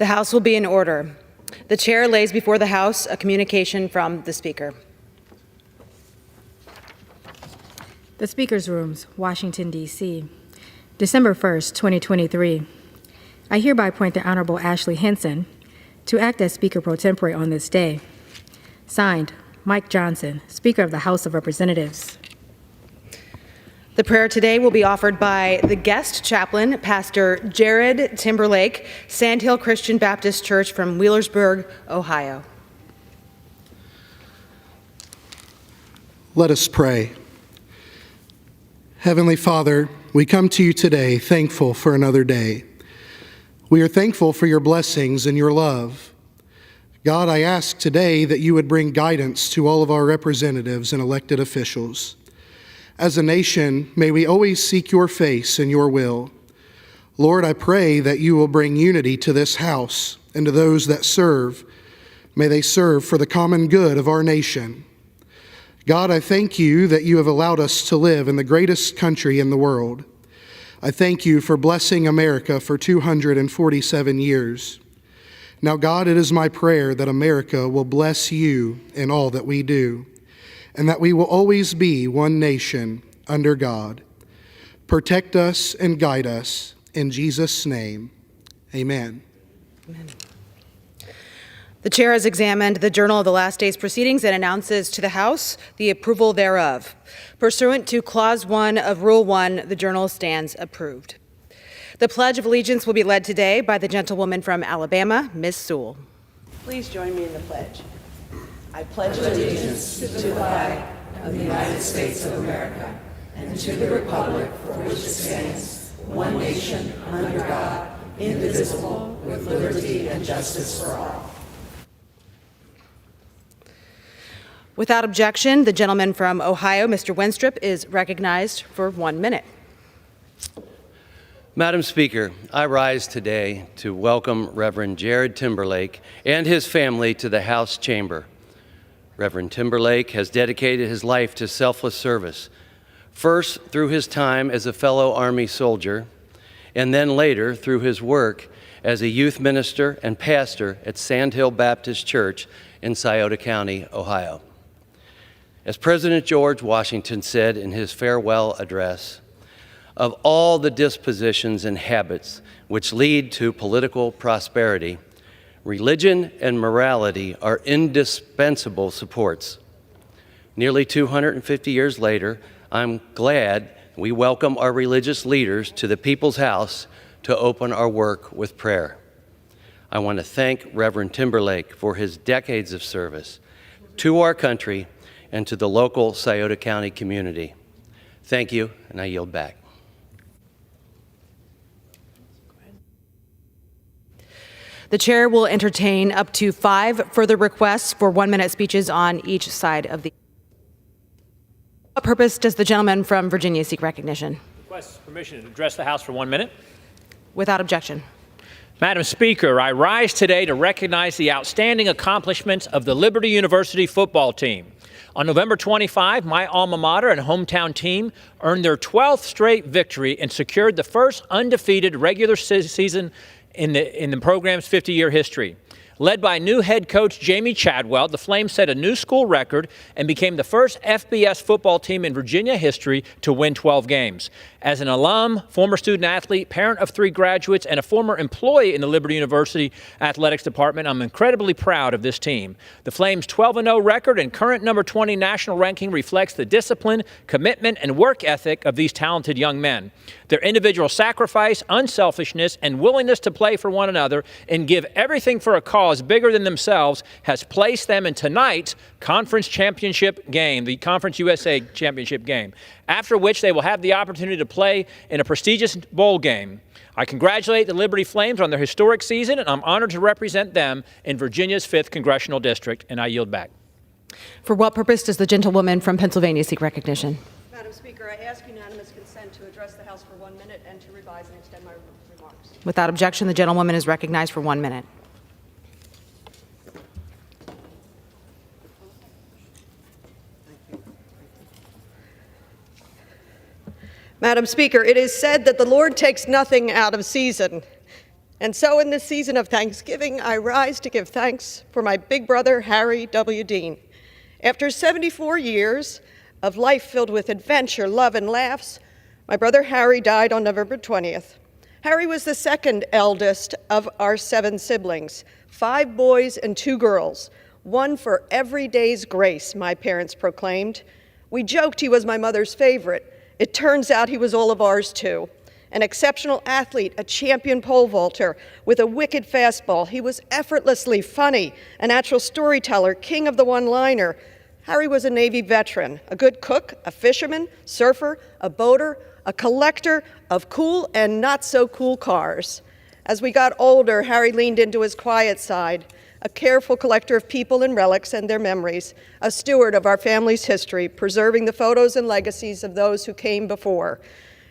The House will be in order. The chair lays before the House a communication from the Speaker. The Speaker's Rooms, Washington, D.C., December 1st, 2023. I hereby appoint the Honorable Ashley Henson to act as Speaker pro tempore on this day. Signed, Mike Johnson, Speaker of the House of Representatives. The prayer today will be offered by the guest chaplain, Pastor Jared Timberlake, Sandhill Christian Baptist Church from Wheelersburg, Ohio. Let us pray. Heavenly Father, we come to you today thankful for another day. We are thankful for your blessings and your love. God, I ask today that you would bring guidance to all of our representatives and elected officials. As a nation, may we always seek your face and your will. Lord, I pray that you will bring unity to this house and to those that serve. May they serve for the common good of our nation. God, I thank you that you have allowed us to live in the greatest country in the world. I thank you for blessing America for 247 years. Now, God, it is my prayer that America will bless you in all that we do, and that we will always be one nation under God. Protect us and guide us. In Jesus' name, amen. Amen. The chair has examined the Journal of the Last Day's Proceedings and announces to the House the approval thereof. Pursuant to Clause 1 of Rule 1, the Journal stands approved. The Pledge of Allegiance will be led today by the gentlewoman from Alabama, Ms. Sewell. Please join me in the pledge. I pledge allegiance to the flag of the United States of America and to the republic for which it stands, one nation, under God, indivisible, with liberty and justice for all. Without objection, the gentleman from Ohio, Mr. Wenstrup, is recognized for 1 minute. Madam Speaker, I rise today to welcome Reverend Jared Timberlake and his family to the House chamber. Reverend Timberlake has dedicated his life to selfless service, first through his time as a fellow Army soldier, and then later through his work as a youth minister and pastor at Sandhill Baptist Church in Scioto County, Ohio. As President George Washington said in his farewell address, "Of all the dispositions and habits which lead to political prosperity, religion and morality are indispensable supports." Nearly 250 years later, I'm glad we welcome our religious leaders to the People's House to open our work with prayer. I want to thank Reverend Timberlake for his decades of service to our country and to the local Scioto County community. Thank you, and I yield back. The chair will entertain up to 5 further requests for 1-minute speeches on each side of the. What purpose does the gentleman from Virginia seek recognition? Requests permission to address the House for 1 minute. Without objection. Madam Speaker, I rise today to recognize the outstanding accomplishments of the Liberty University football team. On November 25, my alma mater and hometown team earned their 12th straight victory and secured the first undefeated regular season in the program's 50-year history. Led by new head coach Jamie Chadwell, the Flames set a new school record and became the first FBS football team in Virginia history to win 12 games. As an alum, former student athlete, parent of 3 graduates, and a former employee in the Liberty University Athletics Department, I'm incredibly proud of this team. The Flames' 12-0 record and current number 20 national ranking reflects the discipline, commitment, and work ethic of these talented young men. Their individual sacrifice, unselfishness, and willingness to play for one another and give everything for a cause bigger than themselves has placed them in tonight's conference championship game, the Conference USA championship game, after which they will have the opportunity to play in a prestigious bowl game. I congratulate the Liberty Flames on their historic season, and I'm honored to represent them in Virginia's 5th Congressional District, and I yield back. For what purpose does the gentlewoman from Pennsylvania seek recognition? Madam Speaker, I ask unanimous consent to address the House for 1 minute and to revise and extend my remarks. Without objection, the gentlewoman is recognized for 1 minute. Madam Speaker, it is said that the Lord takes nothing out of season, And so in this season of Thanksgiving, I rise to give thanks for my big brother, Harry W. Dean. After 74 years of life filled with adventure, love, and laughs, my brother Harry died on November 20th. Harry was the second eldest of our 7 siblings, 5 boys and 2 girls, one for every day's grace, my parents proclaimed. We joked he was my mother's favorite. It turns out he was all of ours too. An exceptional athlete, a champion pole vaulter with a wicked fastball. He was effortlessly funny, a natural storyteller, king of the one-liner. Harry was a Navy veteran, a good cook, a fisherman, surfer, a boater, a collector of cool and not so cool cars. As we got older, Harry leaned into his quiet side, a careful collector of people and relics and their memories, a steward of our family's history, preserving the photos and legacies of those who came before.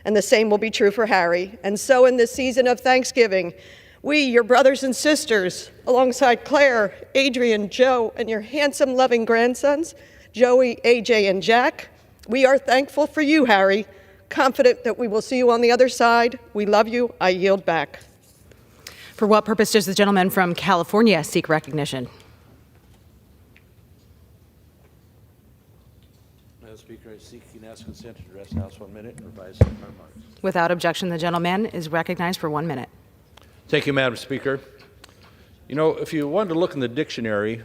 And the same will be true for Harry. And so in this season of Thanksgiving, we, your brothers and sisters, alongside Claire, Adrian, Joe, and your handsome, loving grandsons, Joey, AJ, and Jack, we are thankful for you, Harry, confident that we will see you on the other side. We love you. I yield back. For what purpose does the gentleman from California seek recognition? Madam Speaker, I seek unanimous consent to address the House 1 minute and revise my remarks. Without objection, the gentleman is recognized for 1 minute. Thank you, Madam Speaker. You know, if you wanted to look in the dictionary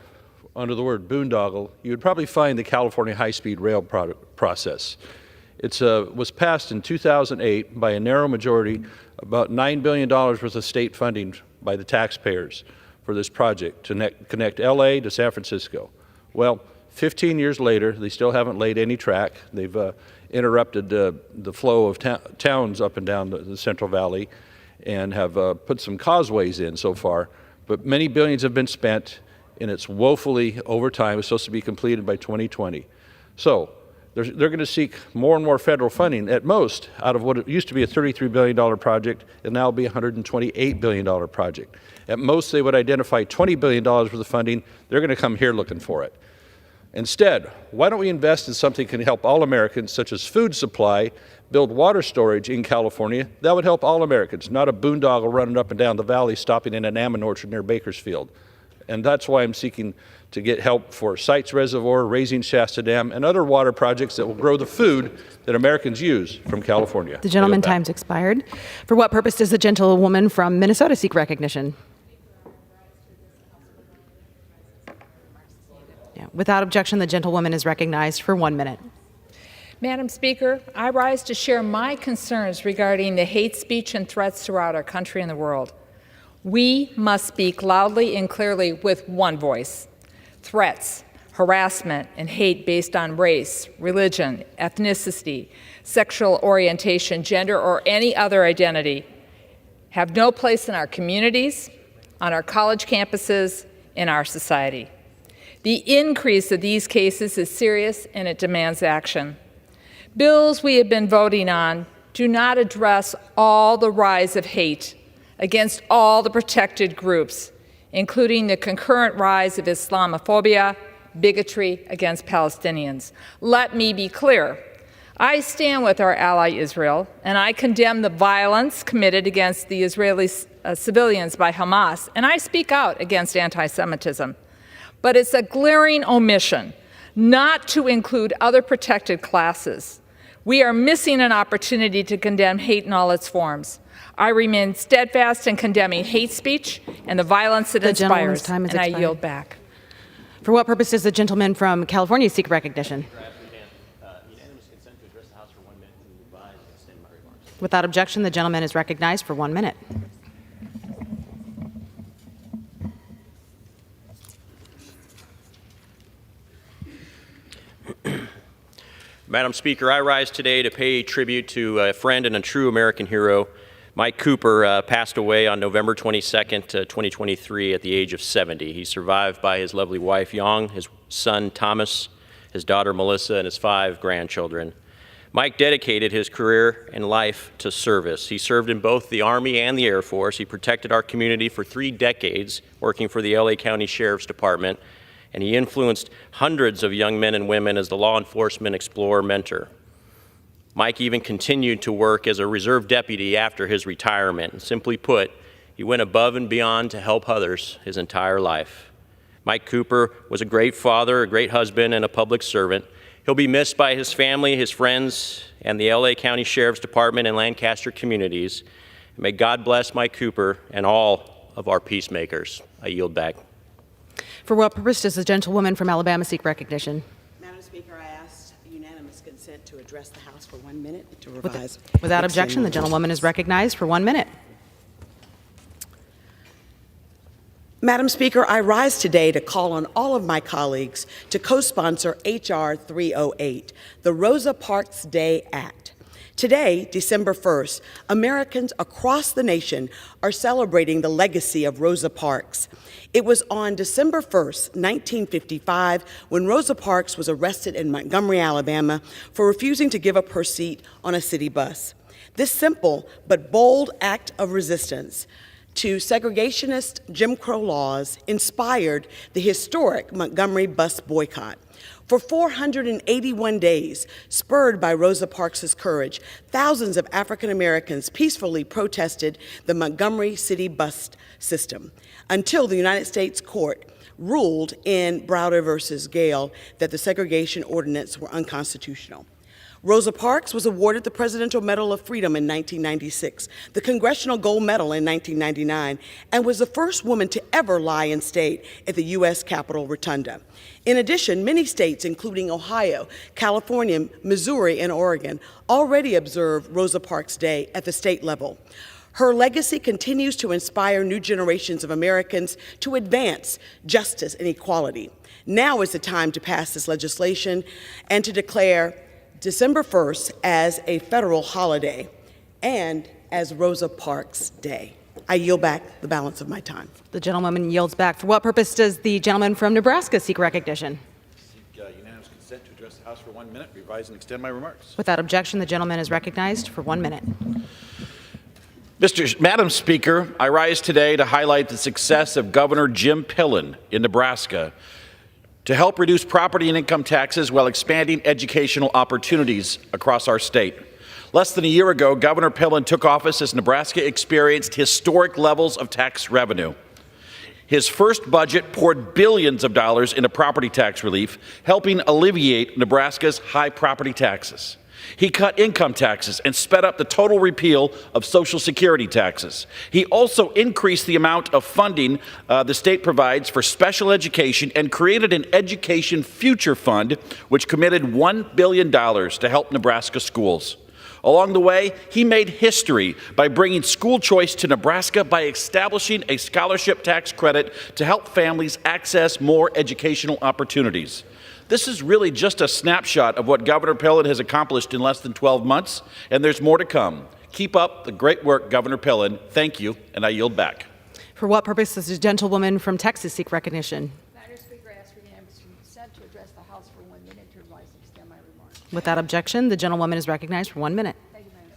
under the word boondoggle, you would probably find the California high-speed rail process. It was passed in 2008 by a narrow majority, about $9 billion worth of state funding by the taxpayers for this project to connect LA to San Francisco. Well, 15 years later, they still haven't laid any track. They've interrupted the flow of towns up and down the Central Valley and have put some causeways in so far, but many billions have been spent, and it's woefully over time. It's supposed to be completed by 2020. So they're going to seek more and more federal funding, at most, out of what it used to be a $33 billion project, and now will be a $128 billion project. At most, they would identify $20 billion worth of funding. They're going to come here looking for it. Instead, why don't we invest in something that can help all Americans, such as food supply, build water storage in California? That would help all Americans, not a boondoggle running up and down the valley, stopping in an almond orchard near Bakersfield. And that's why I'm seeking to get help for Sites Reservoir, raising Shasta Dam, and other water projects that will grow the food that Americans use from California. The gentleman, time's expired. For what purpose does the gentlewoman from Minnesota seek recognition? Yeah. Without objection, the gentlewoman is recognized for 1 minute. Madam Speaker, I rise to share my concerns regarding the hate speech and threats throughout our country and the world. We must speak loudly and clearly with one voice. Threats, harassment, and hate based on race, religion, ethnicity, sexual orientation, gender, or any other identity have no place in our communities, on our college campuses, in our society. The increase of these cases is serious and it demands action. Bills we have been voting on do not address all the rise of hate against all the protected groups, including the concurrent rise of Islamophobia, bigotry against Palestinians. Let me be clear. I stand with our ally Israel, and I condemn the violence committed against the Israeli civilians by Hamas, and I speak out against anti-Semitism. But it's a glaring omission not to include other protected classes. We are missing an opportunity to condemn hate in all its forms. I remain steadfast in condemning hate speech and the violence it inspires, and I yield back. For what purpose does the gentleman from California seek recognition? Without objection, the gentleman is recognized for 1 minute. Madam Speaker, I rise today to pay tribute to a friend and a true American hero. Mike Cooper passed away on November 22nd, 2023 at the age of 70. He's survived by his lovely wife, Yong, his son, Thomas, his daughter, Melissa, and his 5 grandchildren. Mike dedicated his career and life to service. He served in both the Army and the Air Force. He protected our community for 3 decades, working for the LA County Sheriff's Department, and he influenced hundreds of young men and women as the law enforcement explorer mentor. Mike even continued to work as a reserve deputy after his retirement. And simply put, He went above and beyond to help others his entire life. Mike Cooper was a great father, a great husband, and a public servant. He'll be missed by his family, his friends, and the LA County Sheriff's Department and Lancaster communities. May God bless Mike Cooper and all of our peacemakers. I yield back. For what purpose does the gentlewoman from Alabama seek recognition? Madam Speaker, I ask unanimous consent to address the House for 1 minute and to revise. Without objection, the gentlewoman is recognized for 1 minute. Madam Speaker, I rise today to call on all of my colleagues to co-sponsor H.R. 308, the Rosa Parks Day Act. Today, December 1st, Americans across the nation are celebrating the legacy of Rosa Parks. It was on December 1st, 1955, when Rosa Parks was arrested in Montgomery, Alabama, for refusing to give up her seat on a city bus. This simple but bold act of resistance to segregationist Jim Crow laws inspired the historic Montgomery bus boycott. For 481 days, spurred by Rosa Parks' courage, thousands of African Americans peacefully protested the Montgomery city bus system until the United States court ruled in Browder versus Gale that the segregation ordinance were unconstitutional. Rosa Parks was awarded the Presidential Medal of Freedom in 1996, the Congressional Gold Medal in 1999, and was the first woman to ever lie in state at the U.S. Capitol Rotunda. In addition, many states, including Ohio, California, Missouri, and Oregon, already observe Rosa Parks Day at the state level. Her legacy continues to inspire new generations of Americans to advance justice and equality. Now is the time to pass this legislation and to declare December 1st as a federal holiday and as Rosa Parks Day. I yield back the balance of my time. The gentlewoman yields back. For what purpose does the gentleman from Nebraska seek recognition? Seek unanimous consent to address the House for 1 minute, revise and extend my remarks. Without objection, the gentleman is recognized for 1 minute. Madam Speaker, I rise today to highlight the success of Governor Jim Pillen in Nebraska to help reduce property and income taxes while expanding educational opportunities across our state. Less than a year ago, Governor Pillen took office as Nebraska experienced historic levels of tax revenue. His first budget poured billions of dollars into property tax relief, helping alleviate Nebraska's high property taxes. He cut income taxes and sped up the total repeal of Social Security taxes. He also increased the amount of funding the state provides for special education and created an Education Future Fund, which committed $1 billion to help Nebraska schools. Along the way, he made history by bringing school choice to Nebraska by establishing a scholarship tax credit to help families access more educational opportunities. This is really just a snapshot of what Governor Pillen has accomplished in less than 12 months, and there's more to come. Keep up the great work, Governor Pillen. Thank you, and I yield back. For what purpose does the gentlewoman from Texas seek recognition? Madam Speaker, I ask for unanimous consent to address the House for 1 minute to revise and extend my remarks. Without objection, the gentlewoman is recognized for 1 minute. Thank you, Madam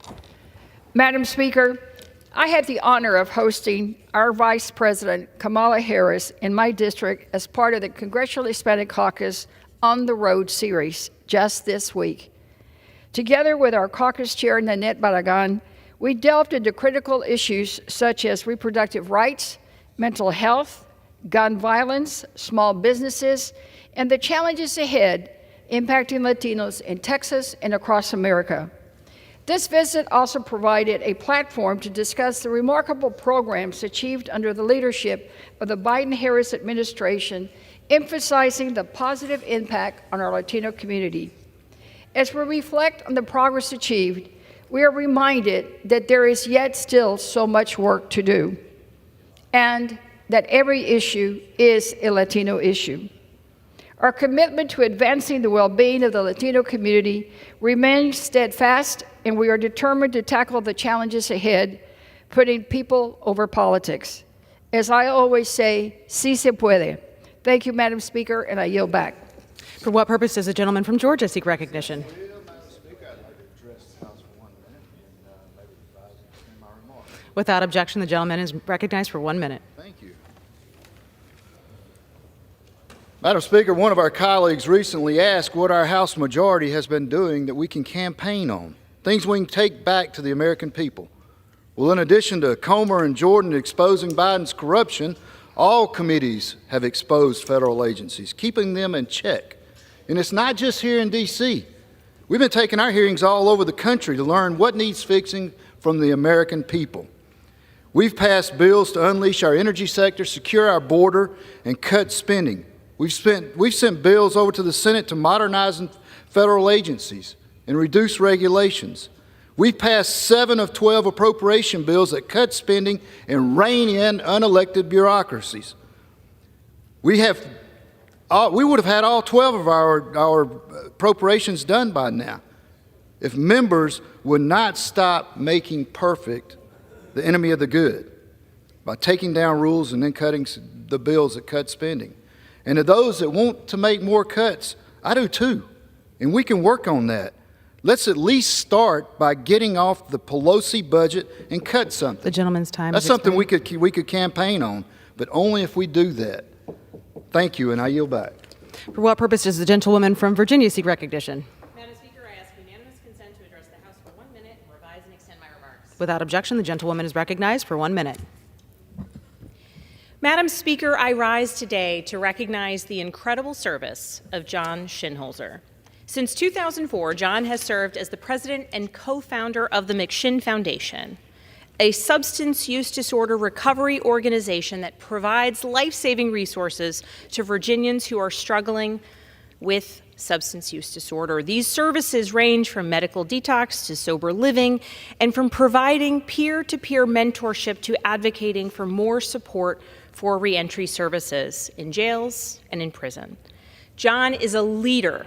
Speaker. Madam Speaker, I had the honor of hosting our Vice President, Kamala Harris, in my district as part of the Congressional Hispanic Caucus On the Road series just this week. Together with our caucus chair, Nanette Barragan, we delved into critical issues such as reproductive rights, mental health, gun violence, small businesses, and the challenges ahead impacting Latinos in Texas and across America. This visit also provided a platform to discuss the remarkable programs achieved under the leadership of the Biden-Harris administration, emphasizing the positive impact on our Latino community. As we reflect on the progress achieved, we are reminded that there is yet still so much work to do, and that every issue is a Latino issue. Our commitment to advancing the well-being of the Latino community remains steadfast, and we are determined to tackle the challenges ahead, putting people over politics. As I always say, sí se puede. Thank you, Madam Speaker, and I yield back. For what purpose does the gentleman from Georgia seek recognition? Madam Speaker, I'd like to address the House for 1 minute and maybe revise and extend my remarks. Without objection, the gentleman is recognized for 1 minute. Thank you. Madam Speaker, one of our colleagues recently asked what our House majority has been doing that we can campaign on, things we can take back to the American people. Well, in addition to Comer and Jordan exposing Biden's corruption, all committees have exposed federal agencies, keeping them in check. And it's not just here in D.C. We've been taking our hearings all over the country to learn what needs fixing from the American people. We've passed bills to unleash our energy sector, secure our border, and cut spending. We've sent bills over to the Senate to modernize federal agencies and reduce regulations. We've passed 7 of 12 appropriation bills that cut spending and rein in unelected bureaucracies. We would have had all 12 of our appropriations done by now if members would not stop making perfect the enemy of the good by taking down rules and then cutting the bills that cut spending. And to those that want to make more cuts, I do too, and we can work on that. Let's at least start by getting off the Pelosi budget and cut something. The gentleman's time. That's something we could campaign on, but only if we do that. Thank you, and I yield back. For what purpose does the gentlewoman from Virginia seek recognition? Madam Speaker, I ask unanimous consent to address the House for 1 minute and revise and extend my remarks. Without objection, the gentlewoman is recognized for 1 minute. Madam Speaker, I rise today to recognize the incredible service of John Shinholzer. Since 2004, John has served as the president and co-founder of the McShin Foundation, a substance use disorder recovery organization that provides life-saving resources to Virginians who are struggling with substance use disorder. These services range from medical detox to sober living, and from providing peer-to-peer mentorship to advocating for more support for reentry services in jails and in prison. John is a leader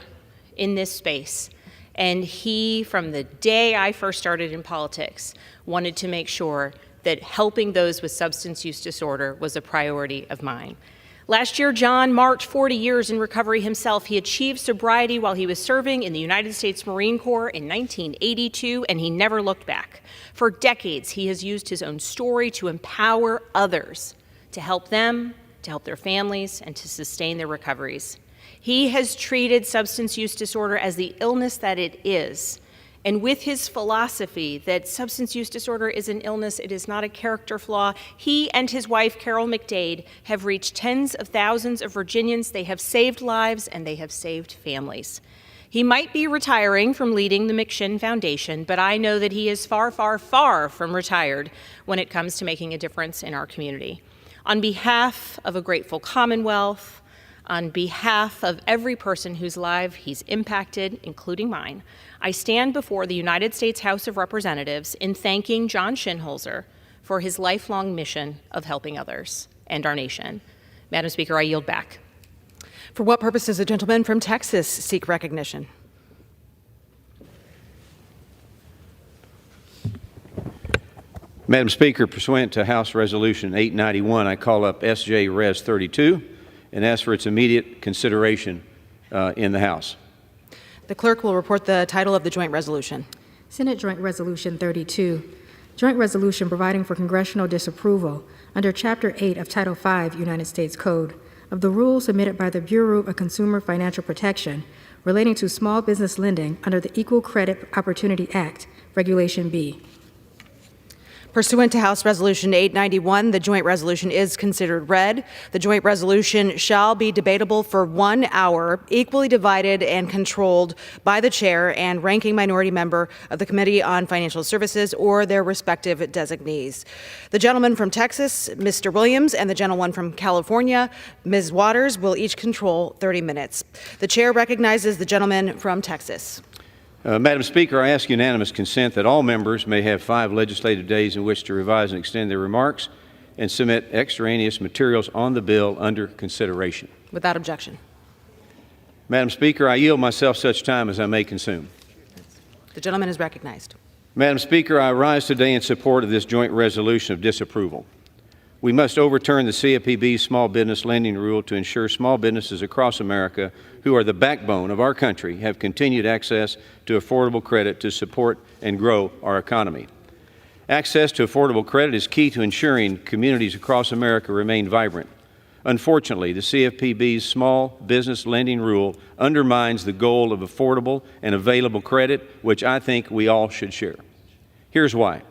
in this space, and he, from the day I first started in politics, wanted to make sure that helping those with substance use disorder was a priority of mine. Last year, John marked 40 years in recovery himself. He achieved sobriety while he was serving in the United States Marine Corps in 1982, and he never looked back. For decades, he has used his own story to empower others, to help them, to help their families, and to sustain their recoveries. He has treated substance use disorder as the illness that it is. And with his philosophy that substance use disorder is an illness, it is not a character flaw, he and his wife, Carol McDade, have reached tens of thousands of Virginians. They have saved lives and they have saved families. He might be retiring from leading the McShin Foundation, but I know that he is far, far, far from retired when it comes to making a difference in our community. On behalf of a grateful Commonwealth, on behalf of every person whose life he's impacted, including mine, I stand before the United States House of Representatives in thanking John Shinholzer for his lifelong mission of helping others and our nation. Madam Speaker, I yield back. For what purpose does the gentleman from Texas seek recognition? Madam Speaker, pursuant to House Resolution 891, I call up S.J. Res. 32 and ask for its immediate consideration in the House. The clerk will report the title of the joint resolution. Senate Joint Resolution 32, Joint Resolution providing for congressional disapproval under Chapter 8 of Title 5 United States Code of the rules submitted by the Bureau of Consumer Financial Protection relating to small business lending under the Equal Credit Opportunity Act, Regulation B. Pursuant to House Resolution 891, the joint resolution is considered read. The joint resolution shall be debatable for 1 hour, equally divided and controlled by the chair and ranking minority member of the Committee on Financial Services or their respective designees. The gentleman from Texas, Mr. Williams, and the gentleman from California, Ms. Waters, will each control 30 minutes. The chair recognizes the gentleman from Texas. Madam Speaker, I ask unanimous consent that all members may have 5 legislative days in which to revise and extend their remarks and submit extraneous materials on the bill under consideration. Without objection. Madam Speaker, I yield myself such time as I may consume. The gentleman is recognized. Madam Speaker, I rise today in support of this joint resolution of disapproval. We must overturn the CFPB small business lending rule to ensure small businesses across America, who are the backbone of our country, have continued access to affordable credit to support and grow our economy. Access to affordable credit is key to ensuring communities across America remain vibrant. Unfortunately, the CFPB's small business lending rule undermines the goal of affordable and available credit, which I think we all should share. Here's why.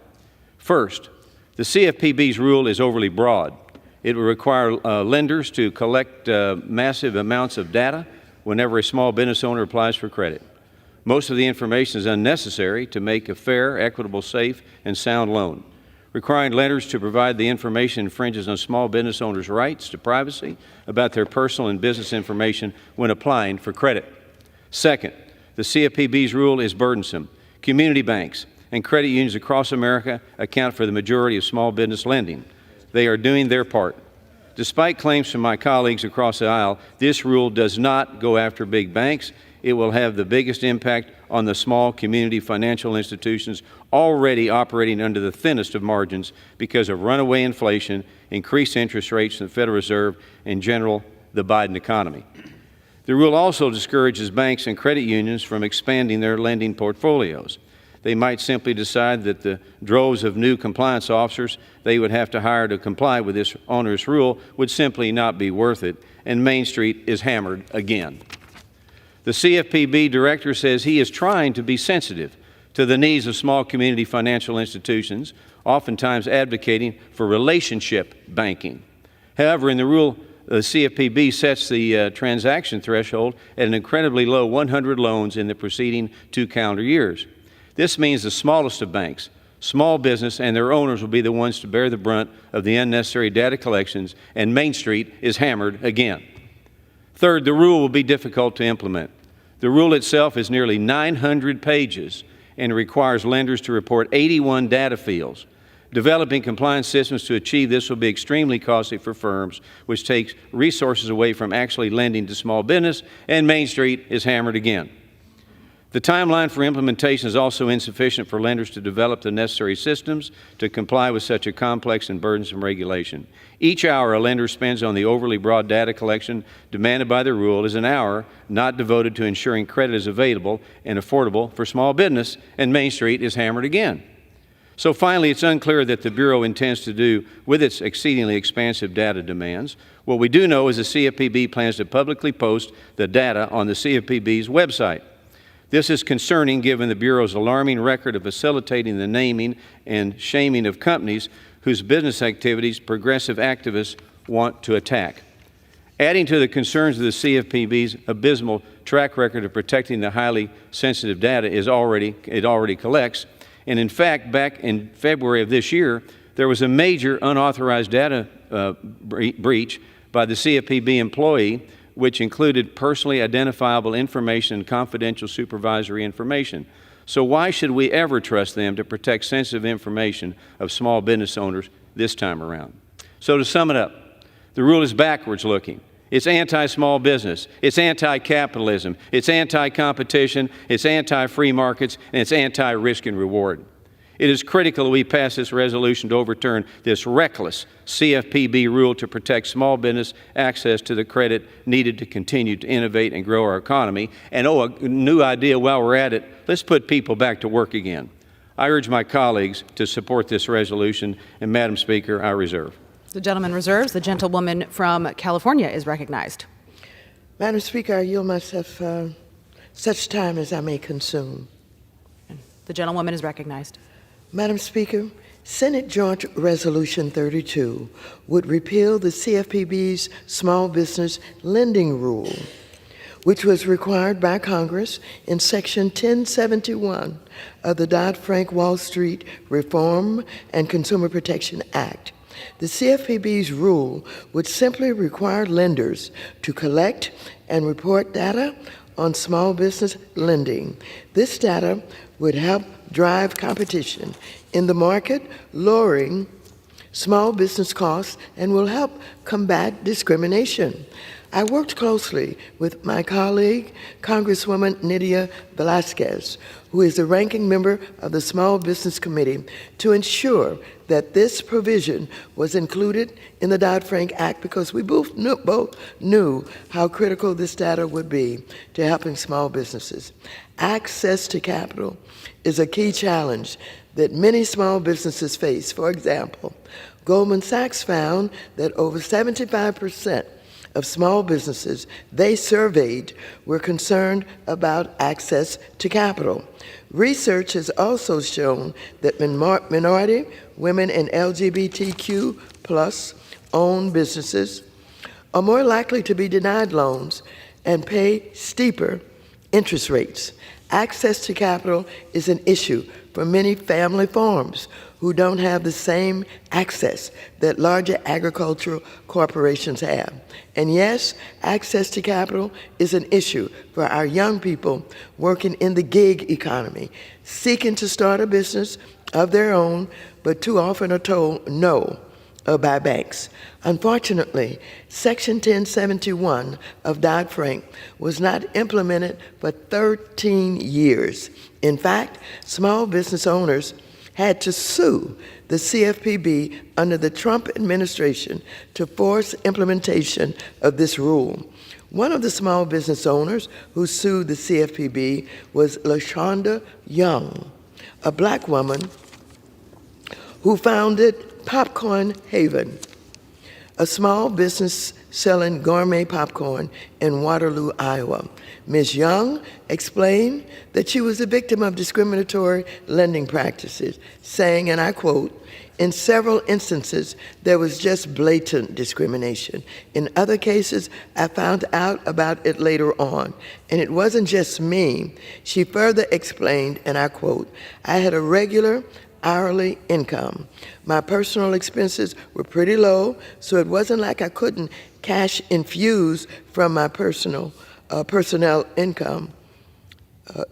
First, the CFPB's rule is overly broad. It will require lenders to collect massive amounts of data whenever a small business owner applies for credit. Most of the information is unnecessary to make a fair, equitable, safe, and sound loan. Requiring lenders to provide the information infringes on small business owners' rights to privacy about their personal and business information when applying for credit. Second, the CFPB's rule is burdensome. Community banks and credit unions across America account for the majority of small business lending. They are doing their part. Despite claims from my colleagues across the aisle, this rule does not go after big banks. It will have the biggest impact on the small community financial institutions already operating under the thinnest of margins because of runaway inflation, increased interest rates from the Federal Reserve, and in general, the Biden economy. The rule also discourages banks and credit unions from expanding their lending portfolios. They might simply decide that the droves of new compliance officers they would have to hire to comply with this onerous rule would simply not be worth it, and Main Street is hammered again. The CFPB director says he is trying to be sensitive to the needs of small community financial institutions, oftentimes advocating for relationship banking. However, in the rule, the CFPB sets the transaction threshold at an incredibly low 100 loans in the preceding 2 calendar years. This means the smallest of banks, small business, and their owners will be the ones to bear the brunt of the unnecessary data collections, and Main Street is hammered again. Third, the rule will be difficult to implement. The rule itself is nearly 900 pages and requires lenders to report 81 data fields. Developing compliance systems to achieve this will be extremely costly for firms, which takes resources away from actually lending to small business, and Main Street is hammered again. The timeline for implementation is also insufficient for lenders to develop the necessary systems to comply with such a complex and burdensome regulation. Each hour a lender spends on the overly broad data collection demanded by the rule is an hour not devoted to ensuring credit is available and affordable for small business, and Main Street is hammered again. So finally, it's unclear that the Bureau intends to do with its exceedingly expansive data demands. What we do know is the CFPB plans to publicly post the data on the CFPB's website. This is concerning given the Bureau's alarming record of facilitating the naming and shaming of companies whose business activities progressive activists want to attack. Adding to the concerns of the CFPB's abysmal track record of protecting the highly sensitive data it already collects, and in fact, back in February of this year, there was a major unauthorized data breach by the CFPB employee, which included personally identifiable information and confidential supervisory information. So why should we ever trust them to protect sensitive information of small business owners this time around? So to sum it up, the rule is backwards looking. It's anti-small business, it's anti-capitalism, it's anti-competition, it's anti-free markets, and it's anti-risk and reward. It is critical that we pass this resolution to overturn this reckless CFPB rule to protect small business access to the credit needed to continue to innovate and grow our economy. And a new idea while we're at it, let's put people back to work again. I urge my colleagues to support this resolution, and Madam Speaker, I reserve. The gentleman reserves. The gentlewoman from California is recognized. Madam Speaker, I yield myself such time as I may consume. The gentlewoman is recognized. Madam Speaker, Senate Joint Resolution 32 would repeal the CFPB's small business lending rule, which was required by Congress in Section 1071 of the Dodd-Frank Wall Street Reform and Consumer Protection Act. The CFPB's rule would simply require lenders to collect and report data on small business lending. This data would help drive competition in the market, lowering small business costs, and will help combat discrimination. I worked closely with my colleague, Congresswoman Nydia Velázquez, who is the ranking member of the Small Business Committee, to ensure that this provision was included in the Dodd-Frank Act because we both knew how critical this data would be to helping small businesses. Access to capital is a key challenge that many small businesses face. For example, Goldman Sachs found that over 75% of small businesses they surveyed were concerned about access to capital. Research has also shown that minority, women, and LGBTQ plus owned businesses are more likely to be denied loans and pay steeper interest rates. Access to capital is an issue for many family farms who don't have the same access that larger agricultural corporations have. And yes, access to capital is an issue for our young people working in the gig economy, seeking to start a business of their own, but too often are told no by banks. Unfortunately, Section 1071 of Dodd-Frank was not implemented for 13 years. In fact, small business owners had to sue the CFPB under the Trump administration to force implementation of this rule. One of the small business owners who sued the CFPB was LaShonda Young, a black woman who founded Popcorn Haven, a small business selling gourmet popcorn in Waterloo, Iowa. Ms. Young explained that she was a victim of discriminatory lending practices, saying, and I quote, "In several instances, there was just blatant discrimination. In other cases, I found out about it later on. And it wasn't just me." She further explained, and I quote, "I had a regular hourly income. My personal expenses were pretty low, so it wasn't like I couldn't cash infuse from my personnel income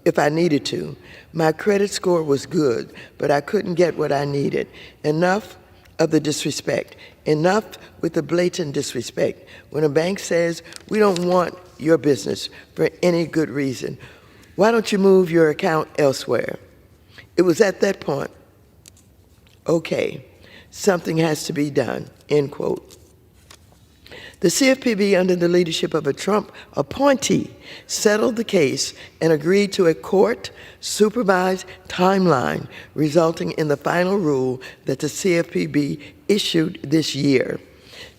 if I needed to. My credit score was good, but I couldn't get what I needed. Enough of the disrespect. Enough with the blatant disrespect. When a bank says, we don't want your business for any good reason, why don't you move your account elsewhere? It was at that point, okay, something has to be done," end quote. The CFPB, under the leadership of a Trump appointee, settled the case and agreed to a court-supervised timeline, resulting in the final rule that the CFPB issued this year.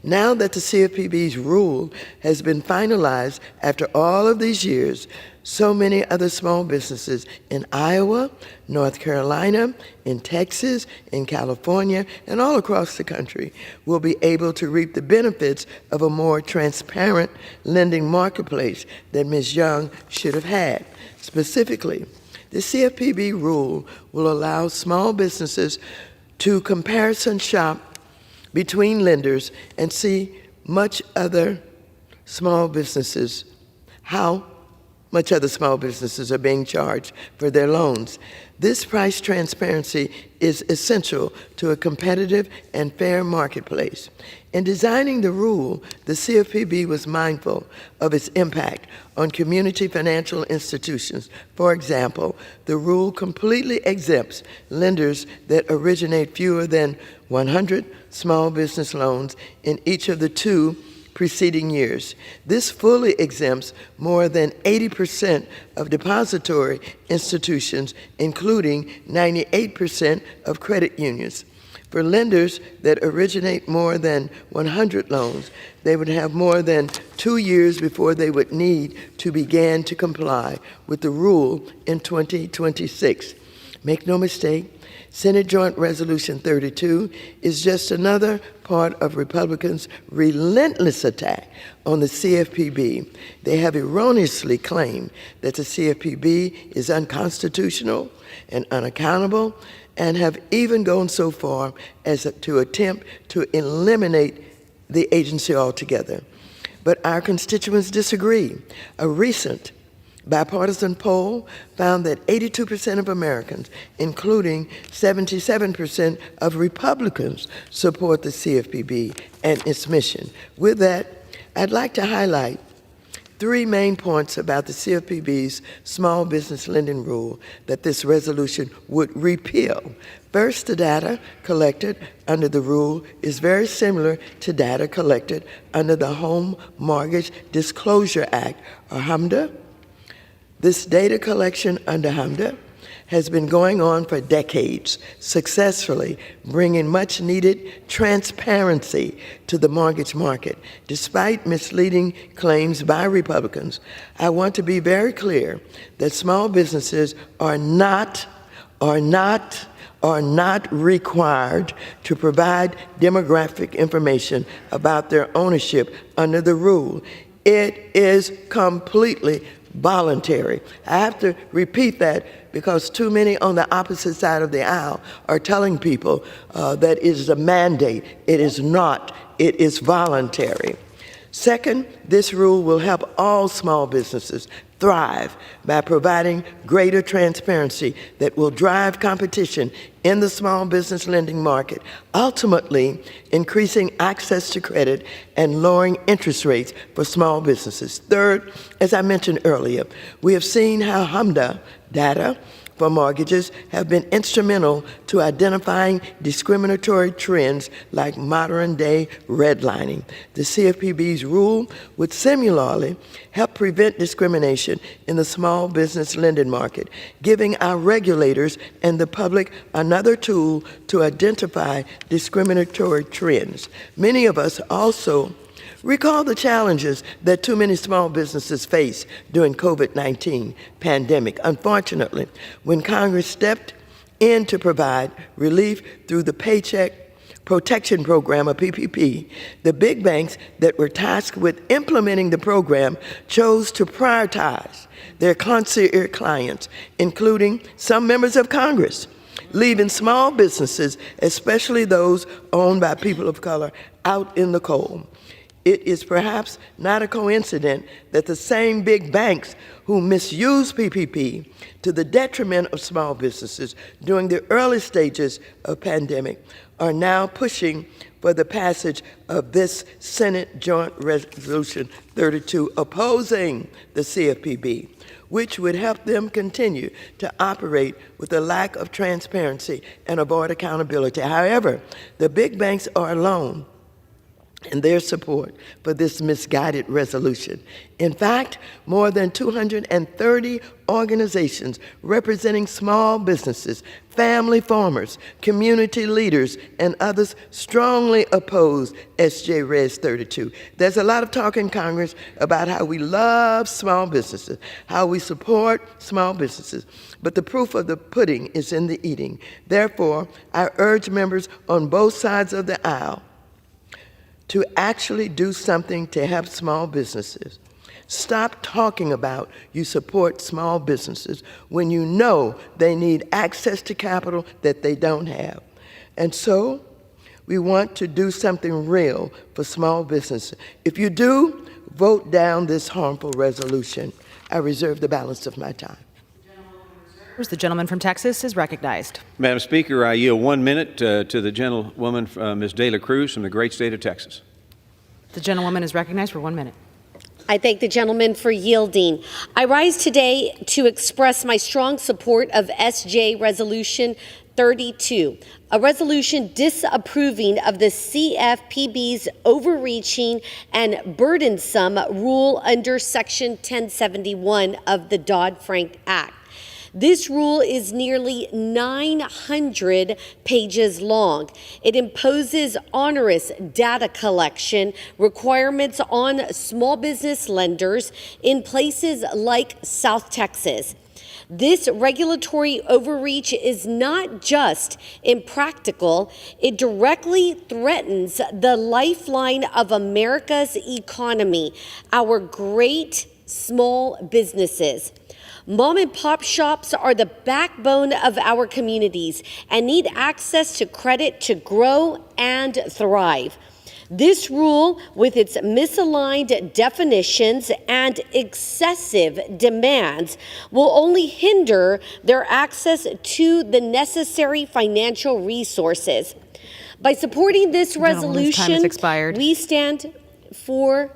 Now that the CFPB's rule has been finalized after all of these years, so many other small businesses in Iowa, North Carolina, in Texas, in California, and all across the country will be able to reap the benefits of a more transparent lending marketplace that Ms. Young should have had. Specifically, the CFPB rule will allow small businesses to comparison shop between lenders and see how much other small businesses are being charged for their loans. This price transparency is essential to a competitive and fair marketplace. In designing the rule, the CFPB was mindful of its impact on community financial institutions. For example, the rule completely exempts lenders that originate fewer than 100 small business loans in each of the 2 preceding years. This fully exempts more than 80% of depository institutions, including 98% of credit unions. For lenders that originate more than 100 loans, they would have more than 2 years before they would need to begin to comply with the rule in 2026. Make no mistake, Senate Joint Resolution 32 is just another part of Republicans' relentless attack on the CFPB. They have erroneously claimed that the CFPB is unconstitutional and unaccountable, and have even gone so far as to attempt to eliminate the agency altogether. But our constituents disagree. A recent bipartisan poll found that 82% of Americans, including 77% of Republicans, support the CFPB and its mission. With that, I'd like to highlight 3 main points about the CFPB's small business lending rule that this resolution would repeal. First, the data collected under the rule is very similar to data collected under the Home Mortgage Disclosure Act, or HMDA. This data collection under HMDA has been going on for decades, successfully bringing much-needed transparency to the mortgage market. Despite misleading claims by Republicans, I want to be very clear that small businesses are not required to provide demographic information about their ownership under the rule. It is completely voluntary. I have to repeat that because too many on the opposite side of the aisle are telling people that it is a mandate. It is not. It is voluntary. Second, this rule will help all small businesses thrive by providing greater transparency that will drive competition in the small business lending market, ultimately increasing access to credit and lowering interest rates for small businesses. Third, as I mentioned earlier, we have seen how HMDA data for mortgages have been instrumental to identifying discriminatory trends like modern-day redlining. The CFPB's rule would similarly help prevent discrimination in the small business lending market, giving our regulators and the public another tool to identify discriminatory trends. Many of us also recall the challenges that too many small businesses face during COVID-19 pandemic. Unfortunately, when Congress stepped in to provide relief through the Paycheck Protection Program, or PPP, the big banks that were tasked with implementing the program chose to prioritize their concierge clients, including some members of Congress, leaving small businesses, especially those owned by people of color, out in the cold. It is perhaps not a coincidence that the same big banks who misused PPP to the detriment of small businesses during the early stages of pandemic are now pushing for the passage of this Senate Joint Resolution 32 opposing the CFPB, which would help them continue to operate with a lack of transparency and avoid accountability. However, the big banks are alone in their support for this misguided resolution. In fact, more than 230 organizations representing small businesses, family farmers, community leaders, and others strongly oppose SJ Res 32. There's a lot of talk in Congress about how we love small businesses, how we support small businesses, but the proof of the pudding is in the eating. Therefore, I urge members on both sides of the aisle to actually do something to help small businesses. Stop talking about you support small businesses when you know they need access to capital that they don't have. And so we want to do something real for small businesses. If you do, vote down this harmful resolution. I reserve the balance of my time. The gentleman from Texas is recognized. Madam Speaker, I yield 1 minute to the gentlewoman, Ms. De La Cruz from the great state of Texas. The gentlewoman is recognized for 1 minute. I thank the gentleman for yielding. I rise today to express my strong support of SJ Resolution 32, a resolution disapproving of the CFPB's overreaching and burdensome rule under Section 1071 of the Dodd-Frank Act. This rule is nearly 900 pages long. It imposes onerous data collection requirements on small business lenders in places like South Texas. This regulatory overreach is not just impractical, it directly threatens the lifeline of America's economy, our great small businesses. Mom and pop shops are the backbone of our communities and need access to credit to grow and thrive. This rule, with its misaligned definitions and excessive demands, will only hinder their access to the necessary financial resources. By supporting this resolution, we stand for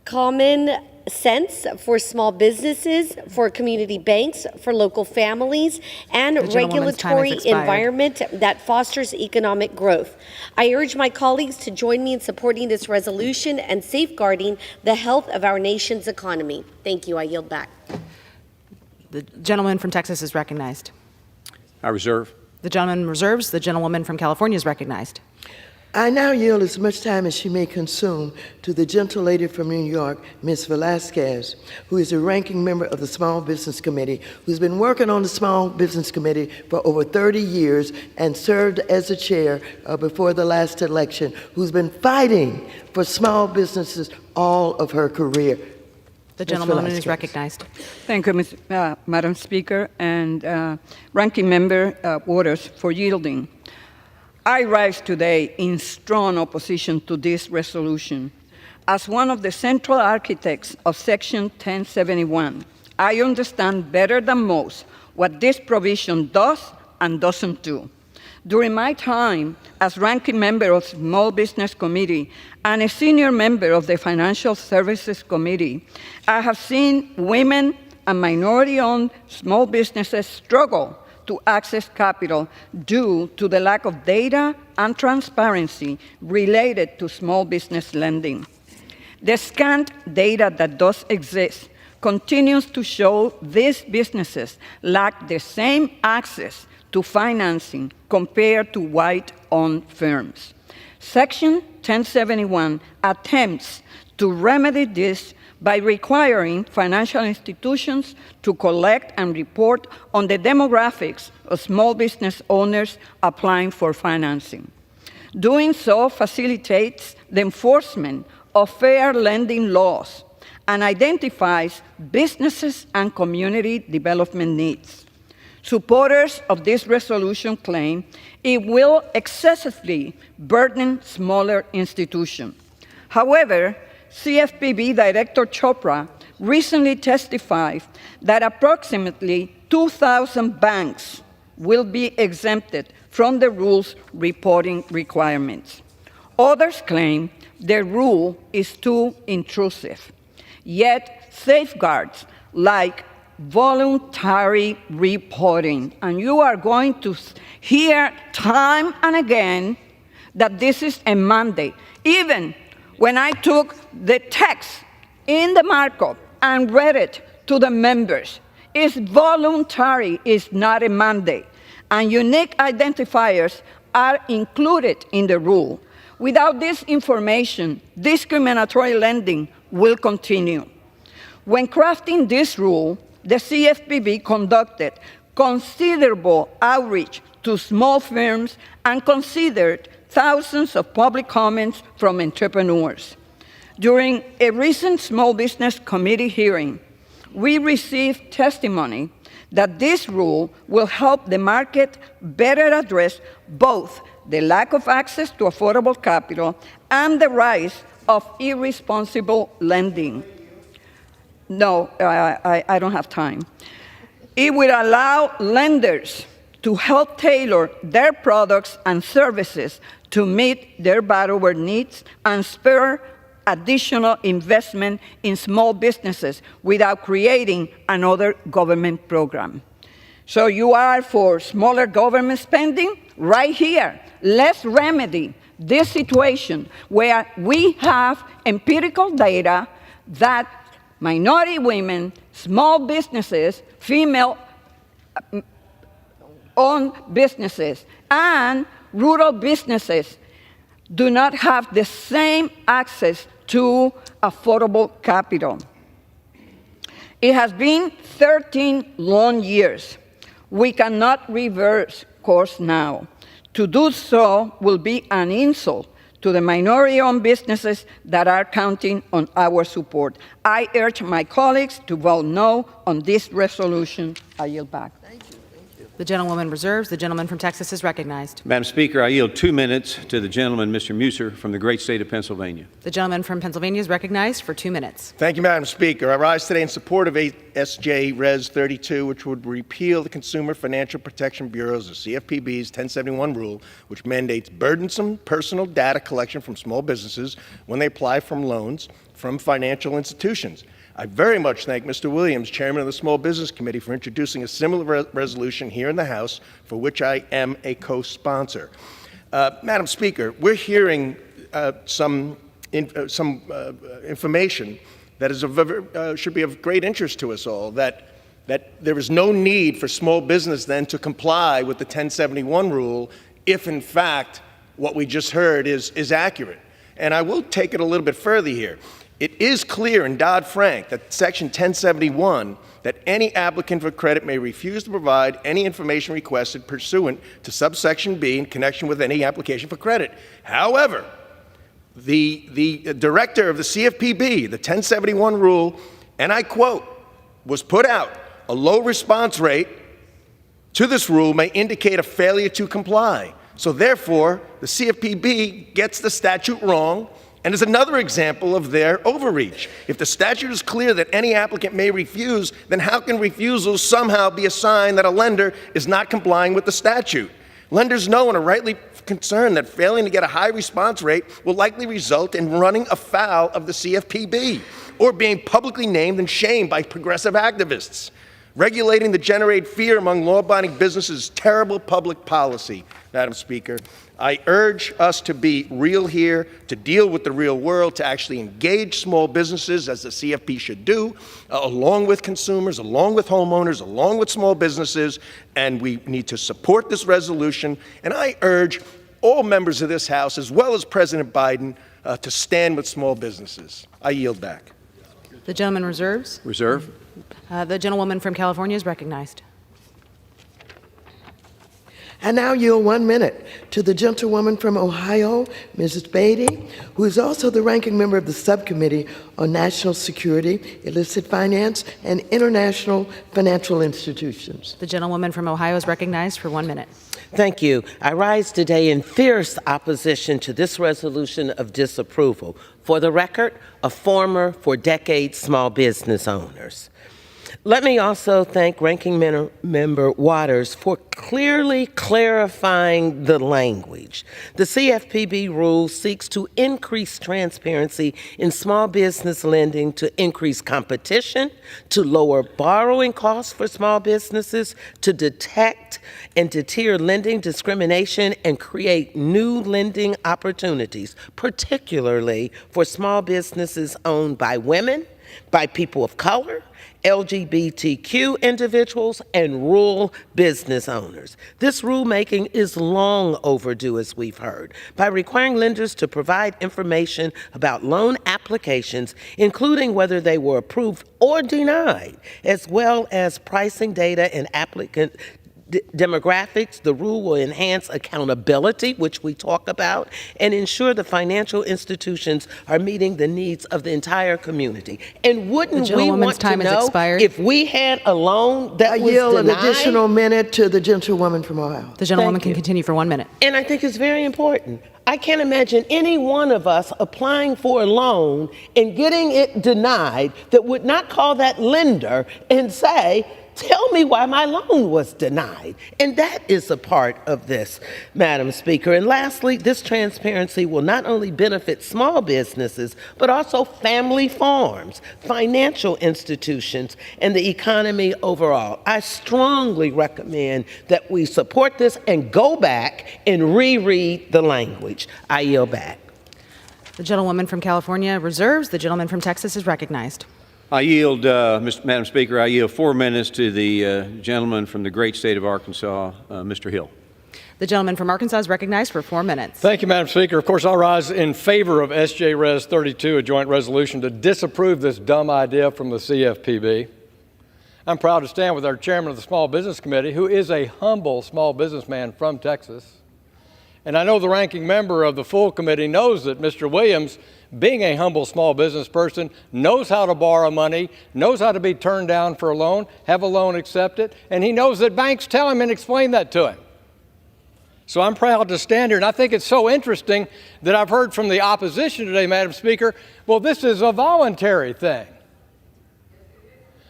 common sense for small businesses, for community banks, for local families, and regulatory environment that fosters economic growth. I urge my colleagues to join me in supporting this resolution and safeguarding the health of our nation's economy. Thank you. I yield back. The gentleman from Texas is recognized. I reserve. The gentleman reserves. The gentlewoman from California is recognized. I now yield as much time as she may consume to the gentle lady from New York, Ms. Velasquez, who is a ranking member of the Small Business Committee, who's been working on the Small Business Committee for over 30 years and served as the chair before the last election, who's been fighting for small businesses all of her career. The gentlewoman is recognized. Thank you, Madam Speaker, and Ranking Member Waters for yielding. I rise today in strong opposition to this resolution. As one of the central architects of Section 1071, I understand better than most what this provision does and doesn't do. During my time as ranking member of Small Business Committee and a senior member of the Financial Services Committee, I have seen women and minority-owned small businesses struggle to access capital due to the lack of data and transparency related to small business lending. The scant data that does exist continues to show these businesses lack the same access to financing compared to white-owned firms. Section 1071 attempts to remedy this by requiring financial institutions to collect and report on the demographics of small business owners applying for financing. Doing so facilitates the enforcement of fair lending laws and identifies businesses and community development needs. Supporters of this resolution claim it will excessively burden smaller institutions. However, CFPB Director Chopra recently testified that approximately 2,000 banks will be exempted from the rule's reporting requirements. Others claim the rule is too intrusive. Yet safeguards like voluntary reporting, and you are going to hear time and again that this is a mandate. Even when I took the text in the markup and read it to the members, it's voluntary, it's not a mandate. And unique identifiers are included in the rule. Without this information, discriminatory lending will continue. When crafting this rule, the CFPB conducted considerable outreach to small firms and considered thousands of public comments from entrepreneurs. During a recent Small Business Committee hearing, we received testimony that this rule will help the market better address both the lack of access to affordable capital and the rise of irresponsible lending. No, I don't have time. It will allow lenders to help tailor their products and services to meet their borrower needs and spur additional investment in small businesses without creating another government program. So you are for smaller government spending? Right here. Let's remedy this situation where we have empirical data that minority women, small businesses, female-owned businesses, and rural businesses do not have the same access to affordable capital. It has been 13 long years. We cannot reverse course now. To do so will be an insult to the minority-owned businesses that are counting on our support. I urge my colleagues to vote no on this resolution. I yield back. Thank you. The gentlewoman reserves. The gentleman from Texas is recognized. Madam Speaker, I yield 2 minutes to the gentleman, Mr. Musser, from the great state of Pennsylvania. The gentleman from Pennsylvania is recognized for 2 minutes. Thank you, Madam Speaker. I rise today in support of SJ Res 32, which would repeal the Consumer Financial Protection Bureau's, or CFPB's, 1071 rule, which mandates burdensome personal data collection from small businesses when they apply for loans from financial institutions. I very much thank Mr. Williams, Chairman of the Small Business Committee, for introducing a similar resolution here in the House, for which I am a co-sponsor. Madam Speaker, we're hearing some information that is should be of great interest to us all, that that there is no need for small business then to comply with the 1071 rule if, in fact, what we just heard is accurate. And I will take it a little bit further here. It is clear in Dodd-Frank that Section 1071 that any applicant for credit may refuse to provide any information requested pursuant to subsection B in connection with any application for credit. However, the director of the CFPB, the 1071 rule, and I quote, was put out, a low response rate to this rule may indicate a failure to comply. So therefore, the CFPB gets the statute wrong and is another example of their overreach. If the statute is clear that any applicant may refuse, then how can refusal somehow be a sign that a lender is not complying with the statute? Lenders know and are rightly concerned that failing to get a high response rate will likely result in running afoul of the CFPB or being publicly named and shamed by progressive activists. Regulating to generate fear among law-abiding businesses is terrible public policy, Madam Speaker. I urge us to be real here, to deal with the real world, to actually engage small businesses, as the CFP should do, along with consumers, along with homeowners, along with small businesses, and we need to support this resolution. And I urge all members of this House, as well as President Biden, to stand with small businesses. I yield back. The gentleman reserves. Reserve. The gentlewoman from California is recognized. I now yield 1 minute to the gentlewoman from Ohio, Mrs. Beatty, who is also the ranking member of the Subcommittee on National Security, Illicit Finance, and International Financial Institutions. The gentlewoman from Ohio is recognized for 1 minute. Thank you. I rise today in fierce opposition to this resolution of disapproval. For the record, a former, for decades, small business owners. Let me also thank Ranking Member Waters for clearly clarifying the language. The CFPB rule seeks to increase transparency in small business lending to increase competition, to lower borrowing costs for small businesses, to detect and deter lending discrimination, and create new lending opportunities, particularly for small businesses owned by women, by people of color, LGBTQ individuals, and rural business owners. This rulemaking is long overdue, as we've heard, by requiring lenders to provide information about loan applications, including whether they were approved or denied, as well as pricing data and applicant demographics. The rule will enhance accountability, which we talk about, and ensure the financial institutions are meeting the needs of the entire community. And wouldn't we want to know if we had a loan that was yield denied? an additional minute to the gentlewoman from Ohio. The gentlewoman can continue for 1 minute. And I think it's very important. I can't imagine any one of us applying for a loan and getting it denied that would not call that lender and say, tell me why my loan was denied. And that is a part of this, Madam Speaker. And lastly, this transparency will not only benefit small businesses, but also family farms, financial institutions, and the economy overall. I strongly recommend that we support this and go back and reread the language. I yield back. The gentlewoman from California reserves. The gentleman from Texas is recognized. I yield, Madam Speaker, I yield 4 minutes to the gentleman from the great state of Arkansas, Mr. Hill. The gentleman from Arkansas is recognized for 4 minutes. Thank you, Madam Speaker. Of course, I'll rise in favor of SJ Res 32, a joint resolution to disapprove this dumb idea from the CFPB. I'm proud to stand with our chairman of the Small Business Committee, who is a humble small businessman from Texas. And I know the ranking member of the full committee knows that Mr. Williams, being a humble small business person, knows how to borrow money, knows how to be turned down for a loan, have a loan accepted, and he knows that banks tell him and explain that to him. So I'm proud to stand here, and I think it's so interesting that I've heard from the opposition today, Madam Speaker, well, this is a voluntary thing.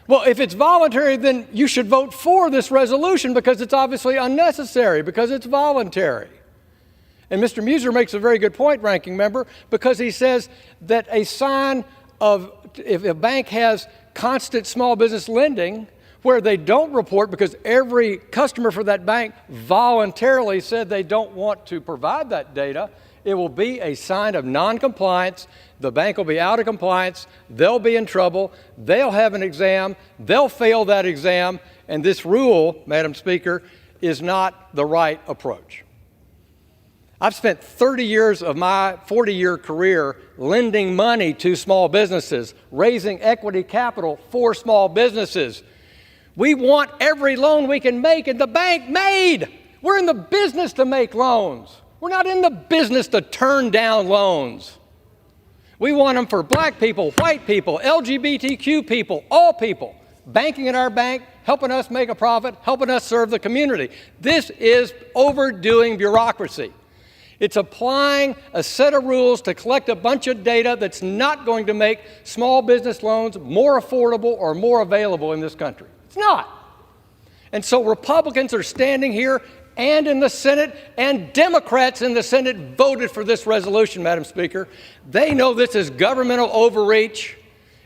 Well, if it's voluntary, then you should vote for this resolution because it's obviously unnecessary, because it's voluntary. And Mr. Muser makes a very good point, ranking member, because he says that a sign of, if a bank has constant small business lending where they don't report because every customer for that bank voluntarily said they don't want to provide that data, it will be a sign of noncompliance. The bank will be out of compliance. They'll be in trouble. They'll have an exam. They'll fail that exam. And this rule, Madam Speaker, is not the right approach. I've spent 30 years of my 40-year career lending money to small businesses, raising equity capital for small businesses. We want every loan we can make, and the bank made. We're in the business to make loans. We're not in the business to turn down loans. We want them for black people, white people, LGBTQ people, all people. Banking in our bank, helping us make a profit, helping us serve the community. This is overdoing bureaucracy. It's applying a set of rules to collect a bunch of data that's not going to make small business loans more affordable or more available in this country. It's not. And so Republicans are standing here and in the Senate, and Democrats in the Senate voted for this resolution, Madam Speaker. They know this is governmental overreach.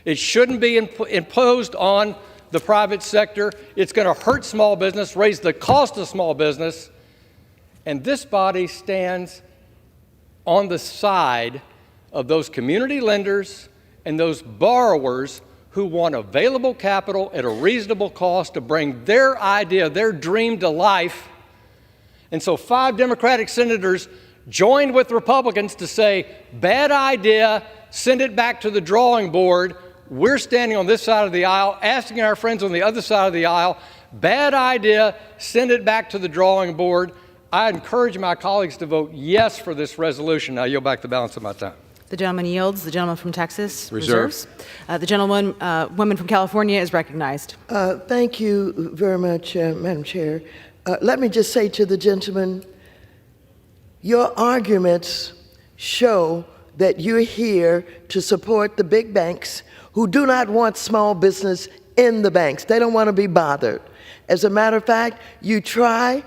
It shouldn't be imposed on the private sector. It's going to hurt small business, raise the cost of small business. And this body stands on the side of those community lenders and those borrowers who want available capital at a reasonable cost to bring their idea, their dream to life. And so 5 Democratic senators joined with Republicans to say, bad idea, send it back to the drawing board. We're standing on this side of the aisle, asking our friends on the other side of the aisle, bad idea, send it back to the drawing board. I encourage my colleagues to vote yes for this resolution. I yield back the balance of my time. The gentleman yields. The gentleman from Texas reserves. The gentlewoman from California is recognized. Thank you very much, Madam Chair. Let me just say to the gentleman, your arguments show that you're here to support the big banks who do not want small business in the banks. They don't want to be bothered. As a matter of fact, you try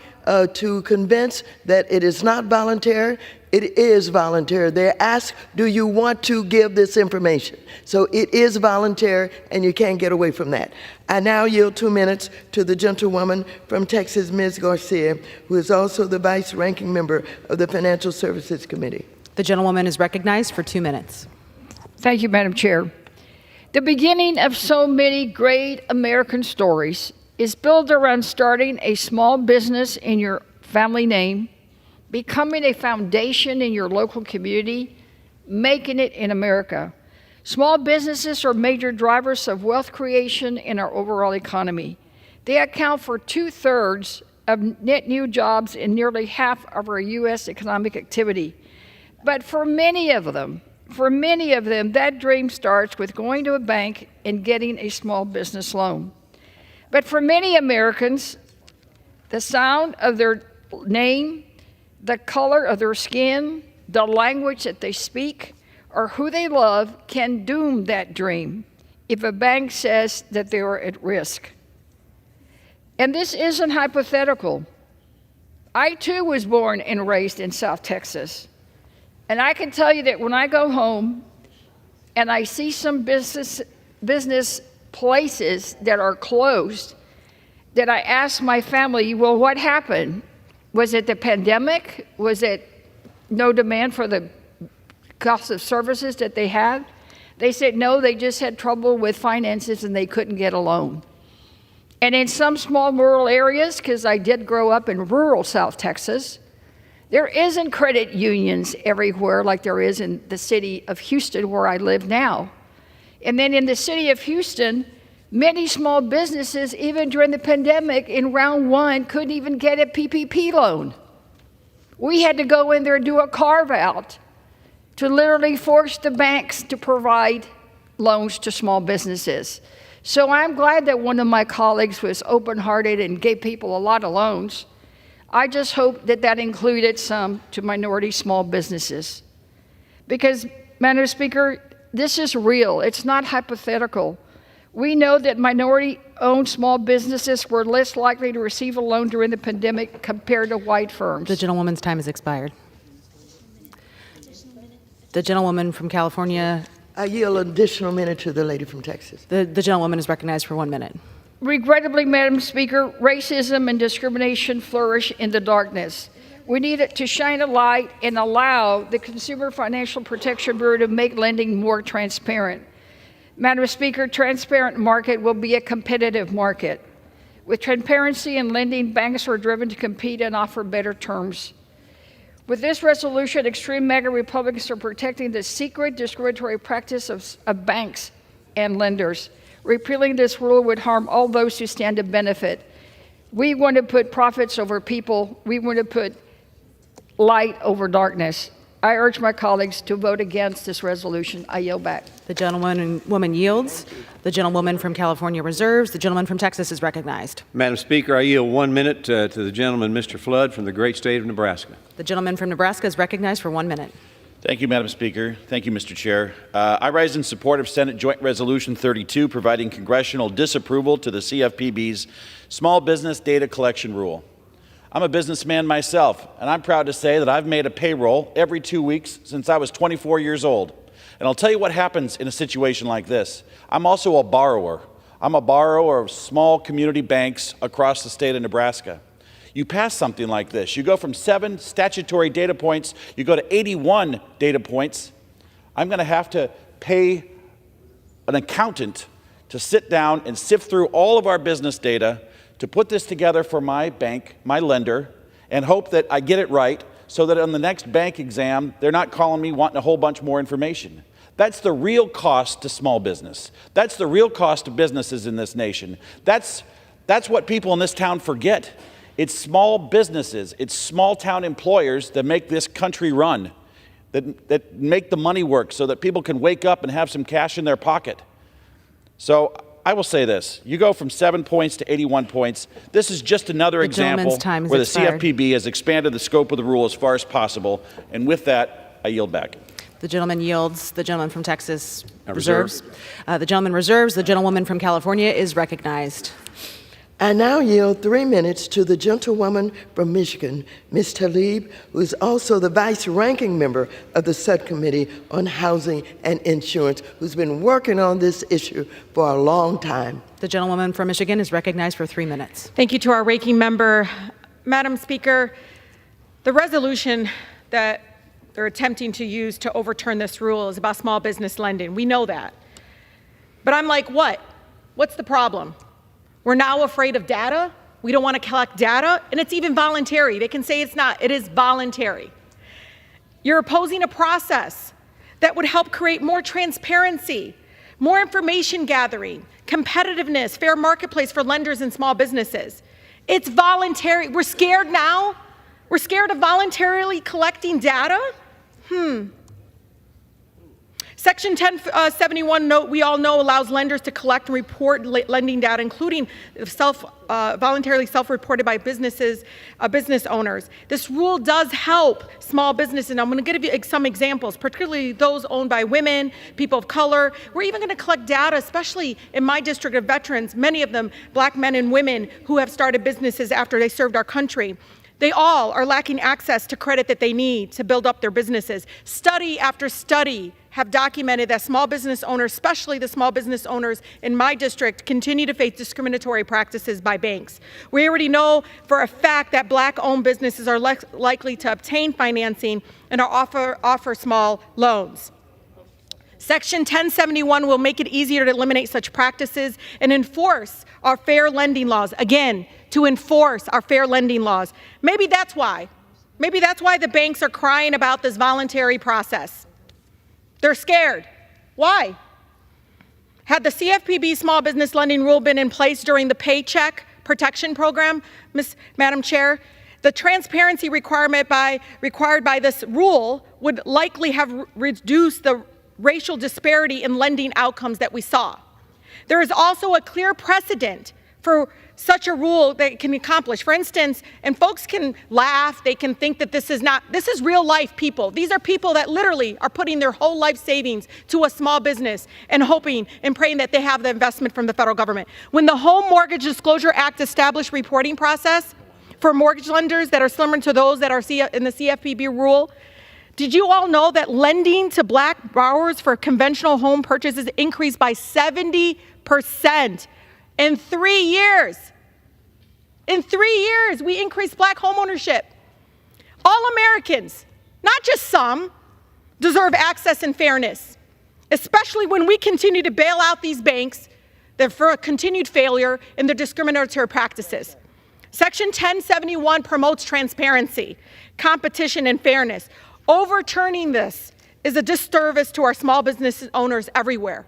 to convince that it is not voluntary. It is voluntary. They're asked, do you want to give this information? So it is voluntary, and you can't get away from that. I now yield 2 minutes to the gentlewoman from Texas, Ms. Garcia, who is also the vice ranking member of the Financial Services Committee. The gentlewoman is recognized for 2 minutes. Thank you, Madam Chair. The beginning of so many great American stories is built around starting a small business in your family name, becoming a foundation in your local community, making it in America. Small businesses are major drivers of wealth creation in our overall economy. They account for 2/3 of net new jobs and nearly half of our U.S. economic activity. But for many of them, that dream starts with going to a bank and getting a small business loan. But for many Americans, the sound of their name, the color of their skin, the language that they speak, or who they love can doom that dream if a bank says that they are at risk. And this isn't hypothetical. I too was born and raised in South Texas. And I can tell you that when I go home and I see some business places that are closed, that I ask my family, well, what happened? Was it the pandemic? Was it no demand for the cost of services that they had? They said, no, they just had trouble with finances and they couldn't get a loan. And in some small rural areas, because I did grow up in rural South Texas, there isn't credit unions everywhere like there is in the city of Houston, where I live now. And then in the city of Houston, many small businesses, even during the pandemic, in round one, couldn't even get a PPP loan. We had to go in there and do a carve-out to literally force the banks to provide loans to small businesses. So I'm glad that one of my colleagues was open-hearted and gave people a lot of loans. I just hope that that included some to minority small businesses. Because, Madam Speaker, this is real. It's not hypothetical. We know that minority-owned small businesses were less likely to receive a loan during the pandemic compared to white firms. The gentlewoman's time has expired. The gentlewoman from California. I yield an additional minute to the lady from Texas. The gentlewoman is recognized for 1 minute. Regrettably, Madam Speaker, racism and discrimination flourish in the darkness. We need it to shine a light and allow the Consumer Financial Protection Bureau to make lending more transparent. Madam Speaker, transparent market will be a competitive market. With transparency in lending, banks are driven to compete and offer better terms. With this resolution, extreme MAGA Republicans are protecting the secret discriminatory practice of banks and lenders. Repealing this rule would harm all those who stand to benefit. We want to put profits over people. We want to put light over darkness. I urge my colleagues to vote against this resolution. I yield back. The gentlewoman yields. The gentlewoman from California reserves. The gentleman from Texas is recognized. Madam Speaker, I yield 1 minute to the gentleman, Mr. Flood, from the great state of Nebraska. The gentleman from Nebraska is recognized for 1 minute. Thank you, Madam Speaker. Thank you, Mr. Chair. I rise in support of Senate Joint Resolution 32, providing congressional disapproval to the CFPB's Small Business Data Collection Rule. I'm a businessman myself, and I'm proud to say that I've made a payroll every 2 weeks since I was 24 years old. And I'll tell you what happens in a situation like this. I'm also a borrower. I'm a borrower of small community banks across the state of Nebraska. You pass something like this. You go from 7 statutory data points, you go to 81 data points. I'm going to have to pay an accountant to sit down and sift through all of our business data to put this together for my bank, my lender, and hope that I get it right so that on the next bank exam, they're not calling me wanting a whole bunch more information. That's the real cost to small business. That's the real cost to businesses in this nation. That's what people in this town forget. It's small businesses, it's small town employers that make this country run, that make the money work so that people can wake up and have some cash in their pocket. So I will say this, you go from 7 points to 81 points. This is just another example where the CFPB has expanded the scope of the rule as far as possible. And with that, I yield back. The gentleman yields. The gentleman from Texas reserves. The gentleman reserves. The gentlewoman from California is recognized. I now yield 3 minutes to the gentlewoman from Michigan, Ms. Tlaib, who is also the vice-ranking member of the Subcommittee on Housing and Insurance, who's been working on this issue for a long time. The gentlewoman from Michigan is recognized for 3 minutes. Thank you to our ranking member. Madam Speaker, the resolution that they're attempting to use to overturn this rule is about small business lending. We know that. But I'm like, what? What's the problem? We're now afraid of data. We don't want to collect data, and it's even voluntary. They can say it's not. It is voluntary. You're opposing a process that would help create more transparency, more information gathering, competitiveness, fair marketplace for lenders and small businesses. It's voluntary. We're scared now. We're scared of voluntarily collecting data? Section 1071, note, we all know, allows lenders to collect and report lending data, including voluntarily self-reported by business owners. This rule does help small businesses, and I'm going to give you some examples, particularly those owned by women, people of color. We're even going to collect data, especially in my district of veterans, many of them Black men and women who have started businesses after they served our country. They all are lacking access to credit that they need to build up their businesses. Study after study have documented that small business owners, especially the small business owners in my district, continue to face discriminatory practices by banks. We already know for a fact that Black-owned businesses are less likely to obtain financing and offer small loans. Section 1071 will make it easier to eliminate such practices and enforce our fair lending laws. Again, to enforce our fair lending laws. Maybe that's why. Maybe that's why the banks are crying about this voluntary process. They're scared. Why? Had the CFPB small business lending rule been in place during the Paycheck Protection Program, Madam Chair, the transparency required by this rule would likely have reduced the racial disparity in lending outcomes that we saw. There is also a clear precedent for such a rule that it can accomplish. For instance, and folks can laugh, they can think that this is real life people. These are people that literally are putting their whole life savings to a small business and hoping and praying that they have the investment from the federal government. When the Home Mortgage Disclosure Act established reporting process for mortgage lenders that are similar to those that are in the CFPB rule, did you all know that lending to Black borrowers for conventional home purchases increased by 70% in 3 years? In 3 years, we increased Black homeownership. All Americans, not just some, deserve access and fairness, especially when we continue to bail out these banks for a continued failure in their discriminatory practices. Section 1071 promotes transparency, competition, and fairness. Overturning this is a disservice to our small business owners everywhere.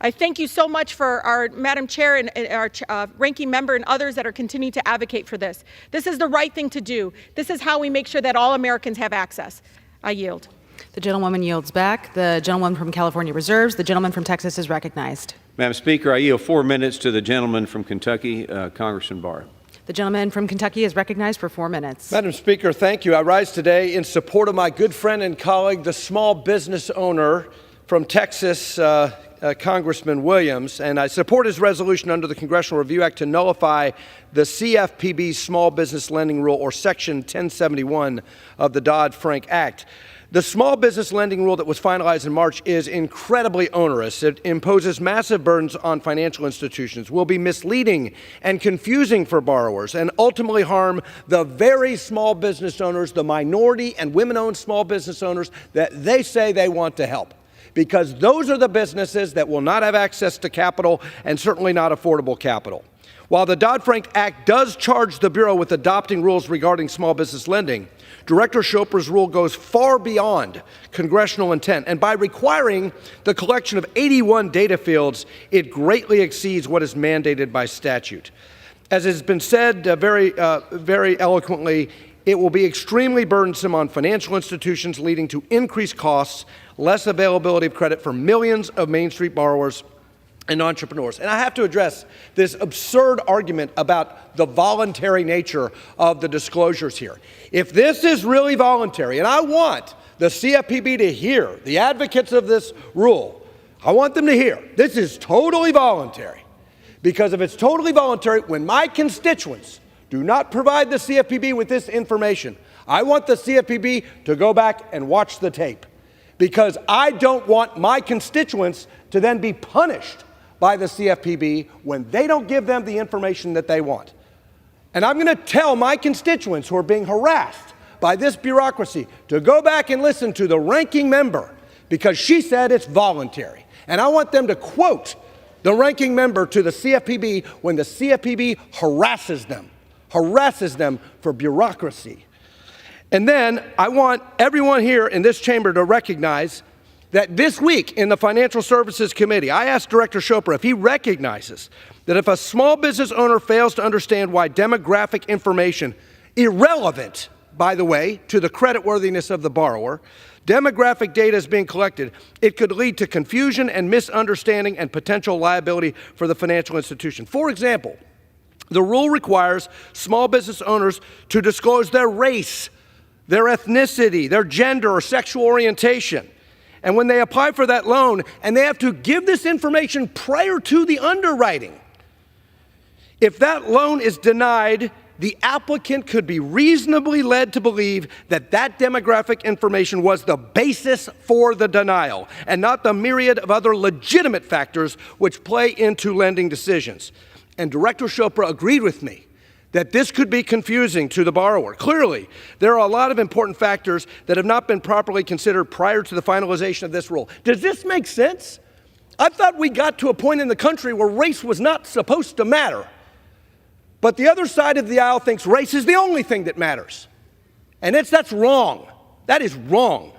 I thank you so much for our Madam Chair and our ranking member and others that are continuing to advocate for this. This is the right thing to do. This is how we make sure that all Americans have access. I yield. The gentlewoman yields back. The gentleman from California reserves. The gentleman from Texas is recognized. Madam Speaker, I yield 4 minutes to the gentleman from Kentucky, Congressman Barr. The gentleman from Kentucky is recognized for 4 minutes. Madam Speaker, thank you. I rise today in support of my good friend and colleague, the small business owner from Texas, Congressman Williams, and I support his resolution under the Congressional Review Act to nullify the CFPB Small Business Lending Rule, or Section 1071 of the Dodd-Frank Act. The small business lending rule that was finalized in March is incredibly onerous. It imposes massive burdens on financial institutions, will be misleading and confusing for borrowers, and ultimately harm the very small business owners, the minority and women-owned small business owners that they say they want to help. Because those are the businesses that will not have access to capital, and certainly not affordable capital. While the Dodd-Frank Act does charge the Bureau with adopting rules regarding small business lending, Director Chopra's rule goes far beyond congressional intent, and by requiring the collection of 81 data fields, it greatly exceeds what is mandated by statute. As has been said very eloquently, it will be extremely burdensome on financial institutions, leading to increased costs, less availability of credit for millions of Main Street borrowers and entrepreneurs. And I have to address this absurd argument about the voluntary nature of the disclosures here. If this is really voluntary, and I want the CFPB to hear, the advocates of this rule, I want them to hear, this is totally voluntary. Because if it's totally voluntary, when my constituents do not provide the CFPB with this information, I want the CFPB to go back and watch the tape. Because I don't want my constituents to then be punished by the CFPB when they don't give them the information that they want. And I'm going to tell my constituents who are being harassed by this bureaucracy to go back and listen to the ranking member, because she said it's voluntary. And I want them to quote the ranking member to the CFPB when the CFPB harasses them for bureaucracy. And then I want everyone here in this chamber to recognize that this week in the Financial Services Committee, I asked Director Chopra if he recognizes that if a small business owner fails to understand why demographic information, irrelevant, by the way, to the creditworthiness of the borrower, demographic data is being collected, it could lead to confusion and misunderstanding and potential liability for the financial institution. For example, the rule requires small business owners to disclose their race, their ethnicity, their gender or sexual orientation. And when they apply for that loan, and they have to give this information prior to the underwriting, if that loan is denied, the applicant could be reasonably led to believe that that demographic information was the basis for the denial, and not the myriad of other legitimate factors which play into lending decisions. And Director Chopra agreed with me that this could be confusing to the borrower. Clearly, there are a lot of important factors that have not been properly considered prior to the finalization of this rule. Does this make sense? I thought we got to a point in the country where race was not supposed to matter. But the other side of the aisle thinks race is the only thing that matters. And that's wrong. That is wrong.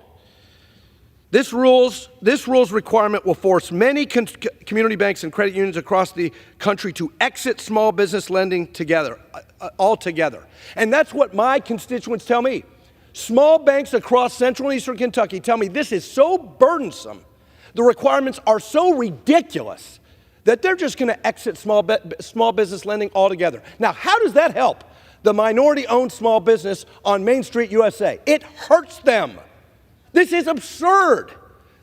This rule's requirement will force many community banks and credit unions across the country to exit small business lending altogether. And that's what my constituents tell me. Small banks across central and eastern Kentucky tell me this is so burdensome, the requirements are so ridiculous, that they're just going to exit small business lending altogether. Now, how does that help the minority-owned small business on Main Street, USA? It hurts them. This is absurd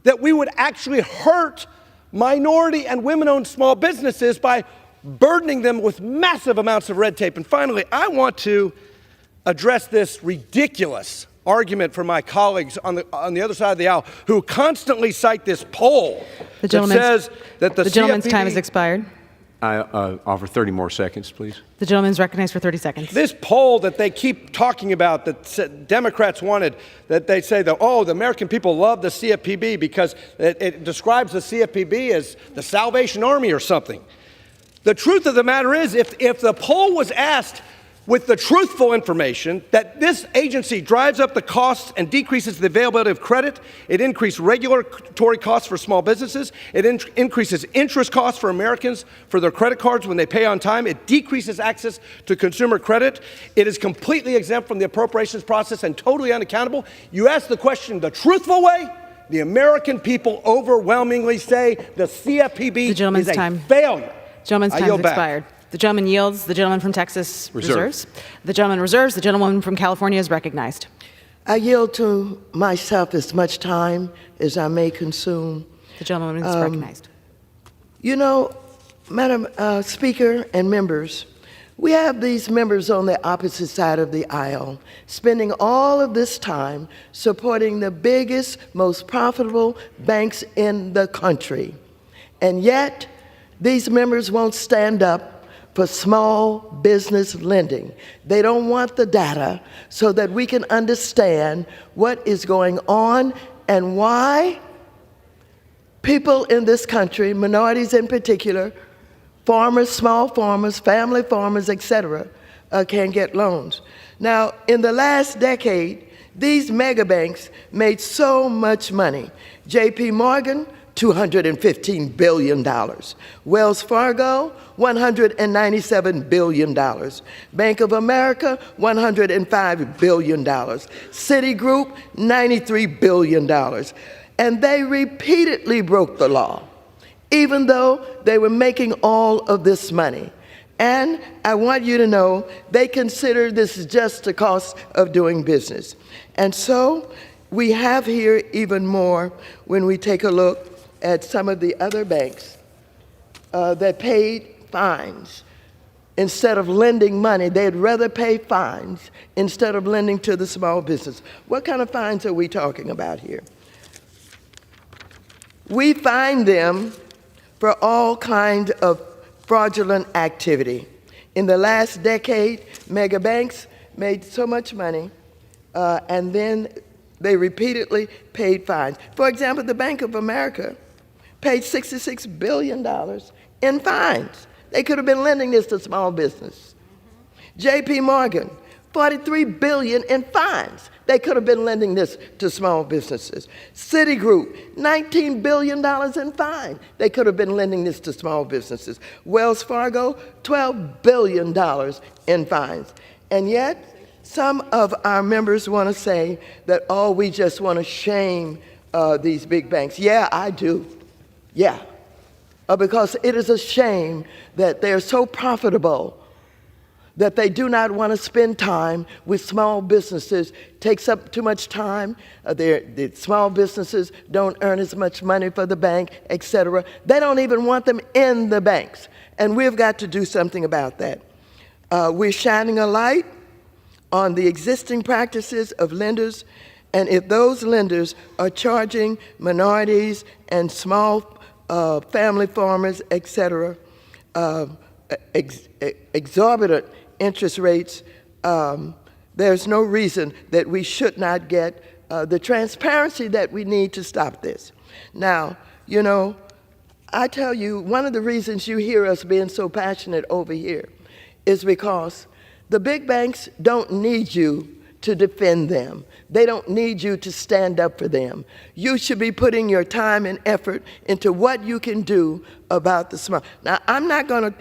that we would actually hurt minority and women-owned small businesses by burdening them with massive amounts of red tape. And finally, I want to address this ridiculous argument from my colleagues on the other side of the aisle who constantly cite this poll that says that the gentleman's CFPB time has expired. I offer 30 more seconds, please. The gentleman's recognized for 30 seconds. This poll that they keep talking about that Democrats wanted, that they say that, oh, the American people love the CFPB because it describes the CFPB as the Salvation Army or something. The truth of the matter is, if the poll was asked with the truthful information that this agency drives up the costs and decreases the availability of credit, it increases regulatory costs for small businesses, it increases interest costs for Americans for their credit cards when they pay on time, it decreases access to consumer credit, it is completely exempt from the appropriations process and totally unaccountable. You ask the question the truthful way, the American people overwhelmingly say the CFPB is a failure. Gentleman's time has expired. The gentleman yields. The gentleman from Texas reserves. The gentleman reserves. The gentleman from California is recognized. I yield to myself as much time as I may consume. The gentleman is recognized. You know, Madam Speaker and members, we have these members on the opposite side of the aisle spending all of this time supporting the biggest, most profitable banks in the country. And yet, these members won't stand up for small business lending. They don't want the data so that we can understand what is going on and why people in this country, minorities in particular, farmers, small farmers, family farmers, etc., can get loans. Now, in the last decade, these mega banks made so much money. J.P. Morgan, $215 billion. Wells Fargo, $197 billion. Bank of America, $105 billion. Citigroup, $93 billion. And they repeatedly broke the law, even though they were making all of this money. And I want you to know they consider this is just the cost of doing business. And so we have here even more when we take a look at some of the other banks that paid fines. Instead of lending money, they'd rather pay fines instead of lending to the small business. What kind of fines are we talking about here? We fine them for all kinds of fraudulent activity. In the last decade, mega banks made so much money and then they repeatedly paid fines. For example, the Bank of America paid $66 billion in fines. They could have been lending this to small business. J.P. Morgan, $43 billion in fines. They could have been lending this to small businesses. Citigroup, $19 billion in fines. They could have been lending this to small businesses. Wells Fargo, $12 billion in fines. And yet, some of our members want to say that, oh, we just want to shame these big banks. Yeah, I do. Yeah, because it is a shame that they're so profitable that they do not want to spend time with small businesses. Takes up too much time. The small businesses don't earn as much money for the bank, etc. They don't even want them in the banks, and we've got to do something about that. We're shining a light on the existing practices of lenders, and if those lenders are charging minorities and small family farmers, etc., exorbitant interest rates, there's no reason that we should not get the transparency that we need to stop this. Now, you know, I tell you, one of the reasons you hear us being so passionate over here is because the big banks don't need you to defend them. They don't need you to stand up for them. You should be putting your time and effort into what you can do about the small. Now, I'm not going to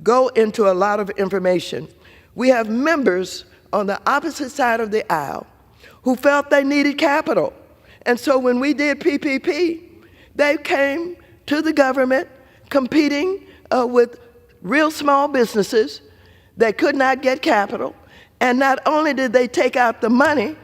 go into a lot of information. We have members on the opposite side of the aisle who felt they needed capital. And so when we did PPP, they came to the government competing with real small businesses that could not get capital. And not only did they take out the money,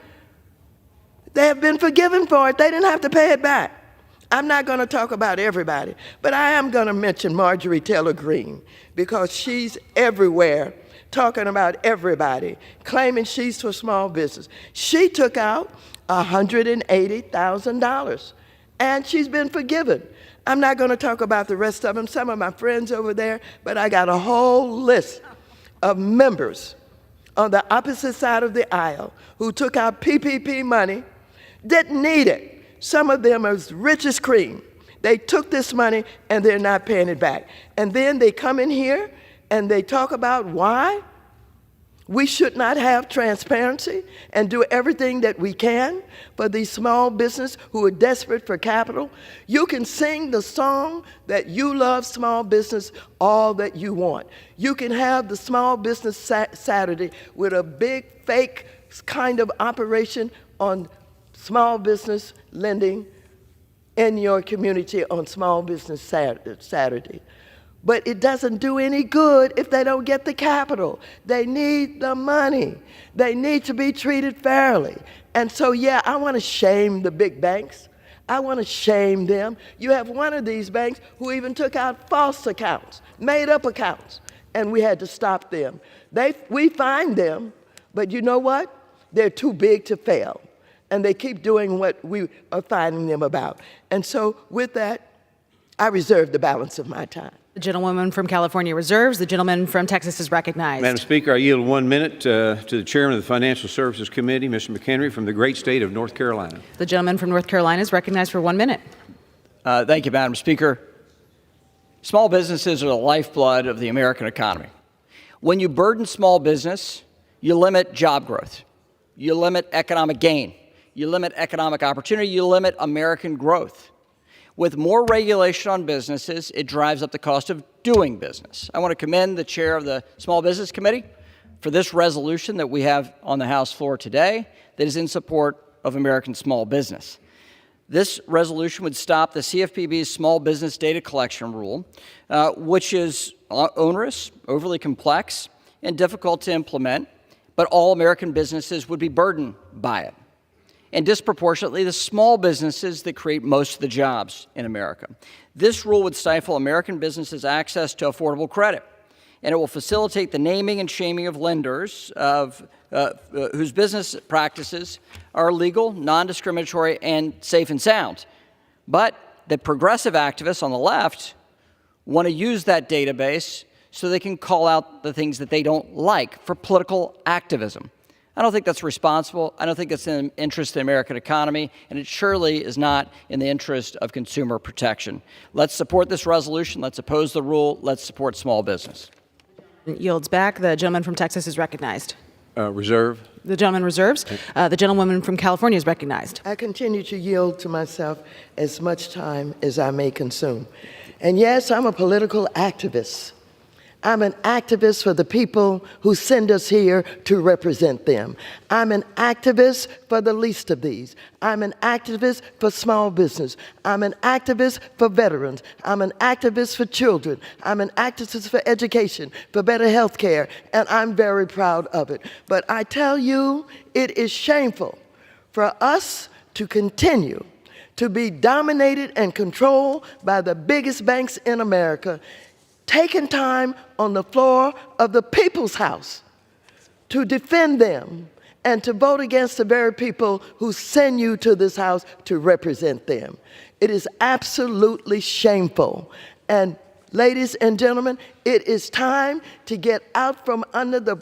they have been forgiven for it. They didn't have to pay it back. I'm not going to talk about everybody, but I am going to mention Marjorie Taylor Greene because she's everywhere talking about everybody, claiming she's for small business. She took out $180,000 and she's been forgiven. I'm not going to talk about the rest of them, some of my friends over there, but I got a whole list of members on the opposite side of the aisle who took out PPP money, didn't need it. Some of them are as rich as cream. They took this money and they're not paying it back. And then they come in here and they talk about why we should not have transparency and do everything that we can for these small business who are desperate for capital. You can sing the song that you love small business all that you want. You can have the small business Saturday with a big fake kind of operation on small business lending in your community on Small Business Saturday. But it doesn't do any good if they don't get the capital. They need the money. They need to be treated fairly. And so, yeah, I want to shame the big banks. I want to shame them. You have one of these banks who even took out false accounts, made up accounts, and we had to stop them. We fined them, but you know what? They're too big to fail. And they keep doing what we are finding them about. And so with that, I reserve the balance of my time. The gentlewoman from California reserves. The gentleman from Texas is recognized. Madam Speaker, I yield 1 minute to the chairman of the Financial Services Committee, Mr. McHenry, from the great state of North Carolina. The gentleman from North Carolina is recognized for 1 minute. Thank you, Madam Speaker. Small businesses are the lifeblood of the American economy. When you burden small business, you limit job growth. You limit economic gain. You limit economic opportunity. You limit American growth. With more regulation on businesses, it drives up the cost of doing business. I want to commend the chair of the Small Business Committee for this resolution that we have on the House floor today that is in support of American small business. This resolution would stop the CFPB's small business data collection rule, which is onerous, overly complex, and difficult to implement, but all American businesses would be burdened by it. And disproportionately, the small businesses that create most of the jobs in America. This rule would stifle American businesses' access to affordable credit, and it will facilitate the naming and shaming of lenders whose business practices are legal, non-discriminatory, and safe and sound. But the progressive activists on the left want to use that database so they can call out the things that they don't like for political activism. I don't think that's responsible. I don't think that's in the interest of the American economy, and it surely is not in the interest of consumer protection. Let's support this resolution. Let's oppose the rule. Let's support small business. Yields back. The gentleman from Texas is recognized. Reserve. The gentleman reserves. The gentlewoman from California is recognized. I continue to yield to myself as much time as I may consume. And yes, I'm a political activist. I'm an activist for the people who send us here to represent them. I'm an activist for the least of these. I'm an activist for small business. I'm an activist for veterans. I'm an activist for children. I'm an activist for education, for better health care, and I'm very proud of it. But I tell you, it is shameful for us to continue to be dominated and controlled by the biggest banks in America, taking time on the floor of the People's House to defend them and to vote against the very people who send you to this House to represent them. It is absolutely shameful. And ladies and gentlemen, it is time to get out from under the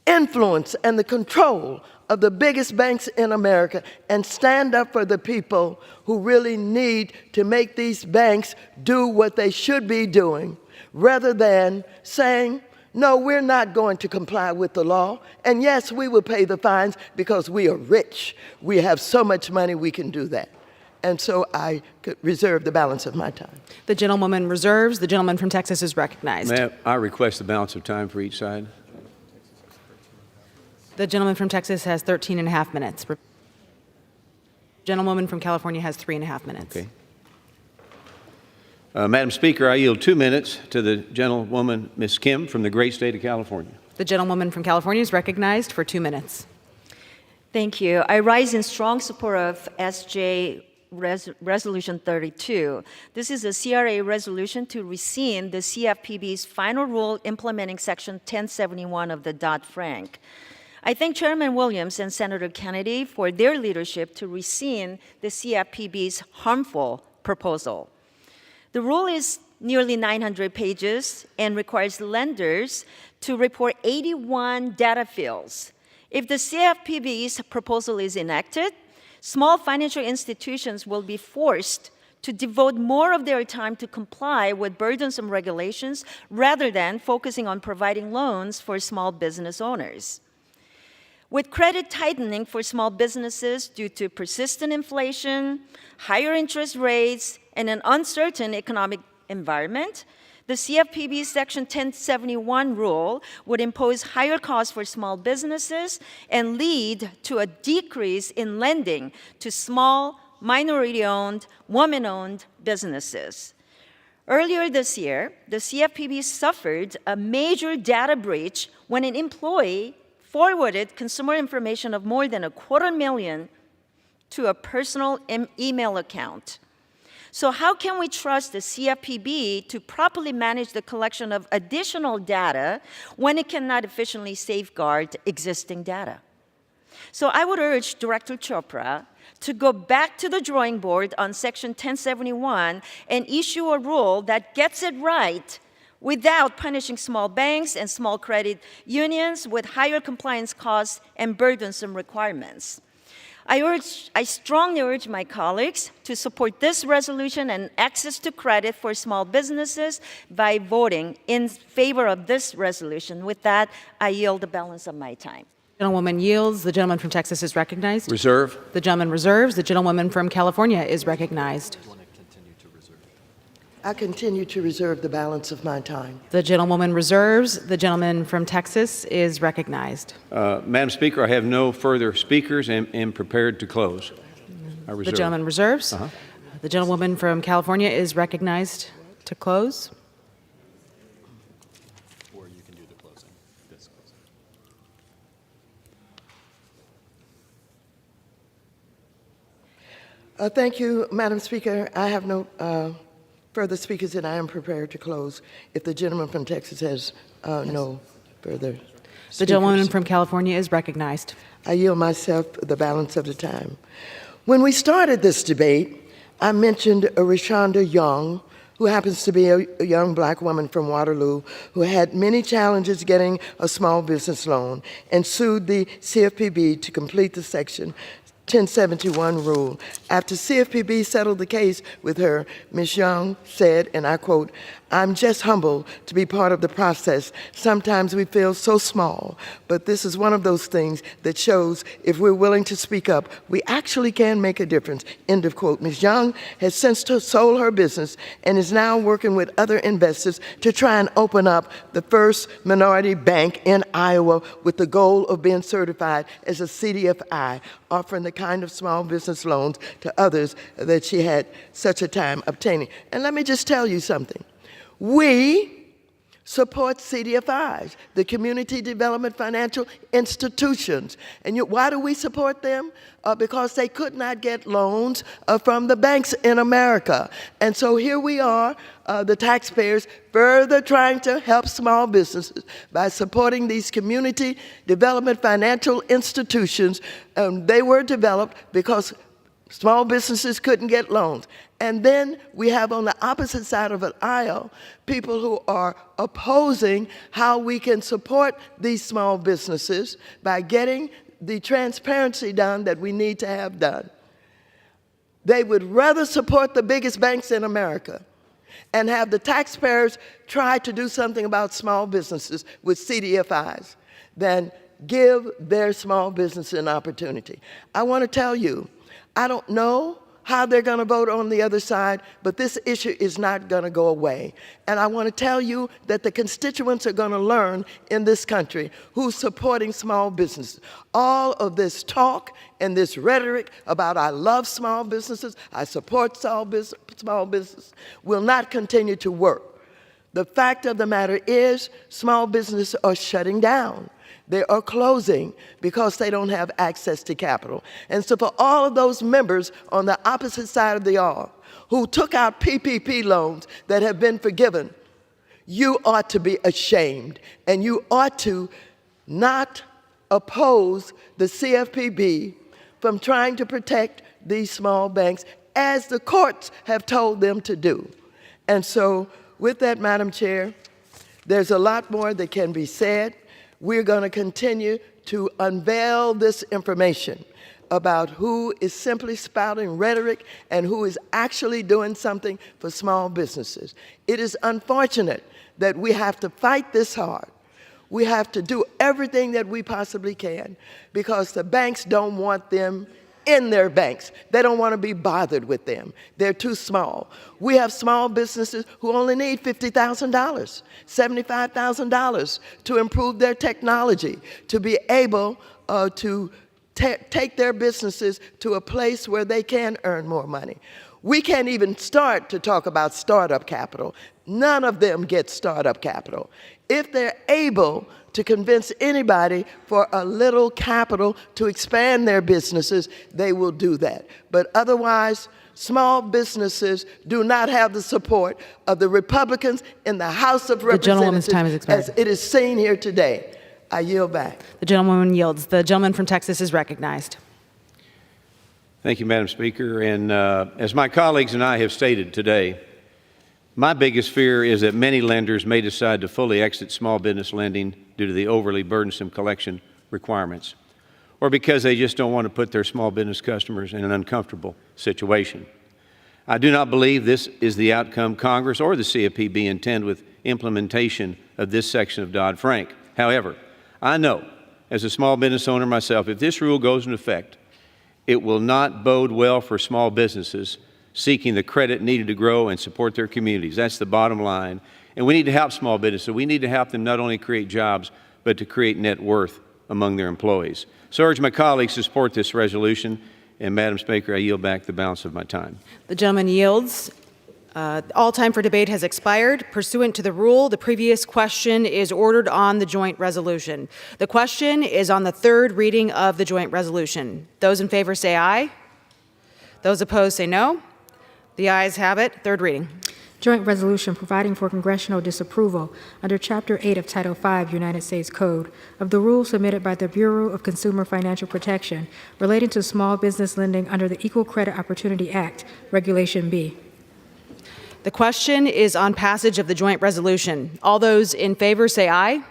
influence and the control of the biggest banks in America and stand up for the people who really need to make these banks do what they should be doing, rather than saying, no, we're not going to comply with the law. And yes, we will pay the fines because we are rich. We have so much money we can do that. And so I could reserve the balance of my time. The gentlewoman reserves. The gentleman from Texas is recognized. I request the balance of time for each side. The gentleman from Texas has 13 and a half minutes. The gentlewoman from California has 3.5 minutes. Okay. Madam Speaker, I yield 2 minutes to the gentlewoman, Ms. Kim, from the great state of California. The gentlewoman from California is recognized for 2 minutes. Thank you. I rise in strong support of SJ Resolution 32. This is a CRA resolution to rescind the CFPB's final rule implementing Section 1071 of the Dodd-Frank. I thank Chairman Williams and Senator Kennedy for their leadership to rescind the CFPB's harmful proposal. The rule is nearly 900 pages and requires lenders to report 81 data fields. If the CFPB's proposal is enacted, small financial institutions will be forced to devote more of their time to comply with burdensome regulations rather than focusing on providing loans for small business owners. With credit tightening for small businesses due to persistent inflation, higher interest rates, and an uncertain economic environment, the CFPB Section 1071 rule would impose higher costs for small businesses and lead to a decrease in lending to small, minority-owned, women-owned businesses. Earlier this year, the CFPB suffered a major data breach when an employee forwarded consumer information of more than 250,000 to a personal email account. So how can we trust the CFPB to properly manage the collection of additional data when it cannot efficiently safeguard existing data? So I would urge Director Chopra to go back to the drawing board on Section 1071 and issue a rule that gets it right without punishing small banks and small credit unions with higher compliance costs and burdensome requirements. I strongly urge my colleagues to support this resolution and access to credit for small businesses by voting in favor of this resolution. With that, I yield the balance of my time. Gentlewoman yields. The gentleman from Texas is recognized. Reserve. The gentleman reserves. The gentlewoman from California is recognized. I continue to reserve the balance of my time. The gentlewoman reserves. The gentleman from Texas is recognized. Madam Speaker, I have no further speakers and am prepared to close. I reserve. The gentleman reserves. The gentlewoman from California is recognized to close. Or you can do the closing. This closing. Thank you, Madam Speaker. I have no further speakers, and I am prepared to close if the gentleman from Texas has no further speakers. The gentlewoman from California is recognized. I yield myself the balance of the time. When we started this debate, I mentioned Rashonda Young, who happens to be a young black woman from Waterloo who had many challenges getting a small business loan and sued the CFPB to complete the Section 1071 rule. After CFPB settled the case with her, Ms. Young said, and I quote, "I'm just humbled to be part of the process. Sometimes we feel so small, but this is one of those things that shows if we're willing to speak up, we actually can make a difference." End of quote. Ms. Young has since sold her business and is now working with other investors to try and open up the first minority bank in Iowa with the goal of being certified as a CDFI, offering the kind of small business loans to others that she had such a time obtaining. And let me just tell you something. We support CDFIs, the Community Development Financial Institutions. And why do we support them? Because they could not get loans from the banks in America. And so here we are, the taxpayers, further trying to help small businesses by supporting these Community Development Financial Institutions. They were developed because small businesses couldn't get loans. And then we have on the opposite side of an aisle people who are opposing how we can support these small businesses by getting the transparency done that we need to have done. They would rather support the biggest banks in America and have the taxpayers try to do something about small businesses with CDFIs than give their small business an opportunity. I want to tell you, I don't know how they're going to vote on the other side, but this issue is not going to go away. And I want to tell you that the constituents are going to learn in this country who's supporting small businesses. All of this talk and this rhetoric about I love small businesses, I support small business, will not continue to work. The fact of the matter is small businesses are shutting down. They are closing because they don't have access to capital. And so for all of those members on the opposite side of the aisle who took out PPP loans that have been forgiven, you ought to be ashamed, and you ought to not oppose the CFPB from trying to protect these small banks as the courts have told them to do. And so with that, Madam Chair, there's a lot more that can be said. We're going to continue to unveil this information about who is simply spouting rhetoric and who is actually doing something for small businesses. It is unfortunate that we have to fight this hard. We have to do everything that we possibly can because the banks don't want them in their banks. They don't want to be bothered with them. They're too small. We have small businesses who only need $50,000, $75,000 to improve their technology, to be able to take their businesses to a place where they can earn more money. We can't even start to talk about startup capital. None of them get startup capital. If they're able to convince anybody for a little capital to expand their businesses, they will do that. But otherwise, small businesses do not have the support of the Republicans in the House of Representatives. The gentlewoman's time has expired. As it is seen here today. I yield back. The gentlewoman yields. The gentleman from Texas is recognized. Thank you, Madam Speaker. And as my colleagues and I have stated today, my biggest fear is that many lenders may decide to fully exit small business lending due to the overly burdensome collection requirements, or because they just don't want to put their small business customers in an uncomfortable situation. I do not believe this is the outcome Congress or the CFPB intend with implementation of this section of Dodd-Frank. However, I know, as a small business owner myself, if this rule goes into effect, it will not bode well for small businesses seeking the credit needed to grow and support their communities. That's the bottom line. And we need to help small businesses. We need to help them not only create jobs, but to create net worth among their employees. So I urge my colleagues to support this resolution. And Madam Speaker, I yield back the balance of my time. The gentleman yields. All time for debate has expired. Pursuant to the rule, the previous question is ordered on the joint resolution. The question is on the third reading of the joint resolution. Those in favor say aye. Those opposed say no. The ayes have it. Third reading. Joint resolution providing for congressional disapproval under Chapter 8 of Title 5 United States Code of the rule submitted by the Bureau of Consumer Financial Protection relating to small business lending under the Equal Credit Opportunity Act, Regulation B. The question is on passage of the joint resolution. All those in favor say aye.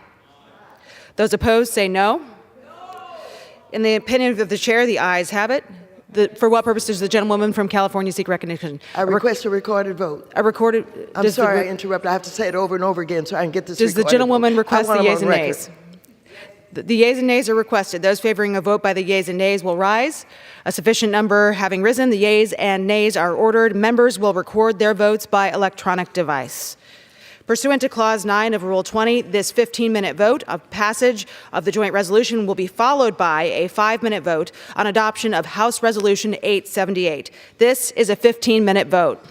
Those opposed say no. In the opinion of the chair, the ayes have it. For what purpose does the gentlewoman from California seek recognition? I request a recorded vote. I'm sorry I interrupted. I have to say it over and over again so I can get this recorded. Does the gentlewoman request the yeas and nays? The yeas and nays are requested. Those favoring a vote by the yeas and nays will rise. A sufficient number having risen, the yeas and nays are ordered. Members will record their votes by electronic device. Pursuant to Clause 9 of Rule 20, this 15-minute vote of passage of the joint resolution will be followed by a 5-minute vote on adoption of House Resolution 878. This is a 15-minute vote.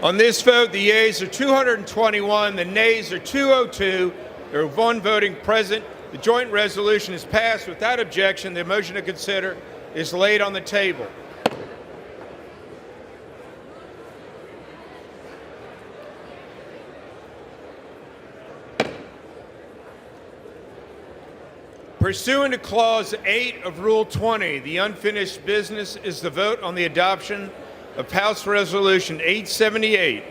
On this vote, the yeas are 221, the nays are 202. There are one voting present. The joint resolution is passed without objection. The motion to consider is laid on the table. Pursuant to Clause 8 of Rule 20, the unfinished business is the vote on the adoption of House Resolution 878,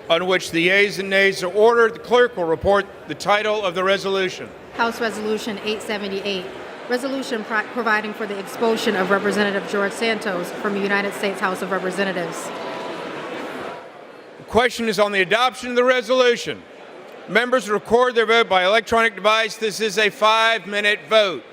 on which the yeas and nays are ordered. The clerk will report the title of the resolution. House Resolution 878, resolution providing for the expulsion of Representative George Santos from the United States House of Representatives. The question is on the adoption of the resolution. Members record their vote by electronic device. This is a 5-minute vote.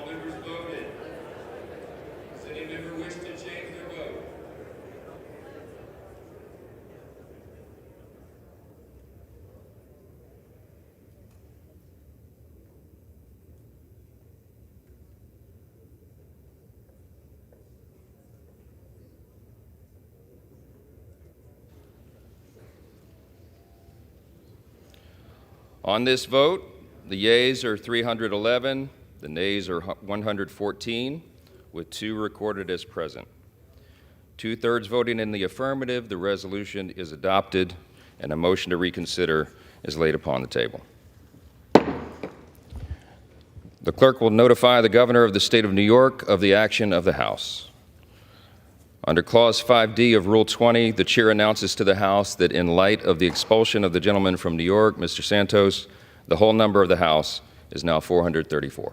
members voted? Does any member wish to change their vote? On this vote, the yeas are 311, the nays are 114, with 2 recorded as present. 2/3 voting in the affirmative, the resolution is adopted, and a motion to reconsider is laid upon the table. The clerk will notify the governor of the state of New York of the action of the House. Under Clause 5D of Rule 20, the chair announces to the House that in light of the expulsion of the gentleman from New York, Mr. Santos, the whole number of the House is now 434.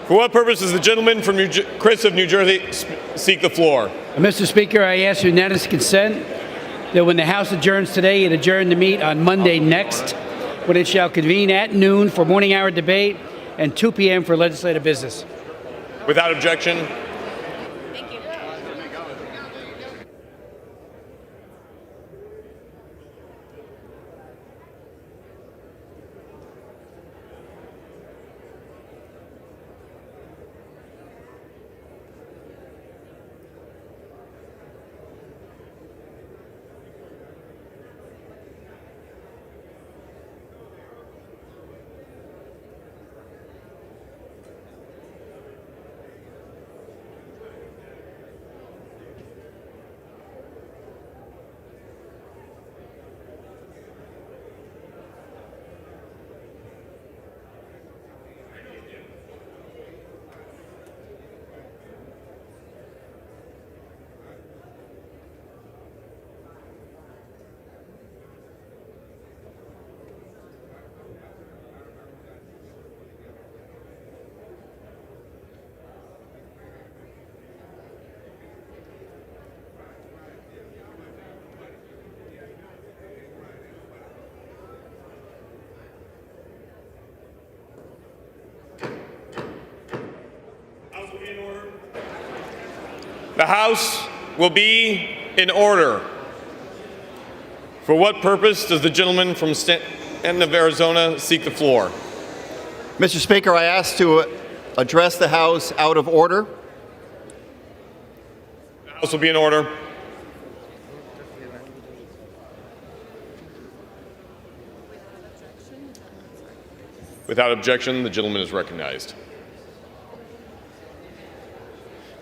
For what purpose does the gentleman from Chris of New Jersey seek the floor? Mr. Speaker, I ask unanimous consent that when the House adjourns today, it adjourn to meet on Monday next, when it shall convene at noon for morning hour debate and 2 p.m. for legislative business. Without objection. The House will be in order. For what purpose does the gentleman from Stanton of Arizona seek the floor? Mr. Speaker, I ask to address the House out of order. The House will be in order. Without objection, the gentleman is recognized.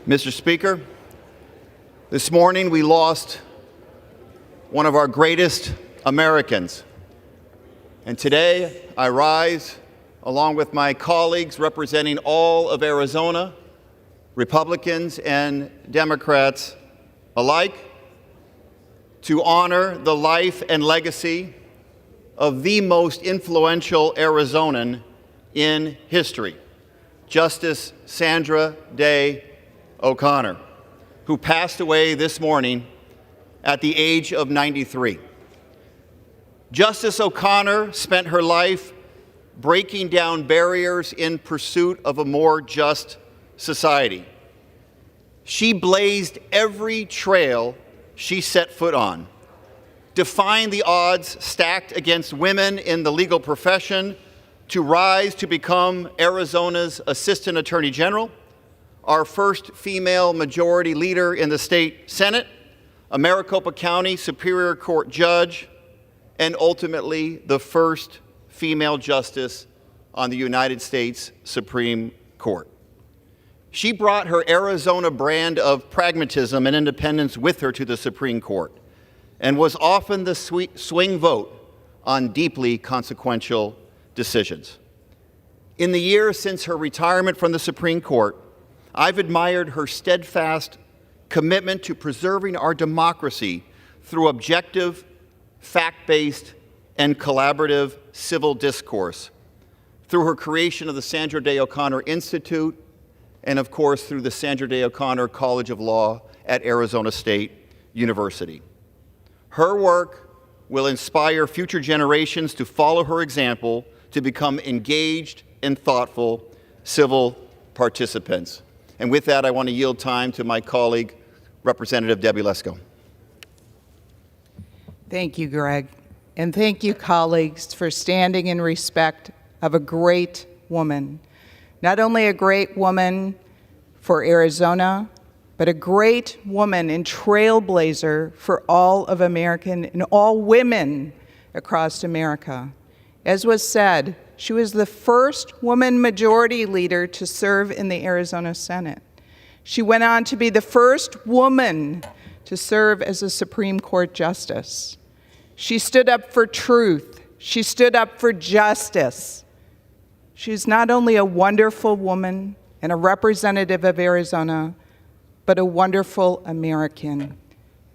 Mr. Speaker, this morning we lost one of our greatest Americans. And today I rise along with my colleagues representing all of Arizona, Republicans and Democrats alike, to honor the life and legacy of the most influential Arizonan in history, Justice Sandra Day O'Connor, who passed away this morning at the age of 93. Justice O'Connor spent her life breaking down barriers in pursuit of a more just society. She blazed every trail she set foot on, defying the odds stacked against women in the legal profession to rise to become Arizona's Assistant Attorney General, our first female majority leader in the state Senate, a Maricopa County Superior Court judge, and ultimately the first female justice on the United States Supreme Court. She brought her Arizona brand of pragmatism and independence with her to the Supreme Court and was often the swing vote on deeply consequential decisions. In the years since her retirement from the Supreme Court, I've admired her steadfast commitment to preserving our democracy through objective, fact-based, and collaborative civil discourse, through her creation of the Sandra Day O'Connor Institute, and of course through the Sandra Day O'Connor College of Law at Arizona State University. Her work will inspire future generations to follow her example to become engaged and thoughtful civil participants. And with that, I want to yield time to my colleague, Representative Debbie Lesko. Thank you, Greg. And thank you, colleagues, for standing in respect of a great woman. Not only a great woman for Arizona, but a great woman and trailblazer for all of American and all women across America. As was said, she was the first woman majority leader to serve in the Arizona Senate. She went on to be the first woman to serve as a Supreme Court justice. She stood up for truth. She stood up for justice. She's not only a wonderful woman and a representative of Arizona, but a wonderful American.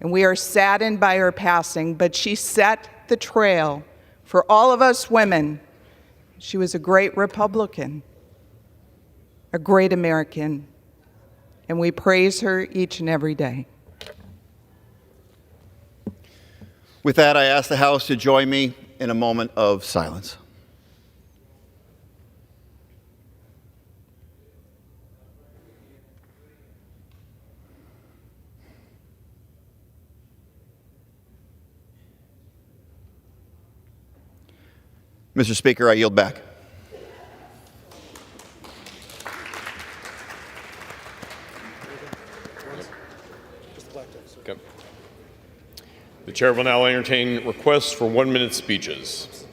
And we are saddened by her passing, but she set the trail for all of us women. She was a great Republican, a great American, and we praise her each and every day. With that, I ask the House to join me in a moment of silence. Mr. Speaker, I yield back. Okay. The chair will now entertain requests for 1-minute speeches.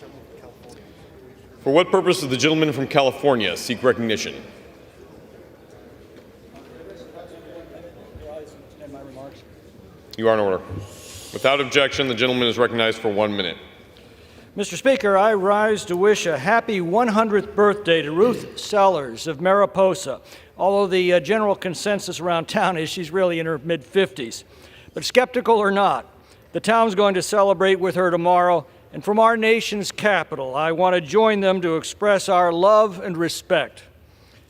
For what purpose does the gentleman from California seek recognition? You are in order. Without objection, the gentleman is recognized for 1 minute. Mr. Speaker, I rise to wish a happy 100th birthday to Ruth Sellers of Mariposa, although the general consensus around town is she's really in her mid-50s. But skeptical or not, the town's going to celebrate with her tomorrow, and from our nation's capital, I want to join them to express our love and respect.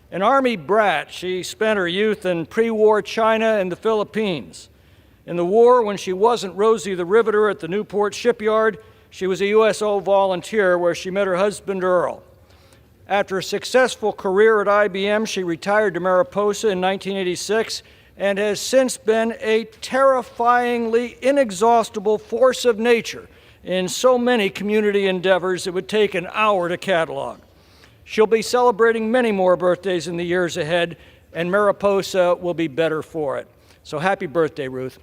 An Army brat, she spent her youth in pre-war China and the Philippines. In the war, when she wasn't Rosie the Riveter at the Newport shipyard, she was a USO volunteer where she met her husband, Earl. After a successful career at IBM, she retired to Mariposa in 1986 and has since been a terrifyingly inexhaustible force of nature in so many community endeavors it would take an hour to catalog. She'll be celebrating many more birthdays in the years ahead, and Mariposa will be better for it. So happy birthday, Ruth.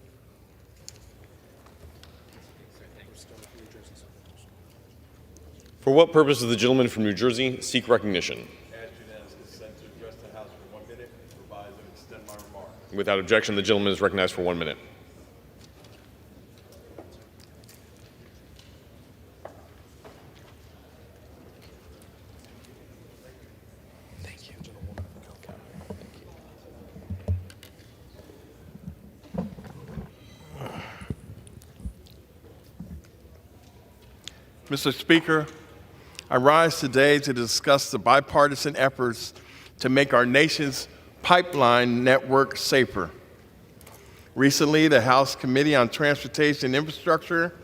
For what purpose does the gentleman from New Jersey seek recognition? Without objection, the gentleman is recognized for 1 minute. Mr. Speaker, I rise today to discuss the bipartisan efforts to make our nation's pipeline network safer. Recently, the House Committee on Transportation and Infrastructure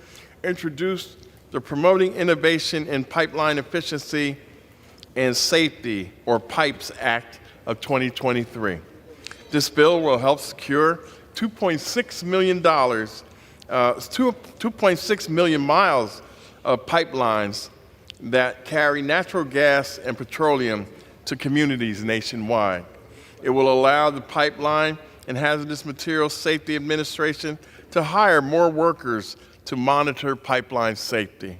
introduced the Promoting Innovation in Pipeline Efficiency and Safety, or PIPES Act of 2023. This bill will help secure $2.6 million miles of pipelines that carry natural gas and petroleum to communities nationwide. It will allow the Pipeline and Hazardous Materials Safety Administration to hire more workers to monitor pipeline safety.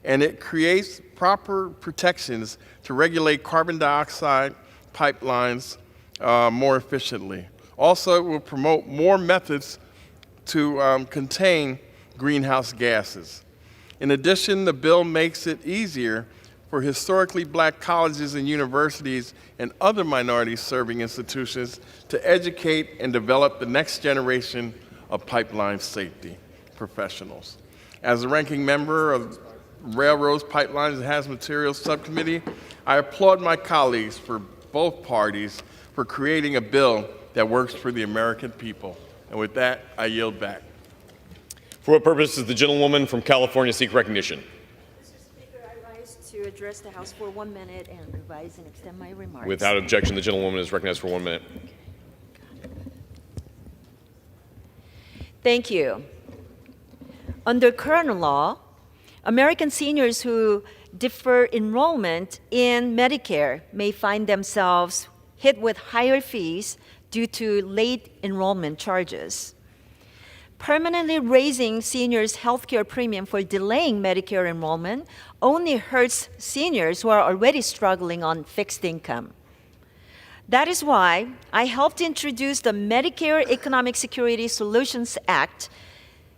And it creates proper protections to regulate carbon dioxide pipelines more efficiently. Also, it will promote more methods to contain greenhouse gases. In addition, the bill makes it easier for historically black colleges and universities and other minority-serving institutions to educate and develop the next generation of pipeline safety professionals. As a ranking member of Railroads, Pipelines, and Hazardous Materials Subcommittee, I applaud my colleagues for both parties for creating a bill that works for the American people. And with that, I yield back. For what purpose does the gentlewoman from California seek recognition? Mr. Speaker, I rise to address the House for 1 minute and revise and extend my remarks. Without objection, the gentlewoman is recognized for 1 minute. Thank you. Under current law, American seniors who defer enrollment in Medicare may find themselves hit with higher fees due to late enrollment charges. Permanently raising seniors' healthcare premium for delaying Medicare enrollment only hurts seniors who are already struggling on fixed income. That is why I helped introduce the Medicare Economic Security Solutions Act.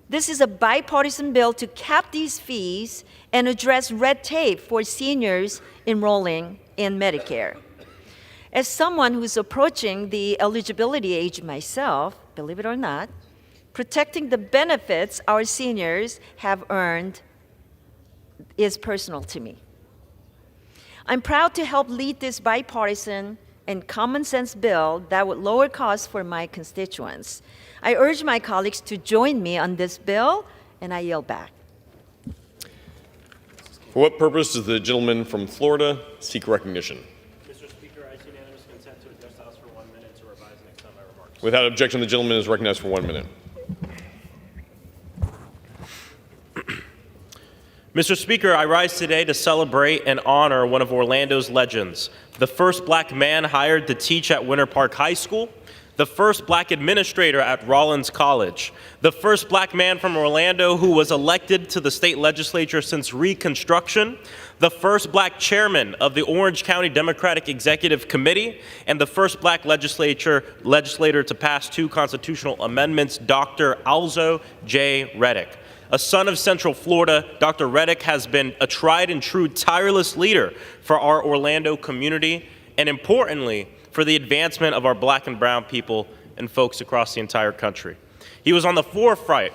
This is a bipartisan bill to cap these fees and address red tape for seniors enrolling in Medicare. As someone who's approaching the eligibility age myself, believe it or not, protecting the benefits our seniors have earned is personal to me. I'm proud to help lead this bipartisan and common sense bill that would lower costs for my constituents. I urge my colleagues to join me on this bill, and I yield back. For what purpose does the gentleman from Florida seek recognition? Mr. Speaker, I seek unanimous consent to address the House for 1 minute to revise and extend my remarks. Without objection, the gentleman is recognized for 1 minute. Mr. Speaker, I rise today to celebrate and honor one of Orlando's legends, the first black man hired to teach at Winter Park High School, the first black administrator at Rollins College, the first black man from Orlando who was elected to the state legislature since Reconstruction, the first black chairman of the Orange County Democratic Executive Committee, and the first black legislator to pass 2 constitutional amendments, Dr. Alzo J. Reddick. A son of Central Florida, Dr. Reddick has been a tried and true tireless leader for our Orlando community, and importantly, for the advancement of our black and brown people and folks across the entire country. He was on the forefront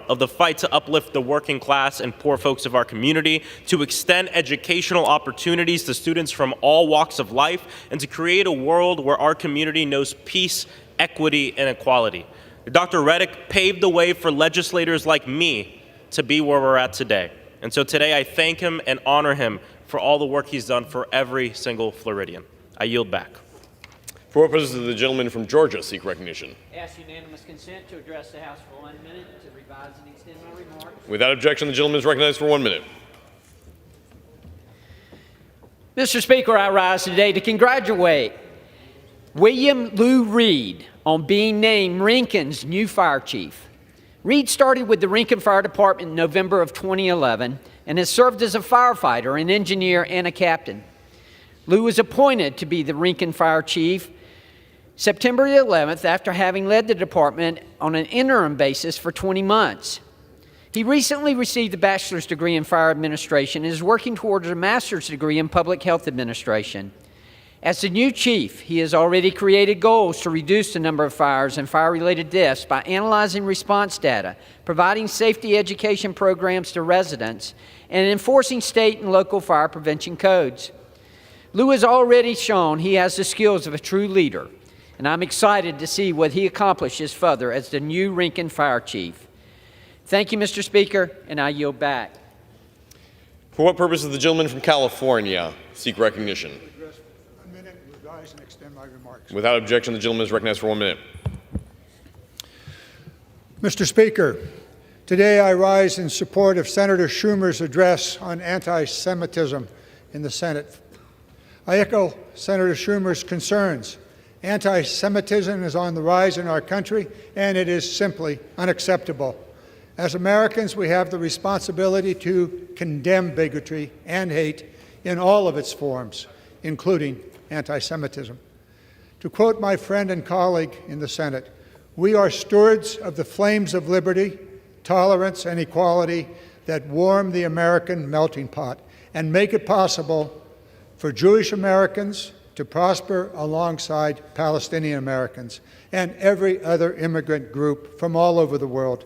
of the fight to uplift the working class and poor folks of our community, to extend educational opportunities to students from all walks of life, and to create a world where our community knows peace, equity, and equality. Dr. Reddick paved the way for legislators like me to be where we're at today. And so today I thank him and honor him for all the work he's done for every single Floridian. I yield back. For what purpose does the gentleman from Georgia seek recognition? Ask unanimous consent to address the House for 1 minute to revise and extend my remarks. Without objection, the gentleman is recognized for 1 minute. Mr. Speaker, I rise today to congratulate William Lou Reed on being named Rincon's new fire chief. Reed started with the Rincon Fire Department in November of 2011 and has served as a firefighter, an engineer, and a captain. Lou was appointed to be the Rincon Fire Chief September 11th after having led the department on an interim basis for 20 months. He recently received a bachelor's degree in fire administration and is working towards a master's degree in public health administration. As the new chief, he has already created goals to reduce the number of fires and fire-related deaths by analyzing response data, providing safety education programs to residents, and enforcing state and local fire prevention codes. Lou has already shown he has the skills of a true leader, and I'm excited to see what he accomplishes further as the new Rincon Fire Chief. Thank you, Mr. Speaker, and I yield back. For what purpose does the gentleman from California seek recognition? A minute, revise and extend my remarks. Without objection, the gentleman is recognized for 1 minute. Mr. Speaker, today I rise in support of Senator Schumer's address on anti-Semitism in the Senate. I echo Senator Schumer's concerns. Anti-Semitism is on the rise in our country, and it is simply unacceptable. As Americans, we have the responsibility to condemn bigotry and hate in all of its forms, including anti-Semitism. To quote my friend and colleague in the Senate, we are stewards of the flames of liberty, tolerance, and equality that warm the American melting pot and make it possible for Jewish Americans to prosper alongside Palestinian Americans and every other immigrant group from all over the world.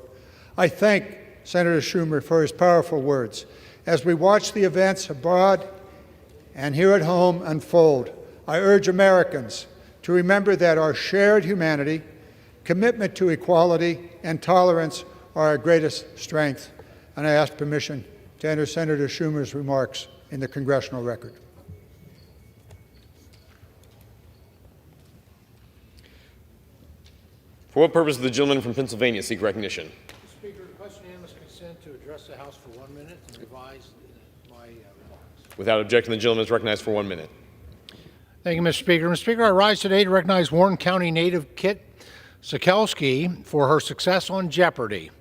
I thank Senator Schumer for his powerful words. As we watch the events abroad and here at home unfold, I urge Americans to remember that our shared humanity, commitment to equality, and tolerance are our greatest strength. And I ask permission to enter Senator Schumer's remarks in the congressional record. For what purpose does the gentleman from Pennsylvania seek recognition? Speaker, request unanimous consent to address the House for 1 minute and revise my remarks. Without objection, the gentleman is recognized for 1 minute. Thank you, Mr. Speaker. Mr. Speaker, I rise today to recognize Warren County native Kit Sikelski for her success on Jeopardy!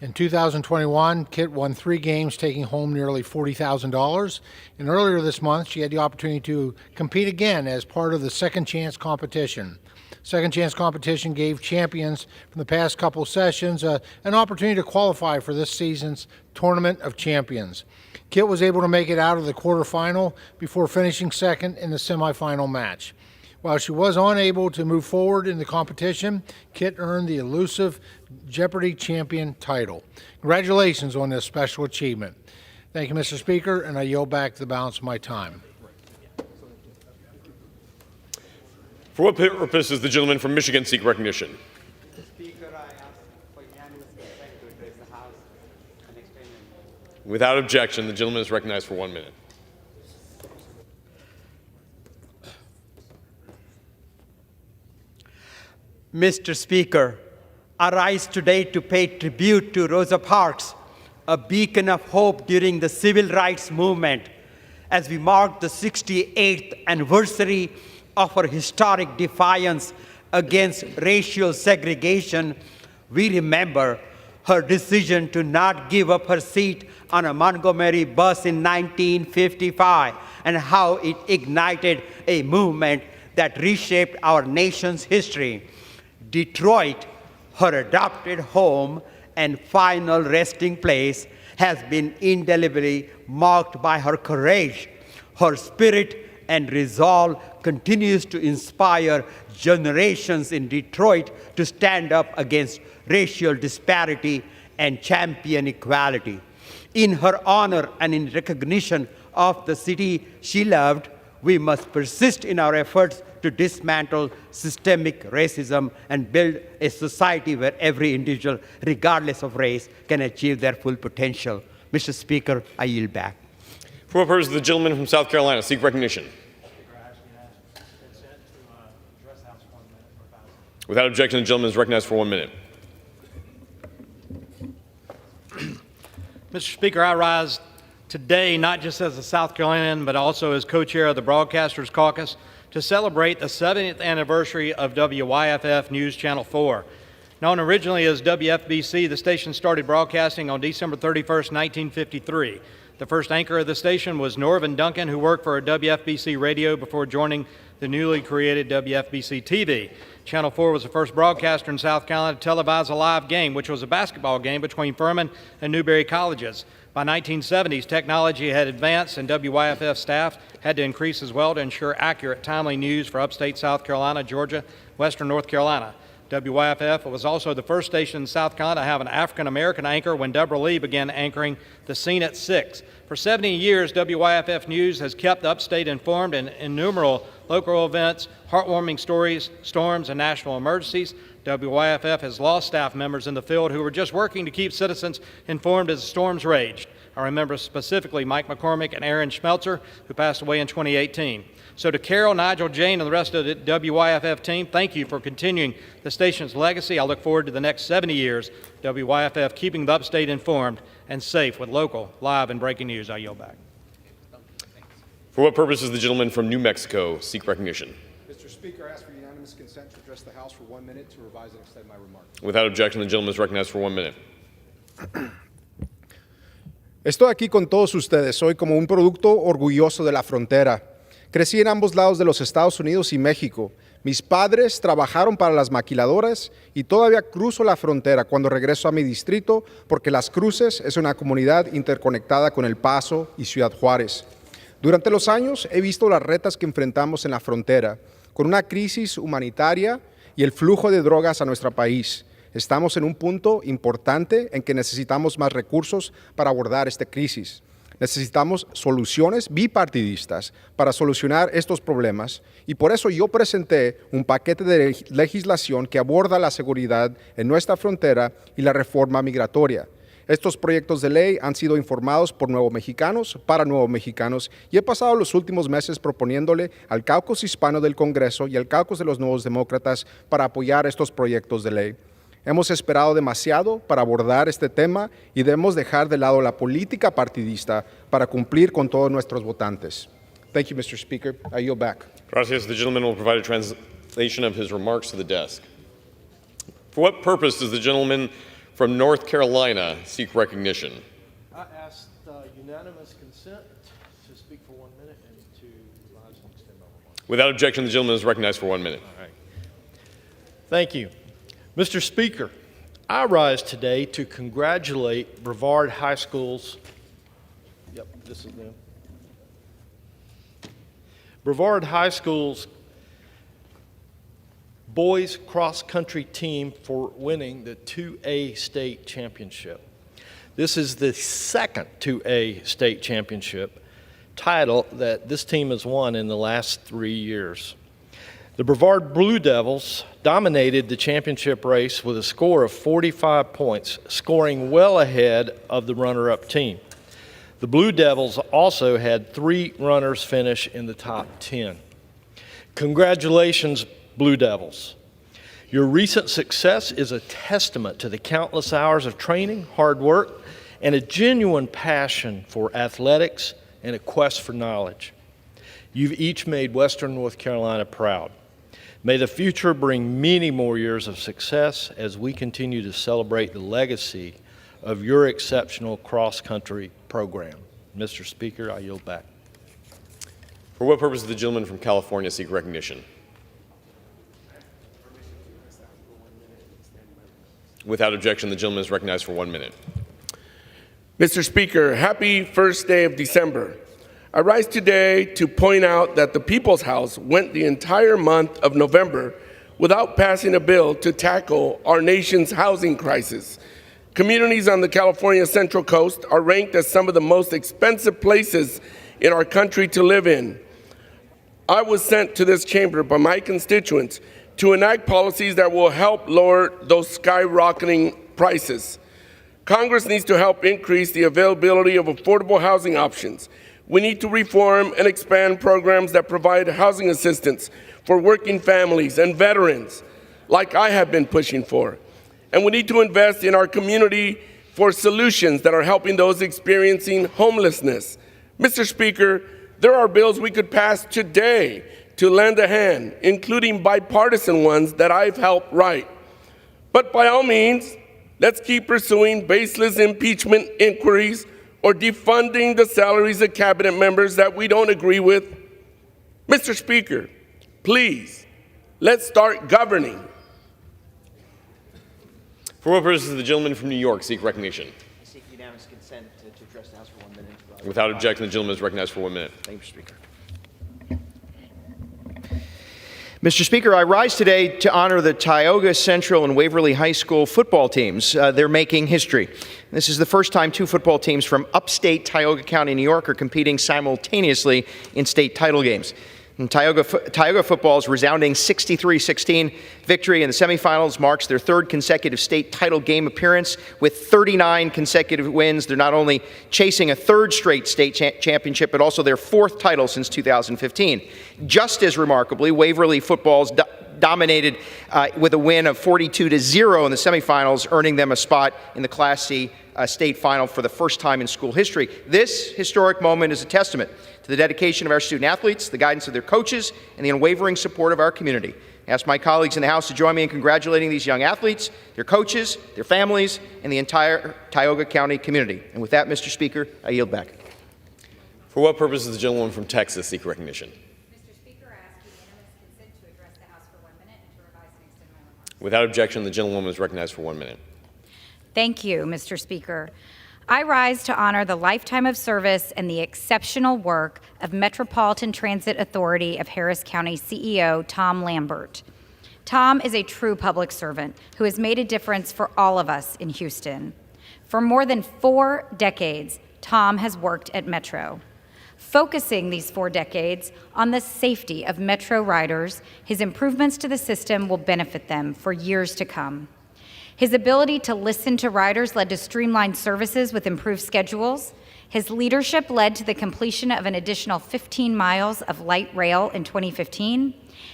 In 2021, Kit won 3 games, taking home nearly $40,000. And earlier this month, she had the opportunity to compete again as part of the Second Chance competition. Second Chance competition gave champions from the past couple sessions an opportunity to qualify for this season's Tournament of Champions. Kit was able to make it out of the quarterfinal before finishing second in the semifinal match. While she was unable to move forward in the competition, Kit earned the elusive Jeopardy! Champion title. Congratulations on this special achievement. Thank you, Mr. Speaker, and I yield back the balance of my time. For what purpose does the gentleman from Michigan seek recognition? Speaker, I ask for unanimous consent to address the House and extend my. Without objection, the gentleman is recognized for 1 minute. Mr. Speaker, I rise today to pay tribute to Rosa Parks, a beacon of hope during the civil rights movement. As we mark the 68th anniversary of her historic defiance against racial segregation, we remember her decision to not give up her seat on a Montgomery bus in 1955 and how it ignited a movement that reshaped our nation's history. Detroit, her adopted home and final resting place, has been indelibly marked by her courage. Her spirit and resolve continues to inspire generations in Detroit to stand up against racial disparity and champion equality. In her honor and in recognition of the city she loved, we must persist in our efforts to dismantle systemic racism and build a society where every individual, regardless of race, can achieve their full potential. Mr. Speaker, I yield back. For what purpose does the gentleman from South Carolina seek recognition? Without objection, the gentleman is recognized for 1 minute. Mr. Speaker, I rise today not just as a South Carolinian, but also as co-chair of the Broadcasters Caucus to celebrate the 70th anniversary of WYFF News Channel 4. Known originally as WFBC, the station started broadcasting on December 31st, 1953. The first anchor of the station was Norvin Duncan, who worked for WFBC Radio before joining the newly created WFBC TV. Channel 4 was the first broadcaster in South Carolina to televise a live game, which was a basketball game between Furman and Newberry colleges. By 1970s, technology had advanced and WYFF staff had to increase as well to ensure accurate, timely news for upstate South Carolina, Georgia, western North Carolina. WYFF was also the first station in South Carolina to have an African-American anchor when Deborah Lee began anchoring The Scene at 6. For 70 years, WYFF News has kept the upstate informed in innumerable local events, heartwarming stories, storms, and national emergencies. WYFF has lost staff members in the field who were just working to keep citizens informed as the storms raged. I remember specifically Mike McCormick and Aaron Schmelzer, who passed away in 2018. So to Carol, Nigel, Jane, and the rest of the WYFF team, thank you for continuing the station's legacy. I look forward to the next 70 years, WYFF keeping the upstate informed and safe with local, live, and breaking news. I yield back. For what purpose does the gentleman from New Mexico seek recognition? Mr. Speaker, I ask for unanimous consent to address the House for 1 minute to revise and extend my remarks. Without objection, the gentleman is recognized for 1 minute. Estoy aquí con todos ustedes hoy como un producto orgulloso de la frontera. Crecí en ambos lados de los Estados Unidos y México. Mis padres trabajaron para las maquiladoras y todavía cruzo la frontera cuando regreso a mi distrito porque Las Cruces es una comunidad interconectada con El Paso y Ciudad Juárez. Durante los años he visto las retas que enfrentamos en la frontera, con una crisis humanitaria y el flujo de drogas a nuestro país. Estamos en un punto importante en que necesitamos más recursos para abordar esta crisis. Necesitamos soluciones bipartidistas para solucionar estos problemas y por eso yo presenté un paquete de legislación que aborda la seguridad en nuestra frontera y la reforma migratoria. Estos proyectos de ley han sido informados por Nuevos Mexicanos para Nuevos Mexicanos y he pasado los últimos meses proponiéndole al caucus hispano del Congreso y al caucus de los Nuevos Demócratas para apoyar estos proyectos de ley. Hemos esperado demasiado para abordar este tema y debemos dejar de lado la política partidista para cumplir con todos nuestros votantes. Thank you, Mr. Speaker. I yield back. Gracias. The gentleman will provide a translation of his remarks to the desk. For what purpose does the gentleman from North Carolina seek recognition? I ask unanimous consent to speak for 1 minute and to revise and extend my remarks. Without objection, the gentleman is recognized for 1 minute. All right. Thank you. Mr. Speaker, I rise today to congratulate Brevard High School's, this is them. Brevard High School's boys cross-country team for winning the 2A state championship. This is the second 2A state championship title that this team has won in the last 3 years. The Brevard Blue Devils dominated the championship race with a score of 45 points, scoring well ahead of the runner-up team. The Blue Devils also had 3 runners finish in the top 10. Congratulations, Blue Devils. Your recent success is a testament to the countless hours of training, hard work, and a genuine passion for athletics and a quest for knowledge. You've each made Western North Carolina proud. May the future bring many more years of success as we continue to celebrate the legacy of your exceptional cross-country program. Mr. Speaker, I yield back. For what purpose does the gentleman from California seek recognition? Without objection, the gentleman is recognized for 1 minute. Mr. Speaker, happy first day of December. I rise today to point out that the People's House went the entire month of November without passing a bill to tackle our nation's housing crisis. Communities on the California Central Coast are ranked as some of the most expensive places in our country to live in. I was sent to this chamber by my constituents to enact policies that will help lower those skyrocketing prices. Congress needs to help increase the availability of affordable housing options. We need to reform and expand programs that provide housing assistance for working families and veterans. like I have been pushing for. And we need to invest in our community for solutions that are helping those experiencing homelessness. Mr. Speaker, there are bills we could pass today to lend a hand, including bipartisan ones that I've helped write. But by all means, let's keep pursuing baseless impeachment inquiries or defunding the salaries of cabinet members that we don't agree with. Mr. Speaker, please, let's start governing. For what purpose does the gentleman from New York seek recognition? I seek unanimous consent to address the House for 1 minute. Without objection, the gentleman is recognized for 1 minute. Thank you, Speaker. Mr. Speaker, I rise today to honor the Tioga Central and Waverly High School football teams. They're making history. This is the first time two football teams from upstate Tioga County, New York, are competing simultaneously in state title games. And Tioga football's resounding 63-16 victory in the semifinals marks their third consecutive state title game appearance. With 39 consecutive wins, they're not only chasing a third straight state championship, but also their fourth title since 2015. Just as remarkably, Waverly football's dominated with a win of 42-0 in the semifinals, earning them a spot in the Class C state final for the first time in school history. This historic moment is a testament to the dedication of our student athletes, the guidance of their coaches, and the unwavering support of our community. I ask my colleagues in the House to join me in congratulating these young athletes, their coaches, their families, and the entire Tioga County community. And with that, Mr. Speaker, I yield back. For what purpose does the gentleman from Texas seek recognition? Mr. Speaker, I ask unanimous consent to address the House for 1 minute and to revise and extend my remarks. Without objection, the gentlewoman is recognized for 1 minute. Thank you, Mr. Speaker. I rise to honor the lifetime of service and the exceptional work of Metropolitan Transit Authority of Harris County CEO Tom Lambert. Tom is a true public servant who has made a difference for all of us in Houston. For more than 4 decades, Tom has worked at Metro. Focusing these 4 decades on the safety of Metro riders, his improvements to the system will benefit them for years to come. His ability to listen to riders led to streamlined services with improved schedules. His leadership led to the completion of an additional 15 miles of light rail in 2015.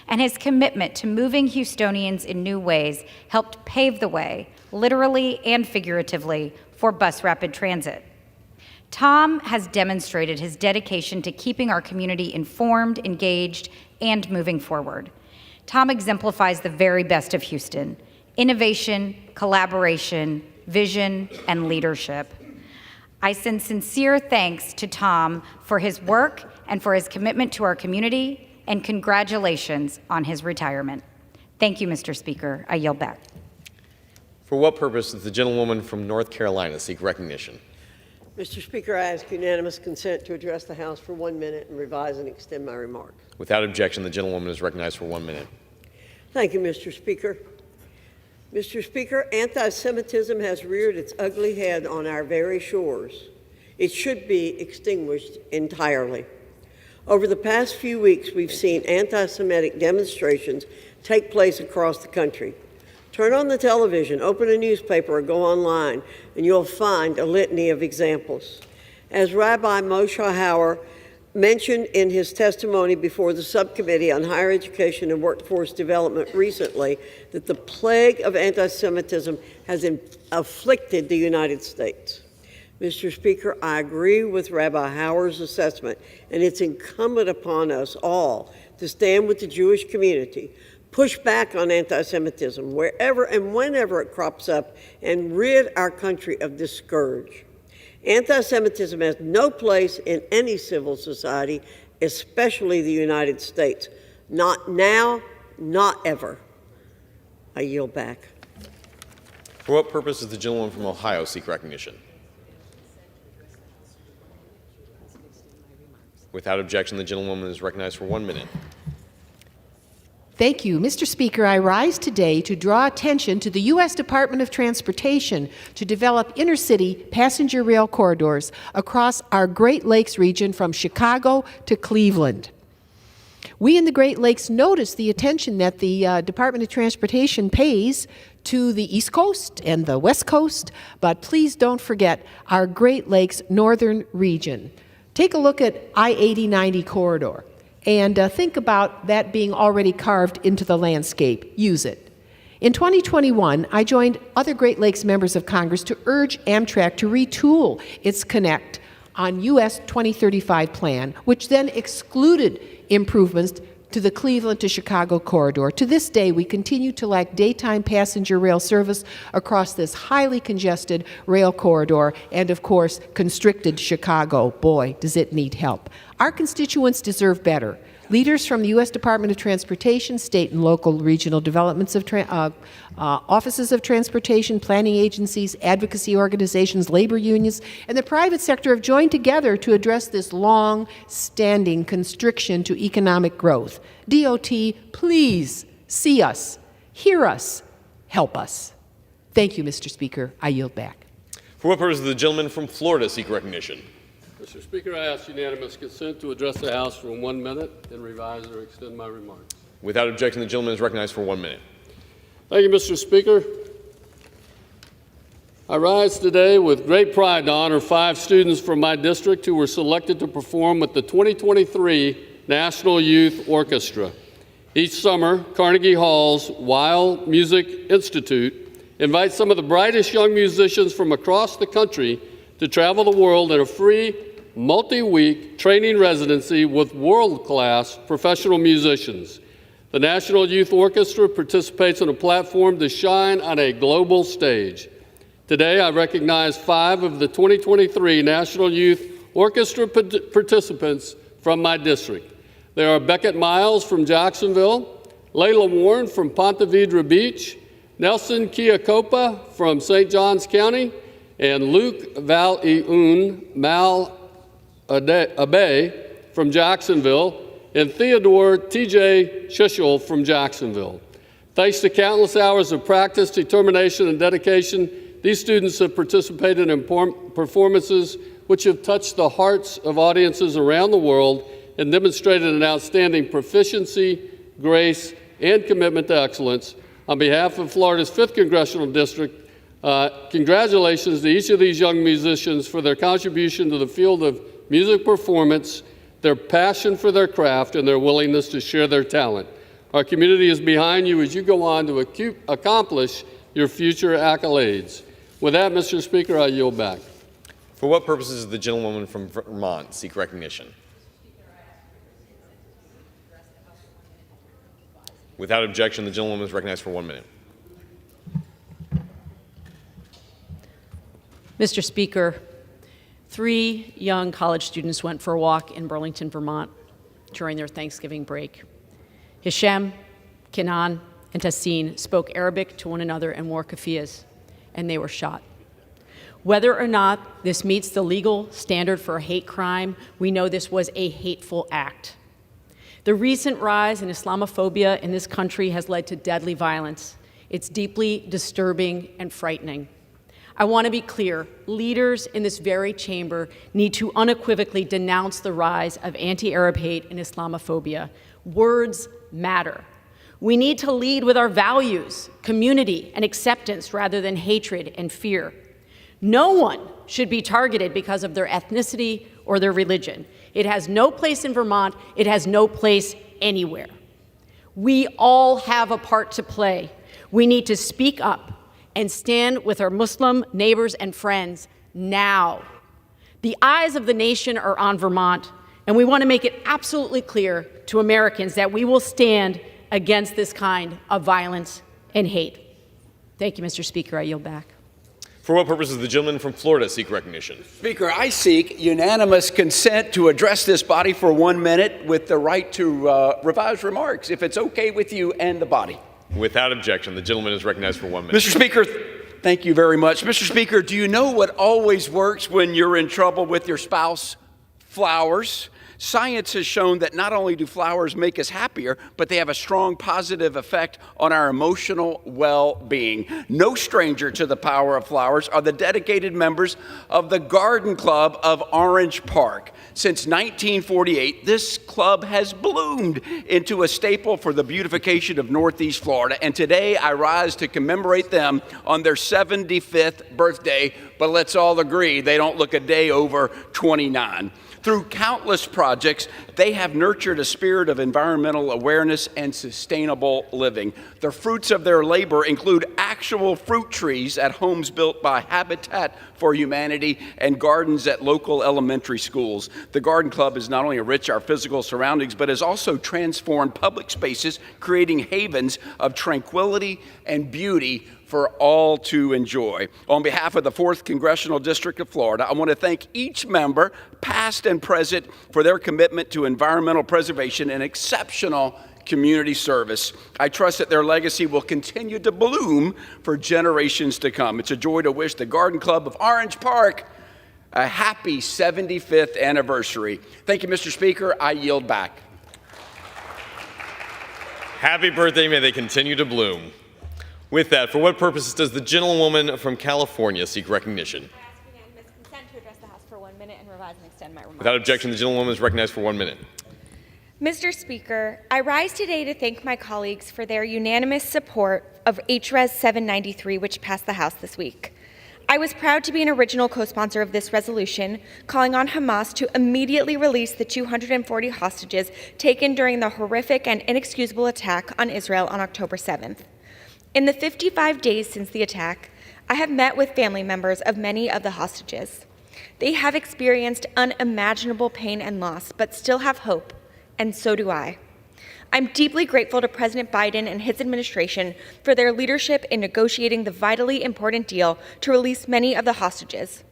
And his commitment to moving Houstonians in new ways helped pave the way, literally and figuratively, for bus rapid transit. Tom has demonstrated his dedication to keeping our community informed, engaged, and moving forward. Tom exemplifies the very best of Houston: innovation, collaboration, vision, and leadership. I send sincere thanks to Tom for his work and for his commitment to our community, and congratulations on his retirement. Thank you, Mr. Speaker. I yield back. For what purpose does the gentlewoman from North Carolina seek recognition? Mr. Speaker, I ask unanimous consent to address the House for 1 minute and revise and extend my remarks. Without objection, the gentlewoman is recognized for 1 minute. Thank you, Mr. Speaker. Mr. Speaker, anti-Semitism has reared its ugly head on our very shores. It should be extinguished entirely. Over the past few weeks, we've seen anti-Semitic demonstrations take place across the country. Turn on the television, open a newspaper, or go online, and you'll find a litany of examples. As Rabbi Moshe Hauer mentioned in his testimony before the Subcommittee on Higher Education and Workforce Development recently, that the plague of anti-Semitism has afflicted the United States. Mr. Speaker, I agree with Rabbi Hauer's assessment, and it's incumbent upon us all to stand with the Jewish community, push back on anti-Semitism wherever and whenever it crops up, and rid our country of this scourge. Anti-Semitism has no place in any civil society, especially the United States. Not now, not ever. I yield back. For what purpose does the gentlewoman from Ohio seek recognition? Without objection, the gentlewoman is recognized for 1 minute. Thank you. Mr. Speaker, I rise today to draw attention to the U.S. Department of Transportation to develop intercity passenger rail corridors across our Great Lakes region from Chicago to Cleveland. We in the Great Lakes notice the attention that the Department of Transportation pays to the East Coast and the West Coast, but please don't forget our Great Lakes northern region. Take a look at I-80-90 corridor. And think about that being already carved into the landscape. Use it. In 2021, I joined other Great Lakes members of Congress to urge Amtrak to retool its Connect on U.S. 2035 plan, which then excluded improvements to the Cleveland to Chicago corridor. To this day, we continue to lack daytime passenger rail service across this highly congested rail corridor and, of course, constricted Chicago. Boy, does it need help. Our constituents deserve better. Leaders from the U.S. Department of Transportation, state and local regional developments of offices of transportation, planning agencies, advocacy organizations, labor unions, and the private sector have joined together to address this long-standing constriction to economic growth. DOT, please see us, hear us, help us. Thank you, Mr. Speaker. I yield back. For what purpose does the gentleman from Florida seek recognition? Mr. Speaker, I ask unanimous consent to address the House for 1 minute and revise or extend my remarks. Without objection, the gentleman is recognized for 1 minute. Thank you, Mr. Speaker. I rise today with great pride to honor 5 students from my district who were selected to perform with the 2023 National Youth Orchestra. Each summer, Carnegie Hall's Wild Music Institute invites some of the brightest young musicians from across the country to travel the world in a free, multi-week training residency with world-class professional musicians. The National Youth Orchestra participates on a platform to shine on a global stage. Today, I recognize 5 of the 2023 National Youth Orchestra participants from my district. They are Beckett Miles from Jacksonville, Layla Warren from Ponte Vedra Beach, Nelson Keokopa from St. Johns County, and Luke Val-Eun Mal Abe from Jacksonville, and Theodore T.J. Shishel from Jacksonville. Thanks to countless hours of practice, determination, and dedication, these students have participated in performances which have touched the hearts of audiences around the world and demonstrated an outstanding proficiency, grace, and commitment to excellence. On behalf of Florida's 5th Congressional District, congratulations to each of these young musicians for their contribution to the field of music performance, their passion for their craft, and their willingness to share their talent. Our community is behind you as you go on to accomplish your future accolades. With that, Mr. Speaker, I yield back. For what purposes does the gentlewoman from Vermont seek recognition? Without objection, the gentlewoman is recognized for 1 minute. Mr. Speaker, 3 young college students went for a walk in Burlington, Vermont during their Thanksgiving break. Hishem, Kenan, and Tassin spoke Arabic to one another and wore keffiyehs, and they were shot. Whether or not this meets the legal standard for a hate crime, we know this was a hateful act. The recent rise in Islamophobia in this country has led to deadly violence. It's deeply disturbing and frightening. I want to be clear, leaders in this very chamber need to unequivocally denounce the rise of anti-Arab hate and Islamophobia. Words matter. We need to lead with our values, community, and acceptance rather than hatred and fear. No one should be targeted because of their ethnicity or their religion. It has no place in Vermont. It has no place anywhere. We all have a part to play. We need to speak up and stand with our Muslim neighbors and friends now. The eyes of the nation are on Vermont, and we want to make it absolutely clear to Americans that we will stand against this kind of violence and hate. Thank you, Mr. Speaker. I yield back. For what purpose does the gentleman from Florida seek recognition? Speaker, I seek unanimous consent to address this body for 1 minute with the right to revise remarks, if it's okay with you and the body. Without objection, the gentleman is recognized for 1 minute. Mr. Speaker, thank you very much. Mr. Speaker, do you know what always works when you're in trouble with your spouse? Flowers. Science has shown that not only do flowers make us happier, but they have a strong positive effect on our emotional well-being. No stranger to the power of flowers are the dedicated members of the Garden Club of Orange Park. Since 1948, this club has bloomed into a staple for the beautification of Northeast Florida, and today I rise to commemorate them on their 75th birthday, but let's all agree they don't look a day over 29. Through countless projects, they have nurtured a spirit of environmental awareness and sustainable living. The fruits of their labor include actual fruit trees at homes built by Habitat for Humanity and gardens at local elementary schools. The Garden Club has not only enriched our physical surroundings, but has also transformed public spaces, creating havens of tranquility and beauty for all to enjoy. On behalf of the 4th Congressional District of Florida, I want to thank each member, past and present, for their commitment to environmental preservation and exceptional community service. I trust that their legacy will continue to bloom for generations to come. It's a joy to wish the Garden Club of Orange Park a happy 75th anniversary. Thank you, Mr. Speaker. I yield back. Happy birthday. May they continue to bloom. With that, for what purposes does the gentlewoman from California seek recognition? I ask unanimous consent to address the House for 1 minute and revise and extend my remarks. Without objection, the gentlewoman is recognized for 1 minute. Mr. Speaker, I rise today to thank my colleagues for their unanimous support of HRES 793, which passed the House this week. I was proud to be an original co-sponsor of this resolution, calling on Hamas to immediately release the 240 hostages taken during the horrific and inexcusable attack on Israel on October 7th. In the 55 days since the attack, I have met with family members of many of the hostages. They have experienced unimaginable pain and loss, but still have hope, and so do I. I'm deeply grateful to President Biden and his administration for their leadership in negotiating the vitally important deal to release many of the hostages.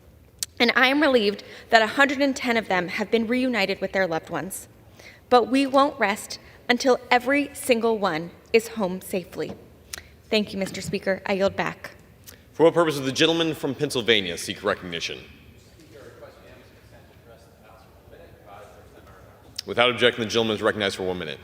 And I am relieved that 110 of them have been reunited with their loved ones. But we won't rest until every single one is home safely. Thank you, Mr. Speaker. I yield back. For what purpose does the gentleman from Pennsylvania seek recognition? Without objection, the gentleman is recognized for 1 minute.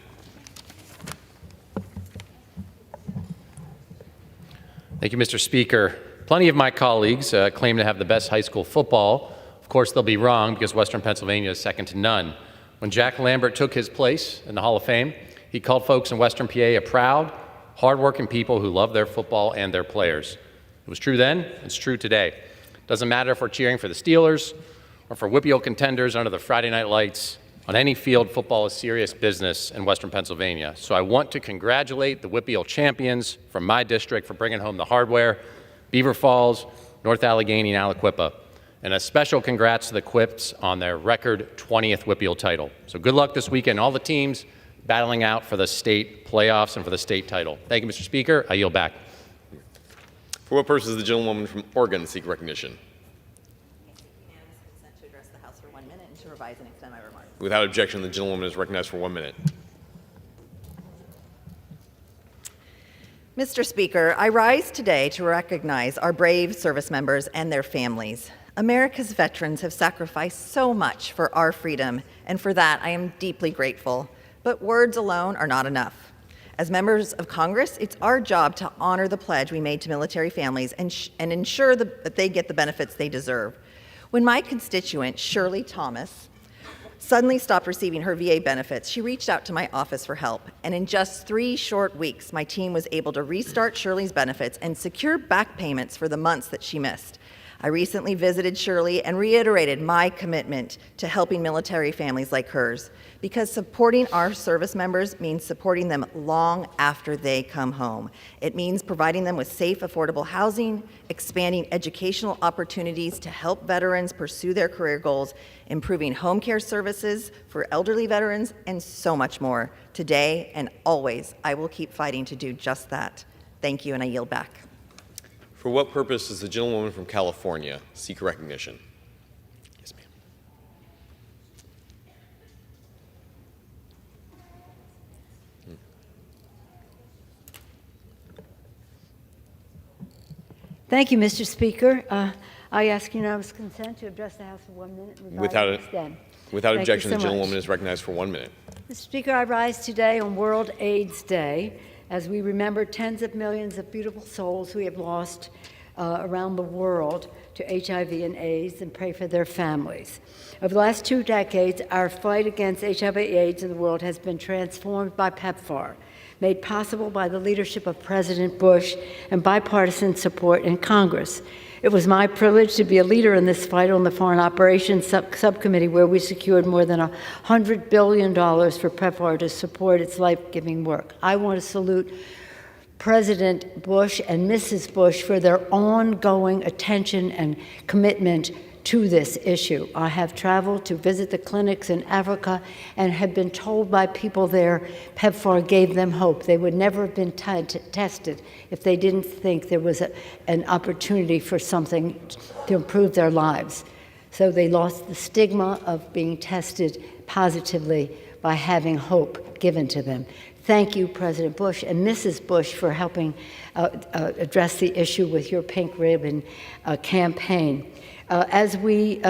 Thank you, Mr. Speaker. Plenty of my colleagues claim to have the best high school football. Of course, they'll be wrong because Western Pennsylvania is second to none. When Jack Lambert took his place in the Hall of Fame, he called folks in Western PA a proud, hardworking people who love their football and their players. It was true then, it's true today. Doesn't matter if we're cheering for the Steelers or for WPIAL contenders under the Friday night lights. On any field, football is serious business in Western Pennsylvania. So I want to congratulate the WPIAL champions from my district for bringing home the hardware, Beaver Falls, North Allegheny, and Aliquippa. And a special congrats to the Quips on their record 20th WPIAL title. So good luck this weekend, all the teams battling out for the state playoffs and for the state title. Thank you, Mr. Speaker. I yield back. For what purpose does the gentlewoman from Oregon seek recognition? Unanimous consent to address the House for 1 minute and to revise and extend my remarks. Without objection, the gentlewoman is recognized for 1 minute. Mr. Speaker, I rise today to recognize our brave service members and their families. America's veterans have sacrificed so much for our freedom, and for that I am deeply grateful. But words alone are not enough. As members of Congress, it's our job to honor the pledge we made to military families and ensure that they get the benefits they deserve. When my constituent, Shirley Thomas, suddenly stopped receiving her VA benefits, she reached out to my office for help. And in just 3 short weeks, my team was able to restart Shirley's benefits and secure back payments for the months that she missed. I recently visited Shirley and reiterated my commitment to helping military families like hers, because supporting our service members means supporting them long after they come home. It means providing them with safe, affordable housing, expanding educational opportunities to help veterans pursue their career goals, improving home care services for elderly veterans, and so much more. Today and always, I will keep fighting to do just that. Thank you, and I yield back. For what purpose does the gentlewoman from California seek recognition? Yes, ma'am. Thank you, Mr. Speaker. I ask unanimous consent to address the House for 1 minute and revise and extend. Without Thank you objection, so the gentlewoman much. is recognized for 1 minute. Mr. Speaker, I rise today on World AIDS Day as we remember tens of millions of beautiful souls we have lost around the world to HIV and AIDS and pray for their families. Over the last 2 decades, our fight against HIV/AIDS in the world has been transformed by PEPFAR. made possible by the leadership of President Bush and bipartisan support in Congress. It was my privilege to be a leader in this fight on the Foreign Operations Subcommittee, where we secured more than $100 billion for PEPFAR to support its life-giving work. I want to salute President Bush and Mrs. Bush for their ongoing attention and commitment to this issue. I have traveled to visit the clinics in Africa and have been told by people there PEPFAR gave them hope. They would never have been tested if they didn't think there was an opportunity for something to improve their lives. So they lost the stigma of being tested positively by having hope given to them. Thank you, President Bush and Mrs. Bush, for helping address the issue with your Pink Ribbon campaign. As we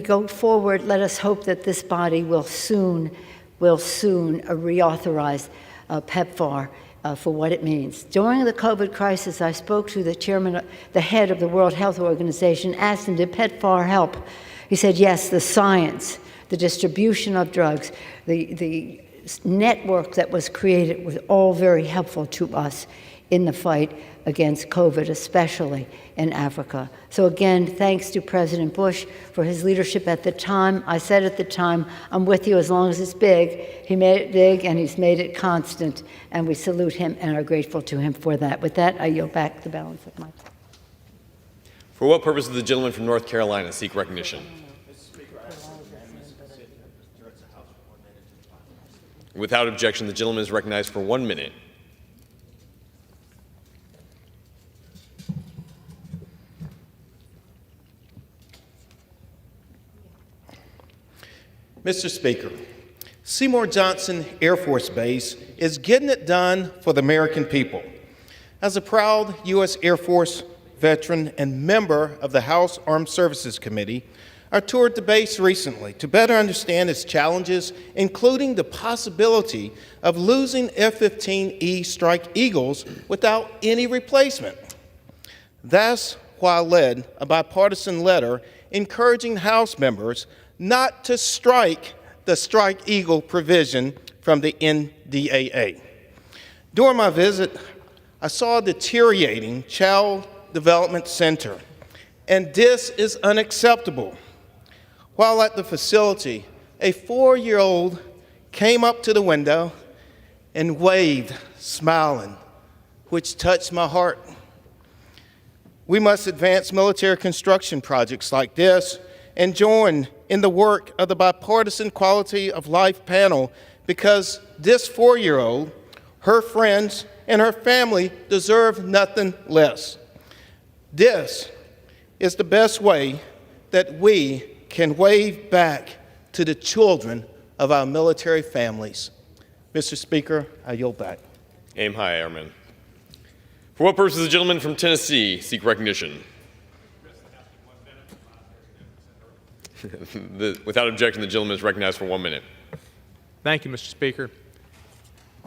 go forward, let us hope that this body will soon reauthorize PEPFAR for what it means. During the COVID crisis, I spoke to the head of the World Health Organization, asked him, did PEPFAR help? He said, yes, the science, the distribution of drugs, the network that was created was all very helpful to us in the fight against COVID, especially in Africa. So again, thanks to President Bush for his leadership at the time. I said at the time, I'm with you as long as it's big. He made it big and he's made it constant, and we salute him and are grateful to him for that. With that, I yield back the balance of my time. For what purpose does the gentleman from North Carolina seek recognition? Without objection, the gentleman is recognized for 1 minute. Mr. Speaker, Seymour Johnson Air Force Base is getting it done for the American people. As a proud U.S. Air Force veteran and member of the House Armed Services Committee, I toured the base recently to better understand its challenges, including the possibility of losing F-15E Strike Eagles without any replacement. That's why I led a bipartisan letter encouraging House members not to strike the Strike Eagle provision from the NDAA. During my visit, I saw a deteriorating child development center, and this is unacceptable. While at the facility, a 4-year-old came up to the window and waved, smiling, which touched my heart. We must advance military construction projects like this and join in the work of the Bipartisan Quality of Life panel, because this 4-year-old, her friends, and her family deserve nothing less. This is the best way that we can wave back to the children of our military families. Mr. Speaker, I yield back. Aim high, Airman. For what purpose does the gentleman from Tennessee seek recognition? Without objection, the gentleman is recognized for 1 minute. Thank you, Mr. Speaker.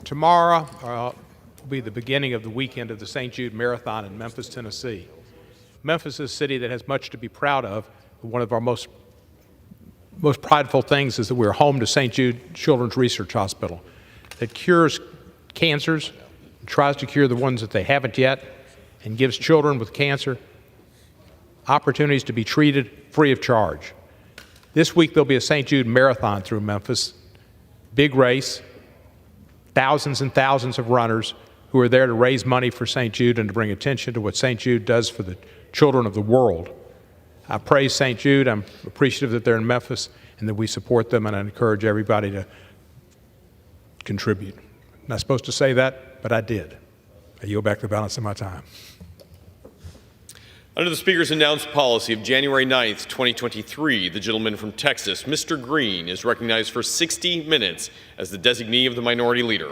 Tomorrow will be the beginning of the weekend of the St. Jude Marathon in Memphis, Tennessee. Memphis is a city that has much to be proud of. One of our most prideful things is that we're home to St. Jude Children's Research Hospital that cures cancers, tries to cure the ones that they haven't yet, and gives children with cancer opportunities to be treated free of charge. This week there'll be a St. Jude Marathon through Memphis, big race, thousands and thousands of runners who are there to raise money for St. Jude and to bring attention to what St. Jude does for the children of the world. I praise St. Jude. I'm appreciative that they're in Memphis and that we support them, and I encourage everybody to contribute. I'm not supposed to say that, but I did. I yield back the balance of my time. Under the Speaker's announced policy of January 9th, 2023, the gentleman from Texas, Mr. Green, is recognized for 60 minutes as the designee of the Minority Leader.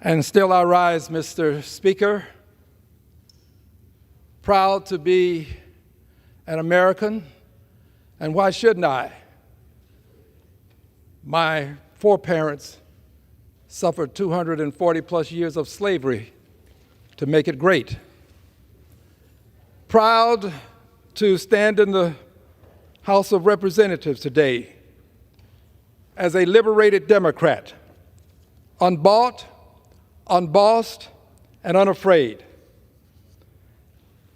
And still I rise, Mr. Speaker, proud to be an American, and why shouldn't I? My foreparents suffered 240 plus years of slavery to make it great. Proud to stand in the House of Representatives today as a liberated Democrat, unbought, unbossed, and unafraid.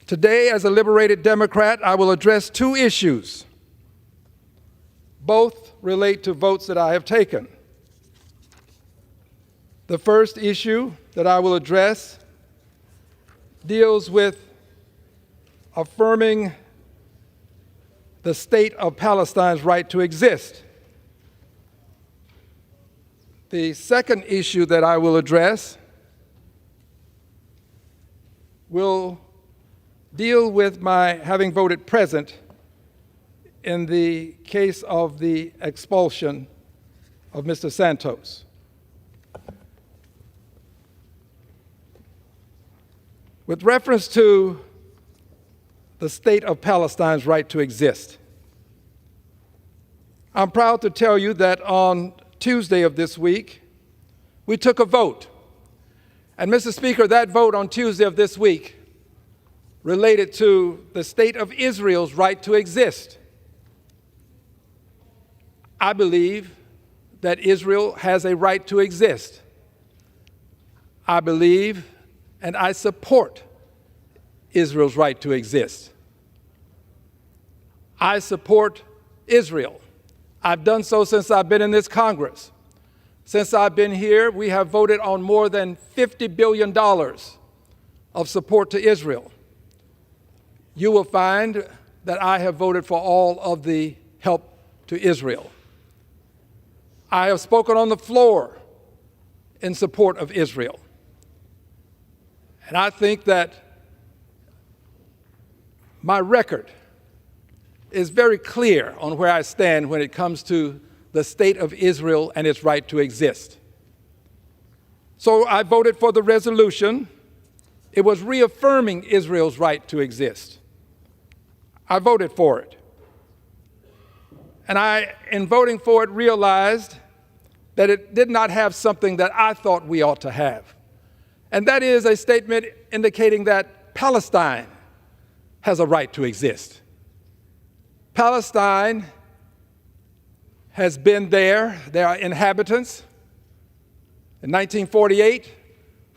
Today, as a liberated Democrat, I will address two issues. Both relate to votes that I have taken. The first issue that I will address deals with affirming the state of Palestine's right to exist. The second issue that I will address will deal with my having voted present in the case of the expulsion of Mr. Santos. With reference to the state of Palestine's right to exist, I'm proud to tell you that on Tuesday of this week, we took a vote. And Mr. Speaker, that vote on Tuesday of this week related to the state of Israel's right to exist. I believe that Israel has a right to exist. I believe and I support Israel's right to exist. I support Israel. I've done so since I've been in this Congress. Since I've been here, we have voted on more than $50 billion of support to Israel. You will find that I have voted for all of the help to Israel. I have spoken on the floor in support of Israel. And I think that my record is very clear on where I stand when it comes to the state of Israel and its right to exist. So I voted for the resolution. It was reaffirming Israel's right to exist. I voted for it. And I, in voting for it, realized that it did not have something that I thought we ought to have. And that is a statement indicating that Palestine has a right to exist. Palestine has been there. There are inhabitants. In 1948,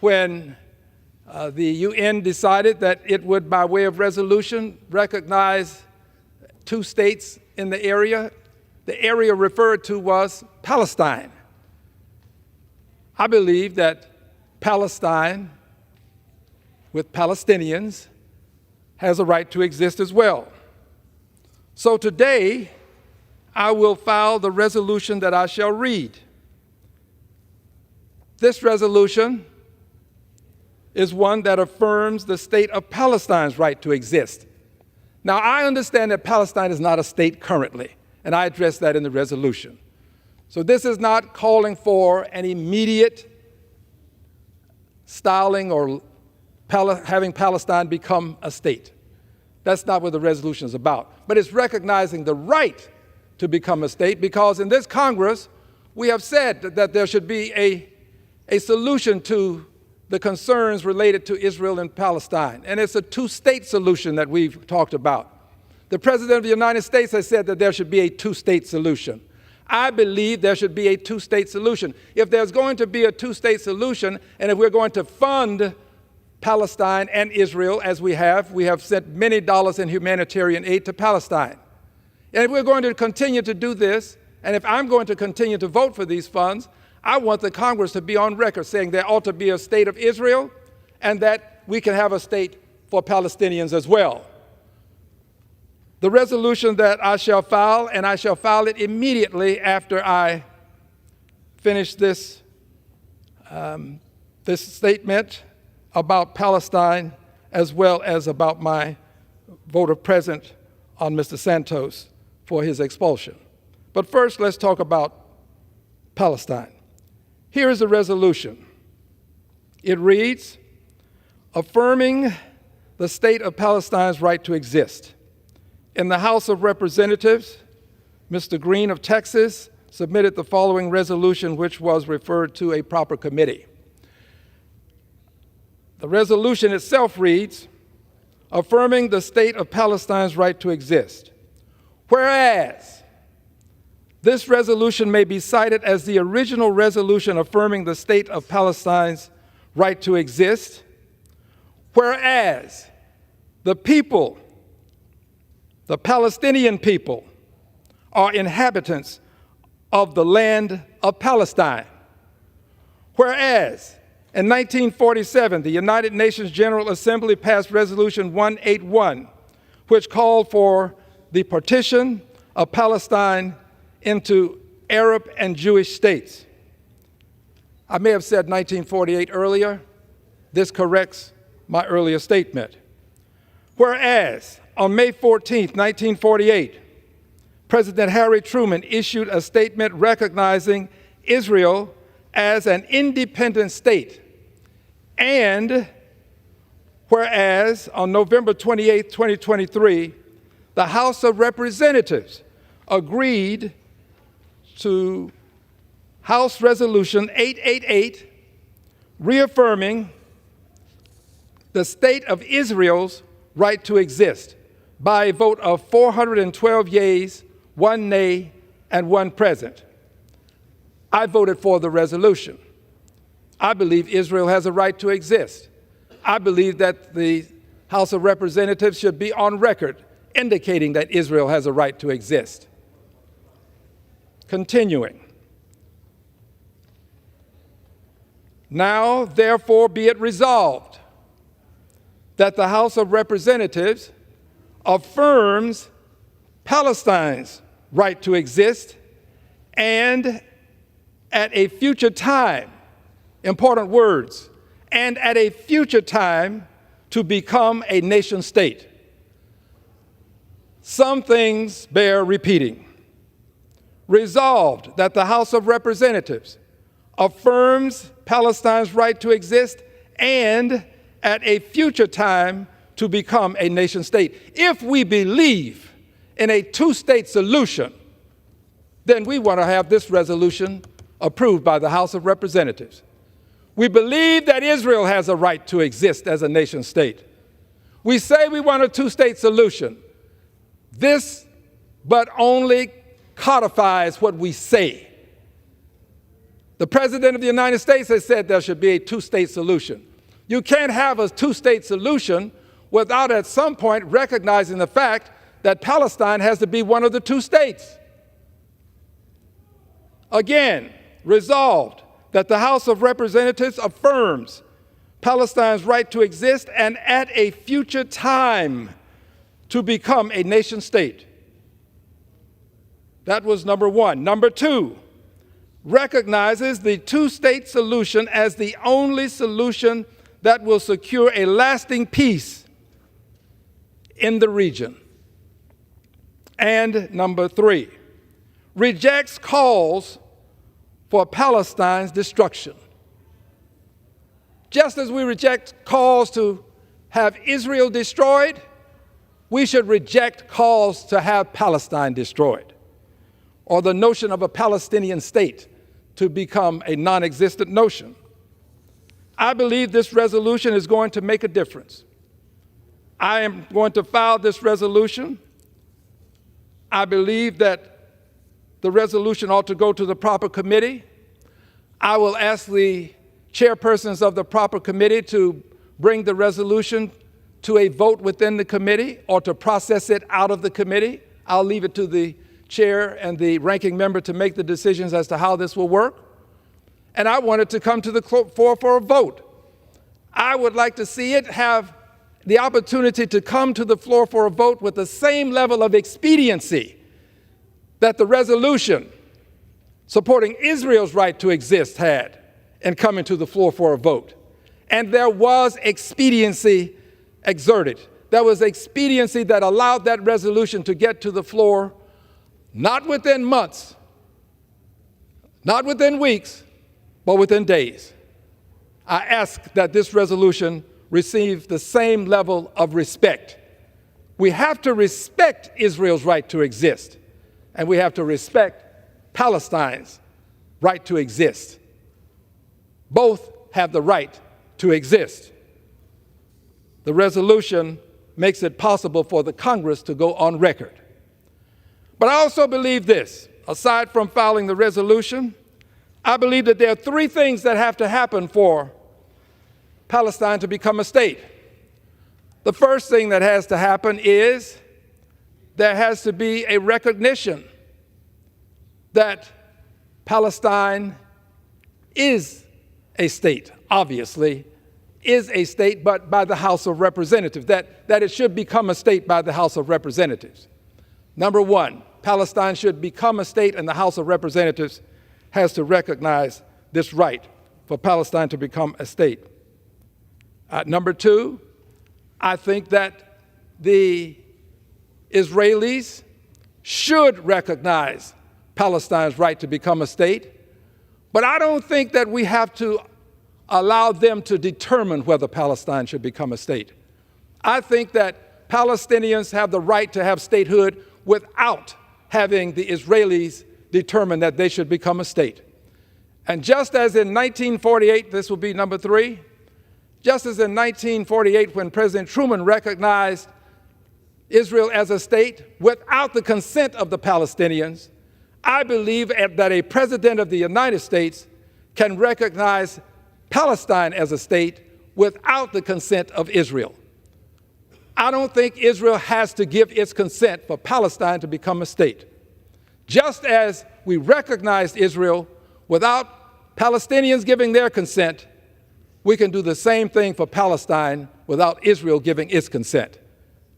when the UN decided that it would, by way of resolution, recognize two states in the area referred to was Palestine. I believe that Palestine, with Palestinians, has a right to exist as well. So today, I will file the resolution that I shall read. This resolution is one that affirms the state of Palestine's right to exist. Now, I understand that Palestine is not a state currently, and I address that in the resolution. So this is not calling for an immediate styling or having Palestine become a state. That's not what the resolution is about. But it's recognizing the right to become a state, because in this Congress, we have said that there should be a solution to the concerns related to Israel and Palestine. And it's a two-state solution that we've talked about. The President of the United States has said that there should be a two-state solution. I believe there should be a two-state solution. If there's going to be a two-state solution, and if we're going to fund Palestine and Israel, as we have sent many dollars in humanitarian aid to Palestine. And if we're going to continue to do this, and if I'm going to continue to vote for these funds, I want the Congress to be on record saying there ought to be a state of Israel and that we can have a state for Palestinians as well. The resolution that I shall file, and I shall file it immediately after I finish this statement about Palestine, as well as about my vote of present on Mr. Santos for his expulsion. But first, let's talk about Palestine. Here is the resolution. It reads, affirming the state of Palestine's right to exist. In the House of Representatives, Mr. Green of Texas submitted the following resolution, which was referred to a proper committee. The resolution itself reads, affirming the state of Palestine's right to exist. Whereas this resolution may be cited as the original resolution affirming the state of Palestine's right to exist, whereas the people, the Palestinian people, are inhabitants of the land of Palestine. Whereas in 1947, the United Nations General Assembly passed Resolution 181, which called for the partition of Palestine into Arab and Jewish states. I may have said 1948 earlier. This corrects my earlier statement. Whereas on May 14, 1948, President Harry Truman issued a statement recognizing Israel as an independent state. And whereas on November 28, 2023, the House of Representatives agreed to House Resolution 888, reaffirming the state of Israel's right to exist by a vote of 412 yeas, 1 nay, and 1 present. I voted for the resolution. I believe Israel has a right to exist. I believe that the House of Representatives should be on record indicating that Israel has a right to exist. Continuing. Now, therefore, be it resolved that the House of Representatives affirms Palestine's right to exist and at a future time, important words, and at a future time to become a nation state. Some things bear repeating. Resolved that the House of Representatives affirms Palestine's right to exist and at a future time to become a nation state. If we believe in a two-state solution, then we want to have this resolution approved by the House of Representatives. We believe that Israel has a right to exist as a nation state. We say we want a two-state solution. This but only codifies what we say. The President of the United States has said there should be a two-state solution. You can't have a two-state solution without at some point recognizing the fact that Palestine has to be one of the two states. Again, resolved that the House of Representatives affirms Palestine's right to exist and at a future time to become a nation state. That was number one. Number two, recognizes the two-state solution as the only solution that will secure a lasting peace in the region. And number three, rejects calls for Palestine's destruction. Just as we reject calls to have Israel destroyed, we should reject calls to have Palestine destroyed, or the notion of a Palestinian state to become a non-existent notion. I believe this resolution is going to make a difference. I am going to file this resolution. I believe that the resolution ought to go to the proper committee. I will ask the chairpersons of the proper committee to bring the resolution to a vote within the committee or to process it out of the committee. I'll leave it to the chair and the ranking member to make the decisions as to how this will work. And I want it to come to the floor for a vote. I would like to see it have the opportunity to come to the floor for a vote with the same level of expediency that the resolution supporting Israel's right to exist had in coming to the floor for a vote. And there was expediency exerted. There was expediency that allowed that resolution to get to the floor not within months, not within weeks, but within days. I ask that this resolution receive the same level of respect. We have to respect Israel's right to exist, and we have to respect Palestine's right to exist. Both have the right to exist. The resolution makes it possible for the Congress to go on record. But I also believe this, aside from filing the resolution, I believe that there are three things that have to happen for Palestine to become a state. The first thing that has to happen is there has to be a recognition that Palestine is a state, obviously, is a state, but by the House of Representatives, that it should become a state by the House of Representatives. Number one, Palestine should become a state, and the House of Representatives has to recognize this right for Palestine to become a state. Number two, I think that the Israelis should recognize Palestine's right to become a state, but I don't think that we have to allow them to determine whether Palestine should become a state. I think that Palestinians have the right to have statehood without having the Israelis determine that they should become a state. And just as in 1948, this will be number three, just as in 1948 when President Truman recognized Israel as a state without the consent of the Palestinians, I believe that a president of the United States can recognize Palestine as a state without the consent of Israel. I don't think Israel has to give its consent for Palestine to become a state. Just as we recognized Israel without Palestinians giving their consent, we can do the same thing for Palestine without Israel giving its consent.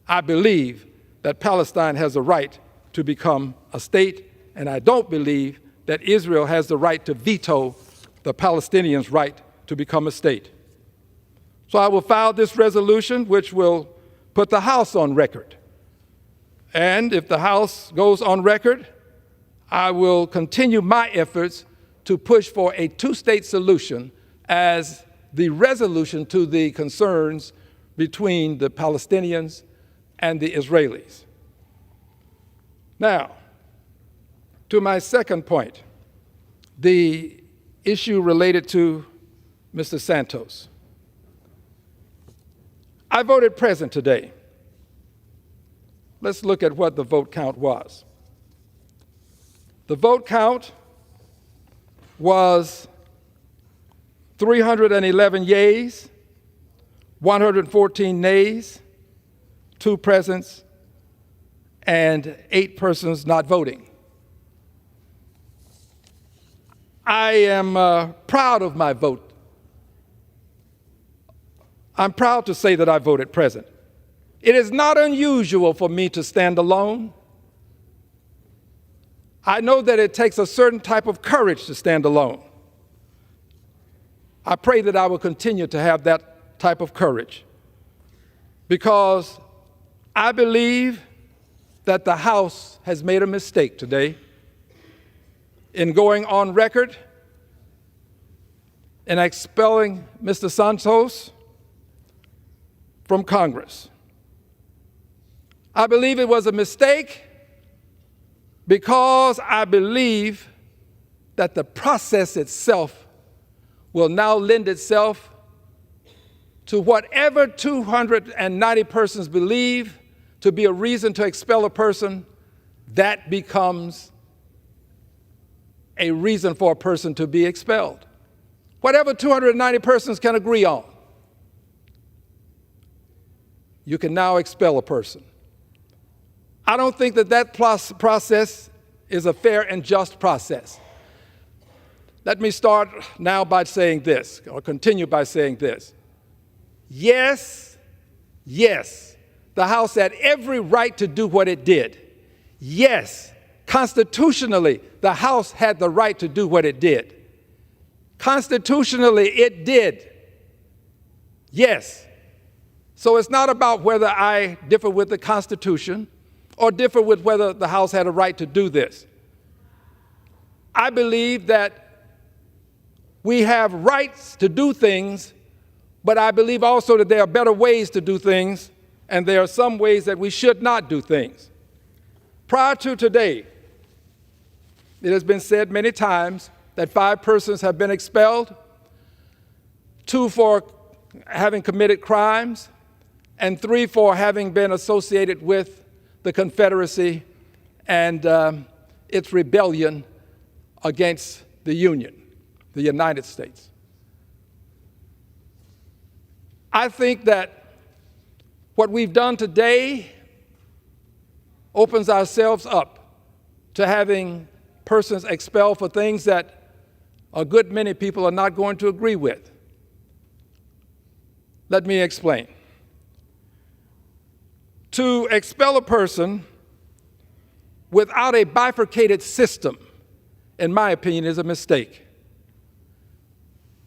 I believe that Palestine has a right to become a state, and I don't believe that Israel has the right to veto the Palestinians' right to become a state. So I will file this resolution, which will put the House on record. And if the House goes on record, I will continue my efforts to push for a two-state solution as the resolution to the concerns between the Palestinians and the Israelis. Now, to my second point, the issue related to Mr. Santos. I voted present today. Let's look at what the vote count was. The vote count was 311 yeas, 114 nays, 2 presents, and 8 persons not voting. I am proud of my vote. I'm proud to say that I voted present. It is not unusual for me to stand alone. I know that it takes a certain type of courage to stand alone. I pray that I will continue to have that type of courage because I believe that the House has made a mistake today in going on record and expelling Mr. Santos from Congress. I believe it was a mistake because I believe that the process itself will now lend itself to whatever 290 persons believe to be a reason to expel a person, that becomes a reason for a person to be expelled. Whatever 290 persons can agree on, you can now expel a person. I don't think that that process is a fair and just process. Let me start now by saying this, or continue by saying this. Yes, the House had every right to do what it did. Yes, constitutionally, the House had the right to do what it did. Constitutionally, it did. Yes. So it's not about whether I differ with the Constitution or differ with whether the House had a right to do this. I believe that we have rights to do things, but I believe also that there are better ways to do things, and there are some ways that we should not do things. Prior to today, it has been said many times that 5 persons have been expelled, 2 for having committed crimes, and 3 for having been associated with the Confederacy and its rebellion against the Union, the United States. I think that what we've done today opens ourselves up to having persons expelled for things that a good many people are not going to agree with. Let me explain. To expel a person without a bifurcated system, in my opinion, is a mistake.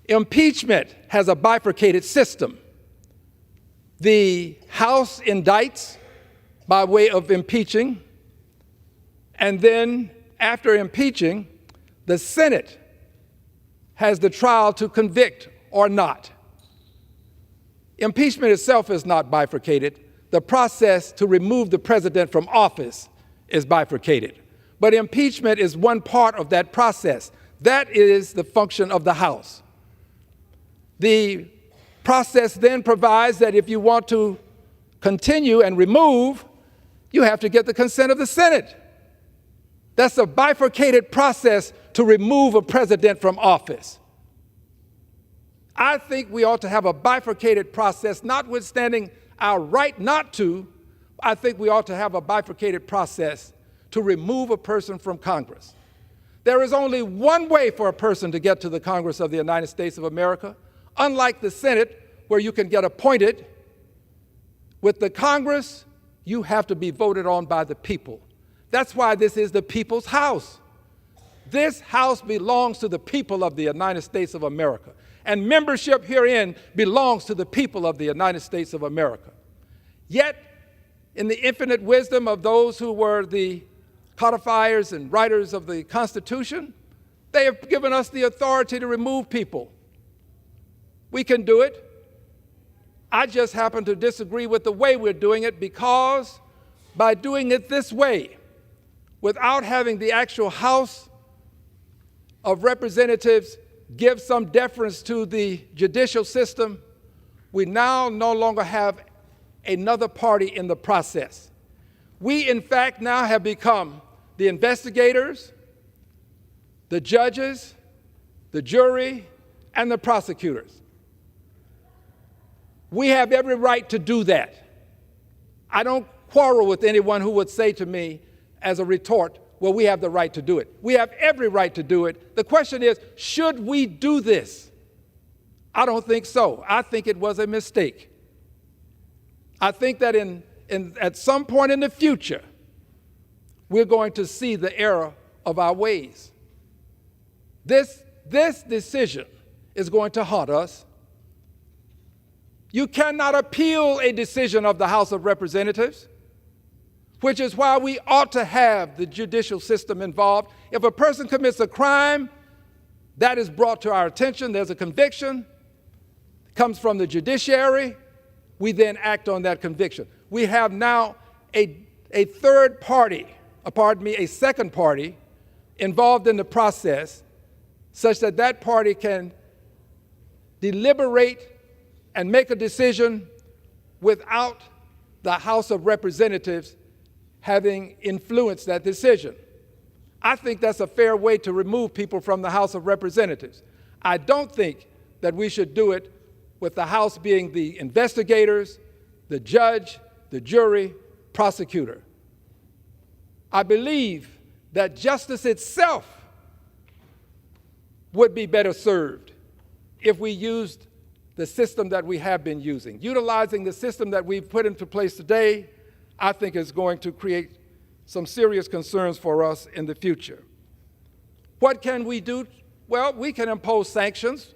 Impeachment has a bifurcated system. The House indicts by way of impeaching, and then after impeaching, the Senate has the trial to convict or not. Impeachment itself is not bifurcated. The process to remove the president from office is bifurcated. But impeachment is one part of that process. That is the function of the House. The process then provides that if you want to continue and remove, you have to get the consent of the Senate. That's a bifurcated process to remove a president from office. I think we ought to have a bifurcated process, notwithstanding our right not to. I think we ought to have a bifurcated process to remove a person from Congress. There is only one way for a person to get to the Congress of the United States of America. Unlike the Senate, where you can get appointed, with the Congress, you have to be voted on by the people. That's why this is the people's house. This house belongs to the people of the United States of America, and membership herein belongs to the people of the United States of America. Yet, in the infinite wisdom of those who were the codifiers and writers of the Constitution, they have given us the authority to remove people. We can do it. I just happen to disagree with the way we're doing it, because by doing it this way, without having the actual House of Representatives give some deference to the judicial system, we now no longer have another party in the process. We, in fact, now have become the investigators, the judges, the jury, and the prosecutors. We have every right to do that. I don't quarrel with anyone who would say to me as a retort, well, we have the right to do it. We have every right to do it. The question is, should we do this? I don't think so. I think it was a mistake. I think that at some point in the future, we're going to see the error of our ways. This decision is going to haunt us. You cannot appeal a decision of the House of Representatives, which is why we ought to have the judicial system involved. If a person commits a crime, that is brought to our attention. There's a conviction, comes from the judiciary. We then act on that conviction. We have now a third party, a second party involved in the process, such that that party can deliberate and make a decision without the House of Representatives having influenced that decision. I think that's a fair way to remove people from the House of Representatives. I don't think that we should do it with the House being the investigators, the judge, the jury, prosecutor. I believe that justice itself would be better served if we used the system that we have been using. Utilizing the system that we've put into place today, I think is going to create some serious concerns for us in the future. What can we do? Well, we can impose sanctions.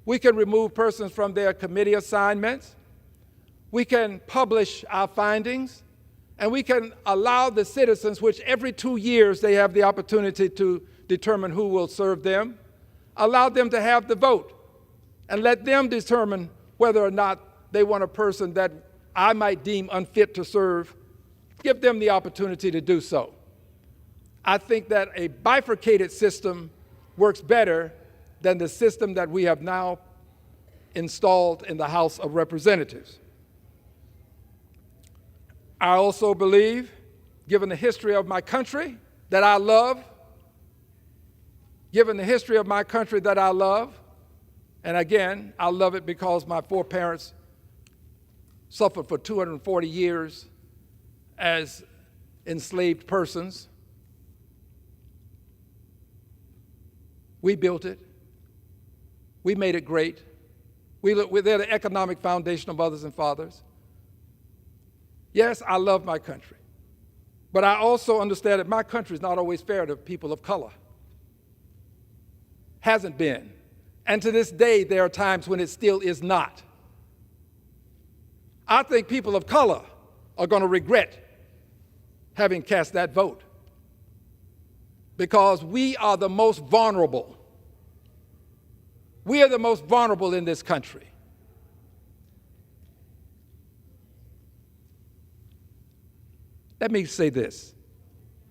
We can remove persons from their committee assignments. We can publish our findings. And we can allow the citizens, which every 2 years they have the opportunity to determine who will serve them, allow them to have the vote and let them determine whether or not they want a person that I might deem unfit to serve. Give them the opportunity to do so. I think that a bifurcated system works better than the system that we have now installed in the House of Representatives. I also believe given the history of my country that I love, and again, I love it because my foreparents suffered for 240 years as enslaved persons. We built it. We made it great. They're the economic foundation of mothers and fathers. Yes, I love my country, but I also understand that my country is not always fair to people of color. Hasn't been. And to this day, there are times when it still is not. I think people of color are going to regret having cast that vote because we are the most vulnerable. We are the most vulnerable in this country. Let me say this,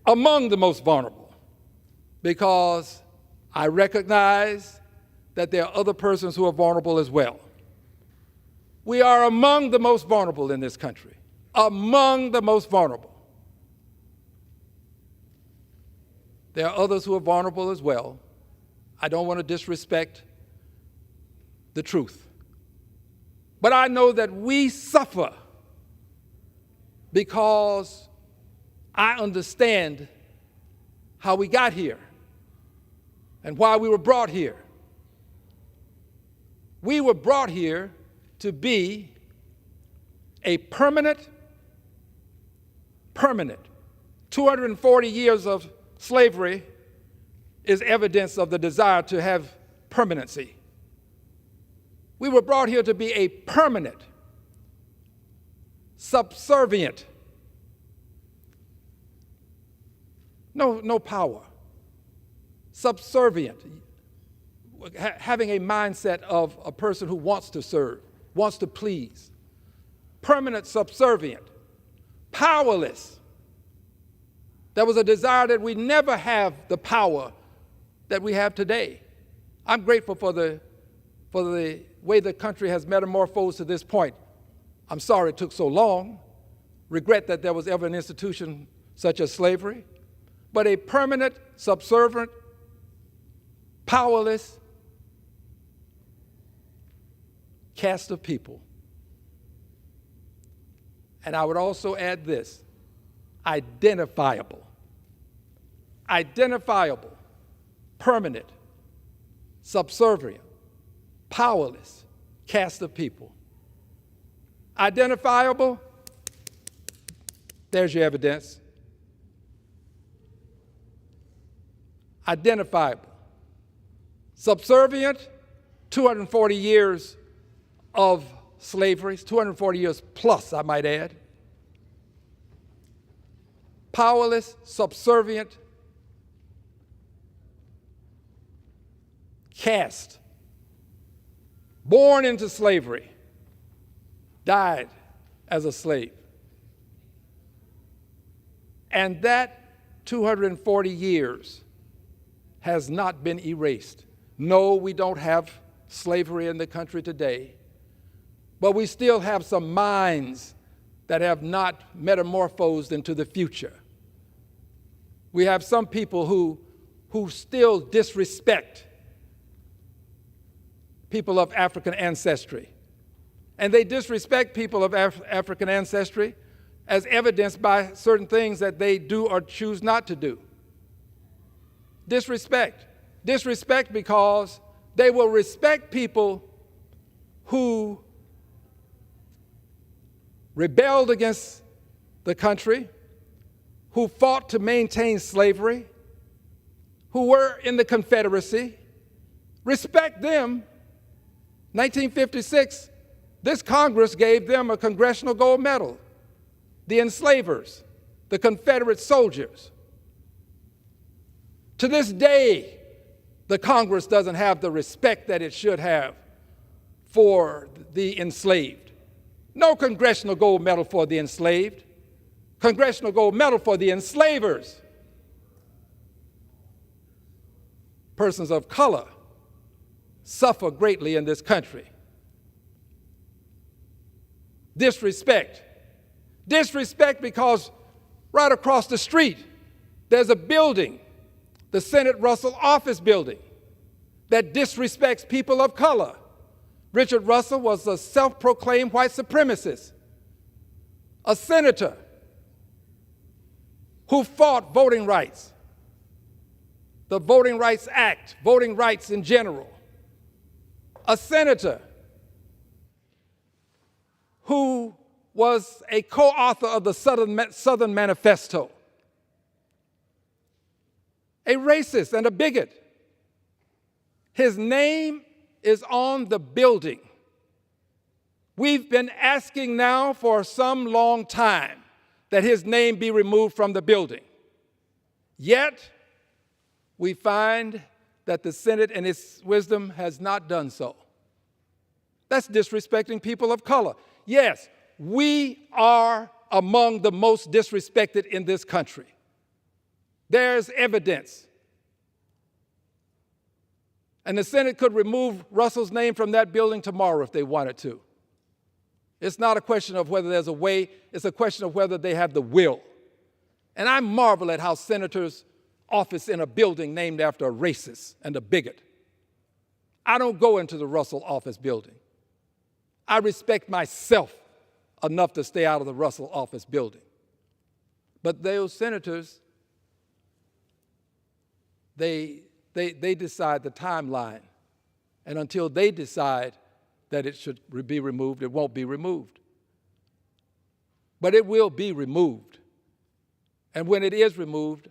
among the most vulnerable, because I recognize that there are other persons who are vulnerable as well. We are among the most vulnerable in this country, among the most vulnerable. There are others who are vulnerable as well. I don't want to disrespect the truth. But I know that we suffer because I understand how we got here and why we were brought here. We were brought here to be a permanent, 240 years of slavery is evidence of the desire to have permanency. We were brought here to be a permanent, subservient, no power, subservient, having a mindset of a person who wants to serve, wants to please, permanent subservient, powerless. There was a desire that we never have the power that we have today. I'm grateful for the way the country has metamorphosed to this point. I'm sorry it took so long. Regret that there was ever an institution such as slavery. But a permanent, subservient, powerless caste of people. And I would also add this, identifiable, permanent, subservient, powerless caste of people. Identifiable, there's your evidence. Identifiable. Subservient, 240 years of slavery, 240 years plus, I might add. Powerless, subservient, caste, born into slavery, died as a slave. And that 240 years has not been erased. No, we don't have slavery in the country today, but we still have some minds that have not metamorphosed into the future. We have some people who still disrespect people of African ancestry. And they disrespect people of African ancestry as evidenced by certain things that they do or choose not to do. Disrespect. Disrespect because they will respect people who rebelled against the country, who fought to maintain slavery, who were in the Confederacy. Respect them. 1956, this Congress gave them a Congressional Gold Medal. The enslavers, the Confederate soldiers. To this day, the Congress doesn't have the respect that it should have for the enslaved. No Congressional Gold Medal for the enslaved. Congressional Gold Medal for the enslavers. Persons of color suffer greatly in this country. Disrespect. Disrespect because Right across the street, there's a building, the Senate Russell Office Building, that disrespects people of color. Richard Russell was a self-proclaimed white supremacist, a senator who fought voting rights, the Voting Rights Act, voting rights in general, a senator who was a co-author of the Southern Manifesto, a racist and a bigot. His name is on the building. We've been asking now for some long time that his name be removed from the building. Yet, we find that the Senate in its wisdom has not done so. That's disrespecting people of color. Yes, we are among the most disrespected in this country. There's evidence. And the Senate could remove Russell's name from that building tomorrow if they wanted to. It's not a question of whether there's a way, it's a question of whether they have the will. And I marvel at how senators office in a building named after a racist and a bigot. I don't go into the Russell office building. I respect myself enough to stay out of the Russell office building. But those senators, they decide the timeline. And until they decide that it should be removed, it won't be removed. But it will be removed. And when it is removed,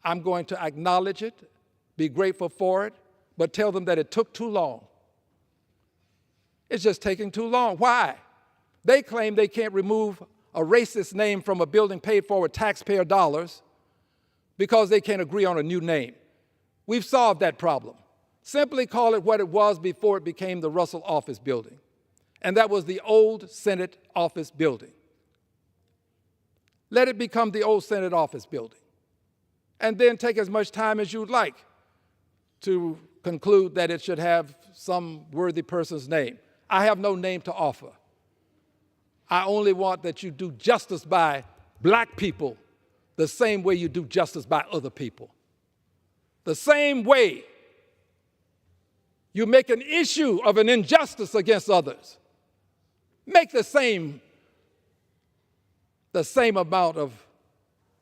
I'm going to acknowledge it, be grateful for it, but tell them that it took too long. It's just taking too long. Why? They claim they can't remove a racist name from a building paid for with taxpayer dollars because they can't agree on a new name. We've solved that problem. Simply call it what it was before it became the Russell Office Building. And that was the old Senate Office Building. Let it become the old Senate Office Building. And then take as much time as you'd like to conclude that it should have some worthy person's name. I have no name to offer. I only want that you do justice by black people the same way you do justice by other people. The same way you make an issue of an injustice against others. Make the same amount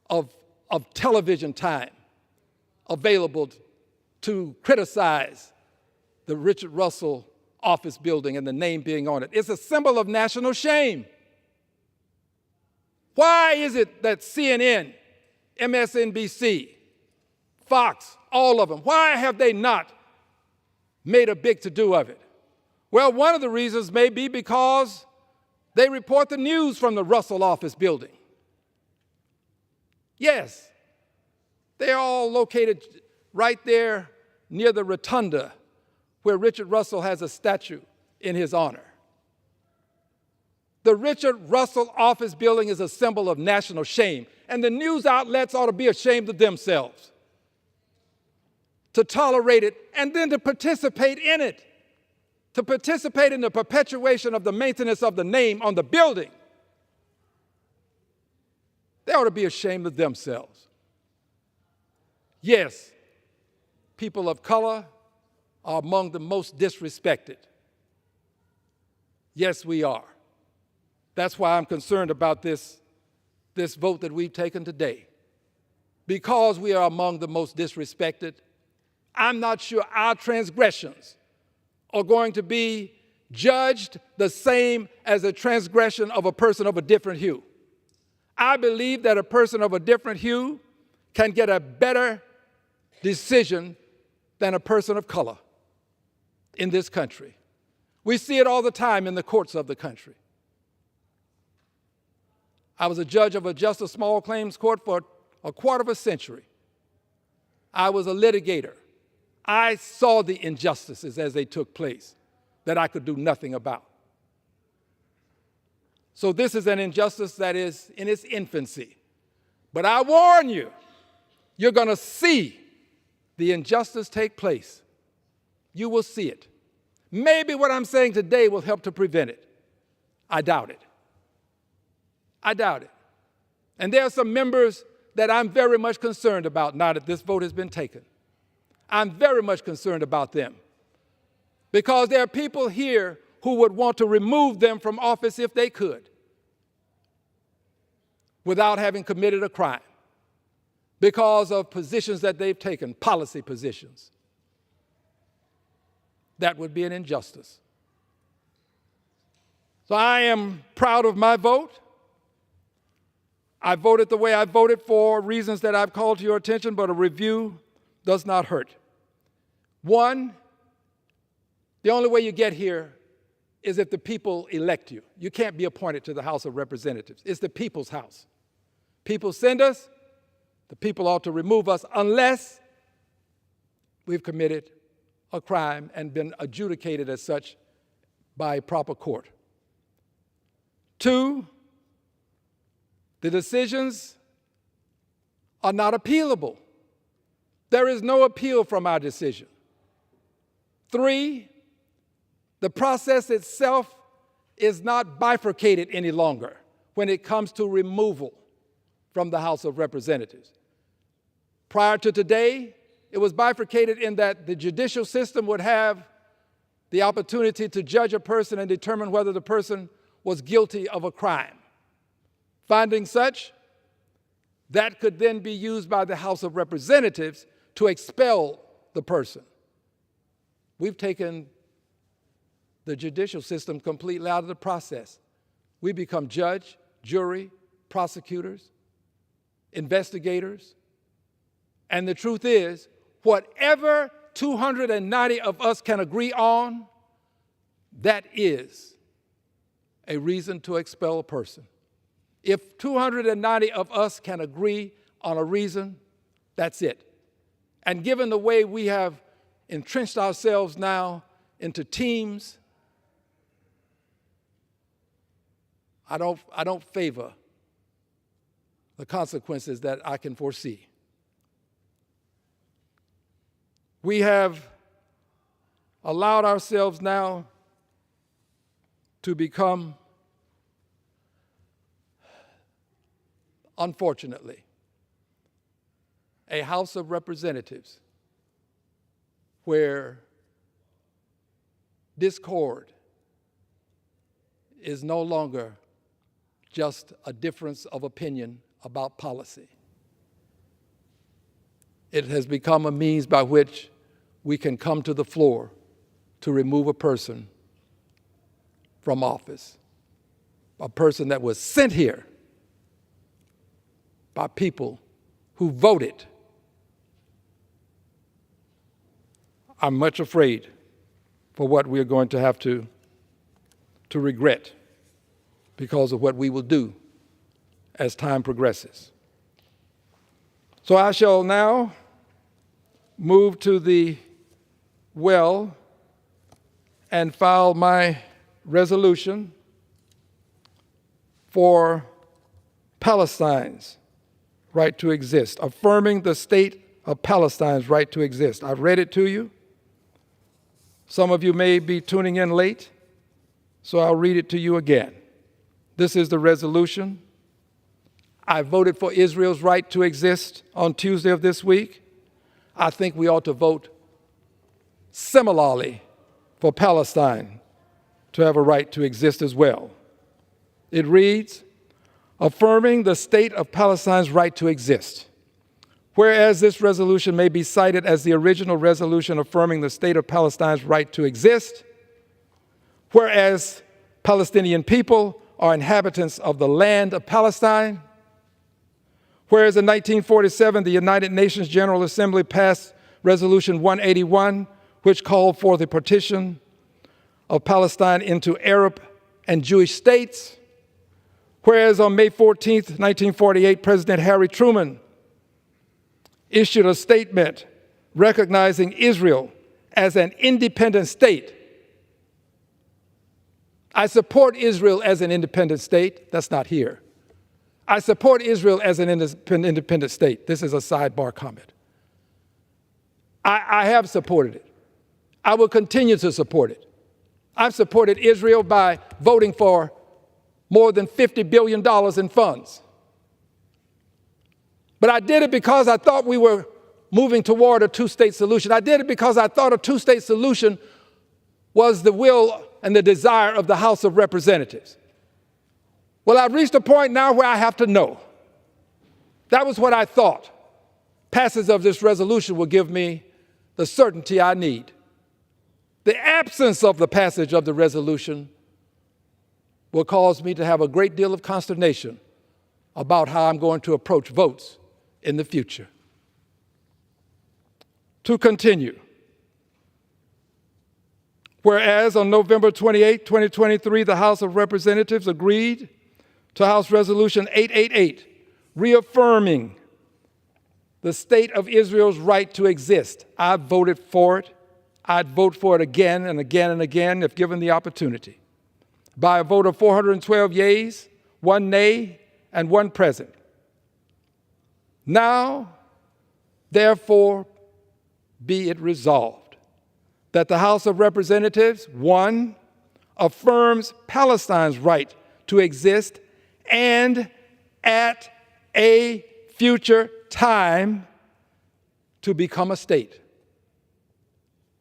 of television time available to criticize the Richard Russell Office Building and the name being on it. It's a symbol of national shame. Why is it that CNN, MSNBC, Fox, all of them, why have they not made a big to-do of it? Well, one of the reasons may be because they report the news from the Russell Office Building. Yes, they're all located right there near the rotunda where Richard Russell has a statue in his honor. The Richard Russell Office Building is a symbol of national shame, and the news outlets ought to be ashamed of themselves to tolerate it and then to participate in it, to participate in the perpetuation of the maintenance of the name on the building. They ought to be ashamed of themselves. Yes, people of color are among the most disrespected. Yes, we are. That's why I'm concerned about this vote that we've taken today. Because we are among the most disrespected, I'm not sure our transgressions are going to be judged the same as a transgression of a person of a different hue. I believe that a person of a different hue can get a better decision than a person of color in this country. We see it all the time in the courts of the country. I was a judge of a justice small claims court for a quarter of a century. I was a litigator. I saw the injustices as they took place that I could do nothing about. So this is an injustice that is in its infancy. But I warn you, you're going to see the injustice take place. You will see it. Maybe what I'm saying today will help to prevent it. I doubt it. I doubt it. And there are some members that I'm very much concerned about now that this vote has been taken. I'm very much concerned about them because there are people here who would want to remove them from office if they could without having committed a crime because of positions that they've taken, policy positions. That would be an injustice. So I am proud of my vote. I voted the way I voted for reasons that I've called to your attention, but a review does not hurt. One, the only way you get here is if the people elect you. You can't be appointed to the House of Representatives. It's the people's house. People send us, the people ought to remove us unless we've committed a crime and been adjudicated as such by a proper court. Two, the decisions are not appealable. There is no appeal from our decision. Three, the process itself is not bifurcated any longer when it comes to removal from the House of Representatives. Prior to today, it was bifurcated in that the judicial system would have the opportunity to judge a person and determine whether the person was guilty of a crime. Finding such, that could then be used by the House of Representatives to expel the person. We've taken the judicial system completely out of the process. We become judge, jury, prosecutors, investigators. And the truth is, whatever 290 of us can agree on, that is a reason to expel a person. If 290 of us can agree on a reason, that's it. And given the way we have entrenched ourselves now into teams, I don't favor the consequences that I can foresee. We have allowed ourselves now to become, unfortunately, a House of Representatives where discord is no longer just a difference of opinion about policy. It has become a means by which we can come to the floor to remove a person from office, a person that was sent here by people who voted. I'm much afraid for what we are going to have to regret because of what we will do as time progresses. So I shall now move to the well and file my resolution for Palestine's right to exist, affirming the state of Palestine's right to exist. I've read it to you. Some of you may be tuning in late, so I'll read it to you again. This is the resolution. I voted for Israel's right to exist on Tuesday of this week. I think we ought to vote similarly for Palestine to have a right to exist as well. It reads, affirming the state of Palestine's right to exist. Whereas this resolution may be cited as the original resolution affirming the state of Palestine's right to exist, whereas Palestinian people are inhabitants of the land of Palestine, whereas in 1947 the United Nations General Assembly passed Resolution 181, which called for the partition of Palestine into Arab and Jewish states, whereas on May 14, 1948, President Harry Truman issued a statement recognizing Israel as an independent state. I support Israel as an independent state. That's not here. I support Israel as an independent state. This is a sidebar comment. I have supported it. I will continue to support it. I've supported Israel by voting for more than $50 billion in funds. But I did it because I thought we were moving toward a two-state solution. I did it because I thought a two-state solution was the will and the desire of the House of Representatives. Well, I've reached a point now where I have to know. That was what I thought. Passage of this resolution will give me the certainty I need. The absence of the passage of the resolution will cause me to have a great deal of consternation about how I'm going to approach votes in the future. To continue, whereas on November 28, 2023, the House of Representatives agreed to House Resolution 888, reaffirming the state of Israel's right to exist. I voted for it. I'd vote for it again and again and again if given the opportunity. By a vote of 412 yeas, 1 nay, and 1 present. Now, therefore, be it resolved that the House of Representatives, 1, affirms Palestine's right to exist and at a future time to become a state.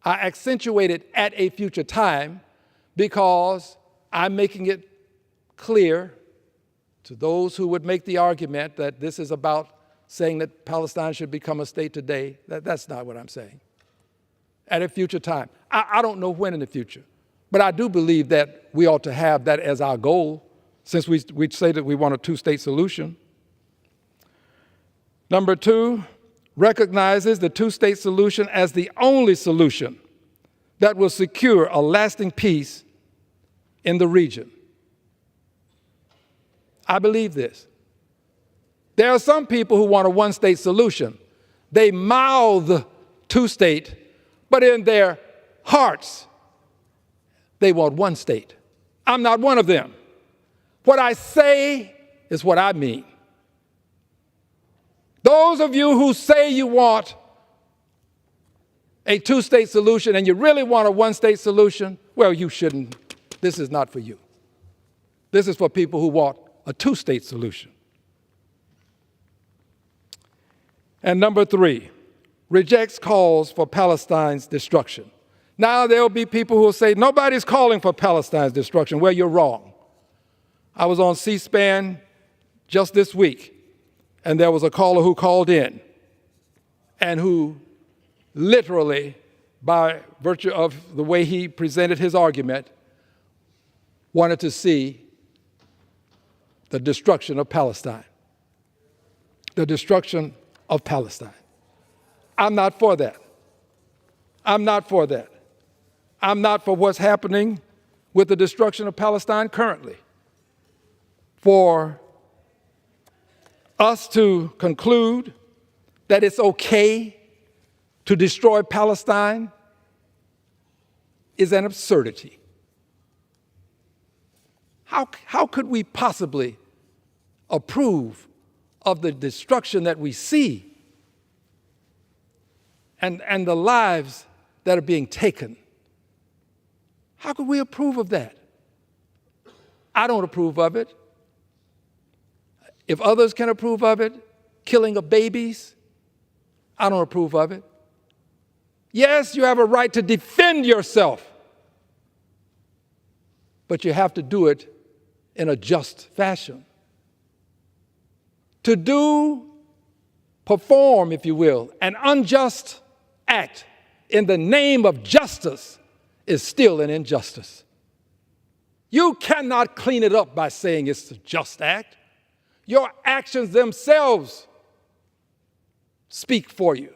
I accentuated at a future time because I'm making it clear to those who would make the argument that this is about saying that Palestine should become a state today. That's not what I'm saying. At a future time. I don't know when in the future, but I do believe that we ought to have that as our goal, since we say that we want a two-state solution. Number 2, recognizes the two-state solution as the only solution that will secure a lasting peace in the region. I believe this. There are some people who want a one-state solution. They mouth two-state, but in their hearts, they want one state. I'm not one of them. What I say is what I mean. Those of you who say you want a two-state solution and you really want a one-state solution, well, you shouldn't. This is not for you. This is for people who want a two-state solution. And number 3, rejects calls for Palestine's destruction. Now there will be people who will say, nobody's calling for Palestine's destruction. Well, you're wrong. I was on C-SPAN just this week, and there was a caller who called in and who literally, by virtue of the way he presented his argument, wanted to see the destruction of Palestine. The destruction of Palestine. I'm not for that. I'm not for that. I'm not for what's happening with the destruction of Palestine currently. For us to conclude that it's okay to destroy Palestine is an absurdity. How could we possibly approve of the destruction that we see and the lives that are being taken? How could we approve of that? I don't approve of it. If others can approve of it, killing of babies, I don't approve of it. Yes, you have a right to defend yourself, but you have to do it in a just fashion. To perform, if you will, an unjust act in the name of justice is still an injustice. You cannot clean it up by saying it's a just act. Your actions themselves speak for you.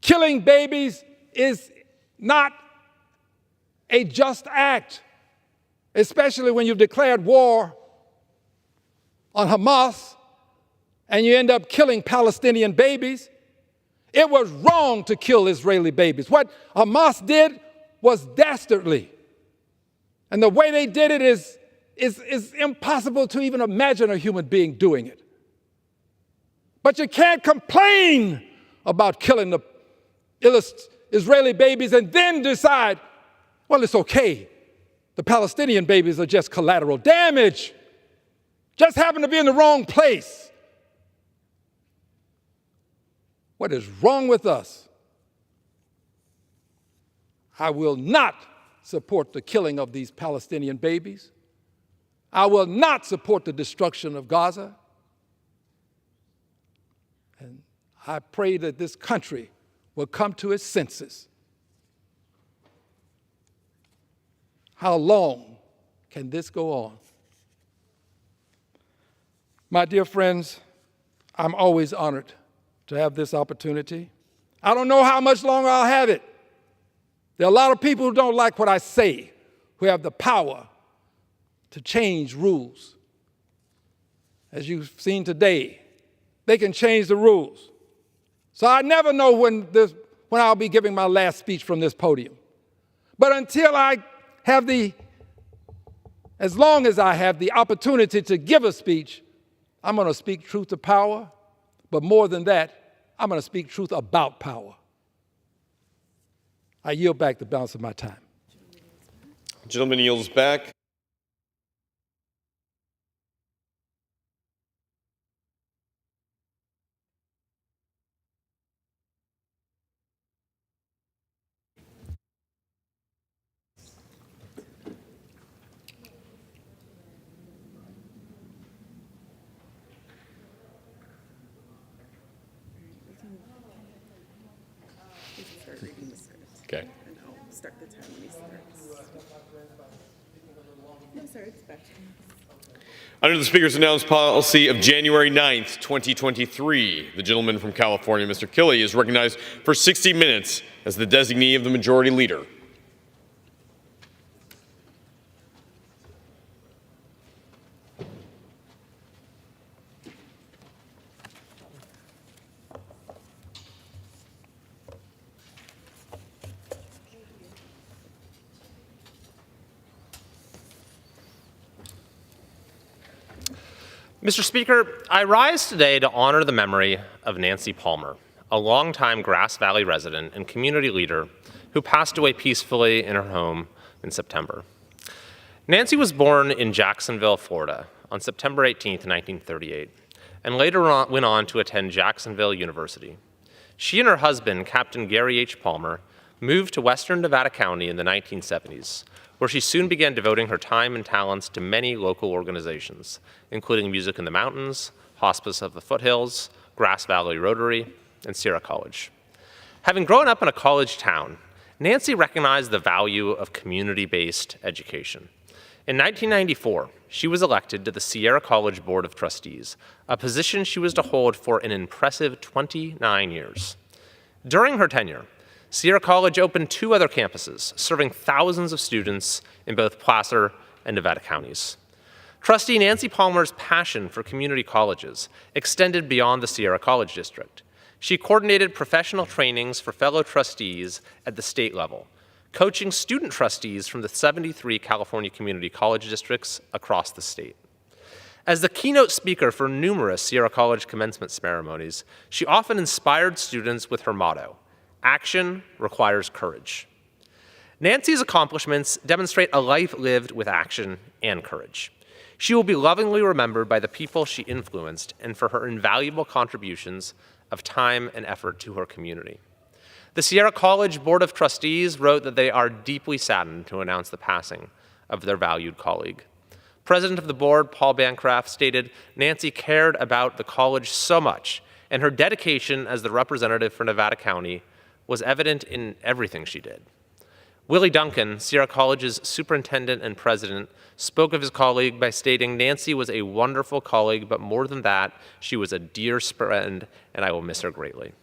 Killing babies is not a just act, especially when you've declared war on Hamas and you end up killing Palestinian babies. It was wrong to kill Israeli babies. What Hamas did was dastardly. And the way they did it is impossible to even imagine a human being doing it. But you can't complain about killing the Israeli babies and then decide, well, it's okay. The Palestinian babies are just collateral damage. Just happen to be in the wrong place. What is wrong with us? I will not support the killing of these Palestinian babies. I will not support the destruction of Gaza. And I pray that this country will come to its senses. How long can this go on? My dear friends, I'm always honored to have this opportunity. I don't know how much longer I'll have it. There are a lot of people who don't like what I say, who have the power to change rules. As you've seen today, they can change the rules. So I never know when I'll be giving my last speech from this podium. But until as long as I have the opportunity to give a speech, I'm going to speak truth to power. But more than that, I'm going to speak truth about power. I yield back the balance of my time. Gentleman yields back. Okay. And I'll start the time when he starts. No, sir, it's back. Under the Speaker's announced policy of January 9th, 2023, the gentleman from California, Mr. Killey, is recognized for 60 minutes as the designee of the Majority Leader. Mr. Speaker, I rise today to honor the memory of Nancy Palmer, a longtime Grass Valley resident and community leader who passed away peacefully in her home in September. Nancy was born in Jacksonville, Florida on September 18, 1938, and later went on to attend Jacksonville University. She and her husband, Captain Gary H. Palmer, moved to western Nevada County in the 1970s, where she soon began devoting her time and talents to many local organizations, including Music in the Mountains, Hospice of the Foothills, Grass Valley Rotary, and Sierra College. Having grown up in a college town, Nancy recognized the value of community-based education. In 1994, she was elected to the Sierra College Board of Trustees, a position she was to hold for an impressive 29 years. During her tenure, Sierra College opened 2 other campuses, serving thousands of students in both Placer and Nevada counties. Trustee Nancy Palmer's passion for community colleges extended beyond the Sierra College District. She coordinated professional trainings for fellow trustees at the state level, coaching student trustees from the 73 California community college districts across the state. As the keynote speaker for numerous Sierra College commencement ceremonies, she often inspired students with her motto, "Action requires courage." Nancy's accomplishments demonstrate a life lived with action and courage. She will be lovingly remembered by the people she influenced and for her invaluable contributions of time and effort to her community. The Sierra College Board of Trustees wrote that they are deeply saddened to announce the passing of their valued colleague. President of the board, Paul Bancroft, stated, "Nancy cared about the college so much, and her dedication as the representative for Nevada County was evident in everything she did." Willie Duncan, Sierra College's superintendent and president, spoke of his colleague by stating, "Nancy was a wonderful colleague, but more than that, she was a dear friend, and I will miss her greatly."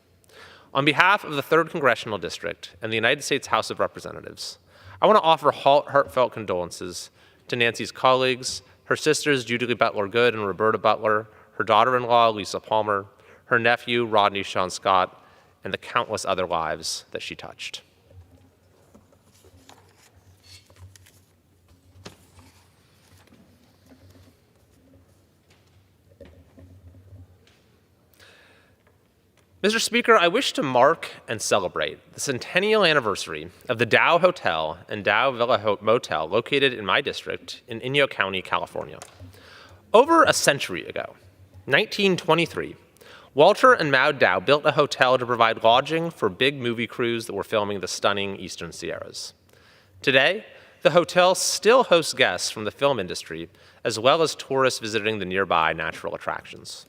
On behalf of the 3rd Congressional District and the United States House of Representatives, I want to offer heartfelt condolences to Nancy's colleagues, her sisters Judy Butler Good and Roberta Butler, her daughter-in-law Lisa Palmer, her nephew Rodney Sean Scott, and the countless other lives that she touched. Mr. Speaker, I wish to mark and celebrate the centennial anniversary of the Dow Hotel and Dow Villa Motel located in my district in Inyo County, California. Over a century ago, 1923, Walter and Mao Dow built a hotel to provide lodging for big movie crews that were filming the stunning Eastern Sierras. Today, the hotel still hosts guests from the film industry, as well as tourists visiting the nearby natural attractions.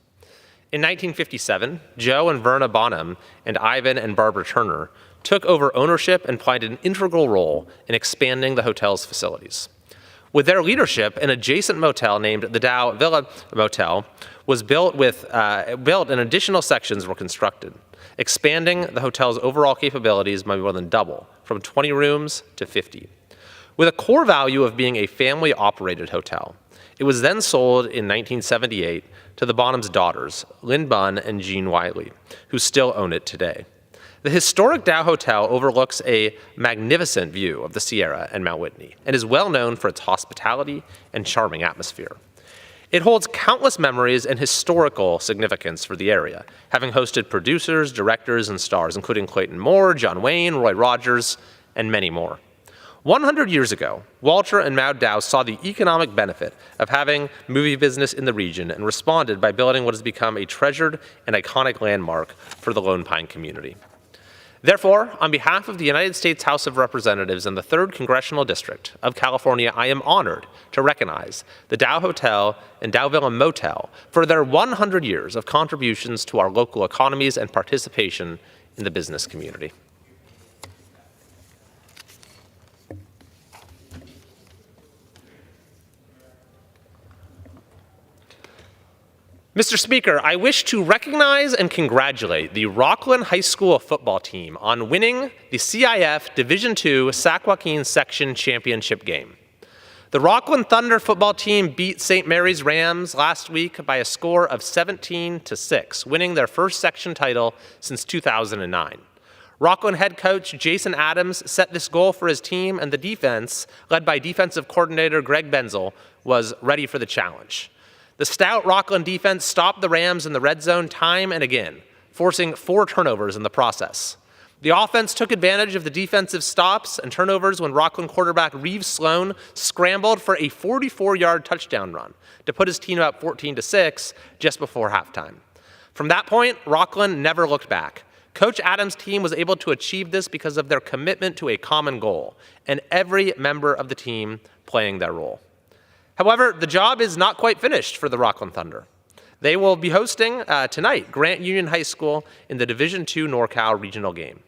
In 1957, Joe and Verna Bonham and Ivan and Barbara Turner took over ownership and played an integral role in expanding the hotel's facilities. With their leadership, an adjacent motel named the Dow Villa Motel was built and additional sections were constructed, expanding the hotel's overall capabilities by more than double, from 20 rooms to 50. With a core value of being a family-operated hotel, it was then sold in 1978 to the Bonham's daughters, Lynn Bunn and Jean Wiley, who still own it today. The historic Dow Hotel overlooks a magnificent view of the Sierra and Mount Whitney and is well known for its hospitality and charming atmosphere. It holds countless memories and historical significance for the area, having hosted producers, directors, and stars, including Clayton Moore, John Wayne, Roy Rogers, and many more. 100 years ago, Walter and Mao Dow saw the economic benefit of having movie business in the region and responded by building what has become a treasured and iconic landmark for the Lone Pine community. Therefore, on behalf of the United States House of Representatives and the 3rd Congressional District of California, I am honored to recognize the Dow Hotel and Dow Villa Motel for their 100 years of contributions to our local economies and participation in the business community. Mr. Speaker, I wish to recognize and congratulate the Rockland High School football team on winning the CIF Division II Sac Joaquin Section Championship game. The Rockland Thunder football team beat St. Mary's Rams last week by a score of 17-6, winning their first section title since 2009. Rockland head coach Jason Adams set this goal for his team, and the defense, led by defensive coordinator Greg Benzel, was ready for the challenge. The stout Rockland defense stopped the Rams in the red zone time and again, forcing 4 turnovers in the process. The offense took advantage of the defensive stops and turnovers when Rockland quarterback Reeves Sloan scrambled for a 44-yard touchdown run to put his team up 14-6 just before halftime. From that point, Rockland never looked back. Coach Adams' team was able to achieve this because of their commitment to a common goal, and every member of the team playing their role. However, the job is not quite finished for the Rockland Thunder. They will be hosting tonight Grant Union High School in the Division II NorCal regional game.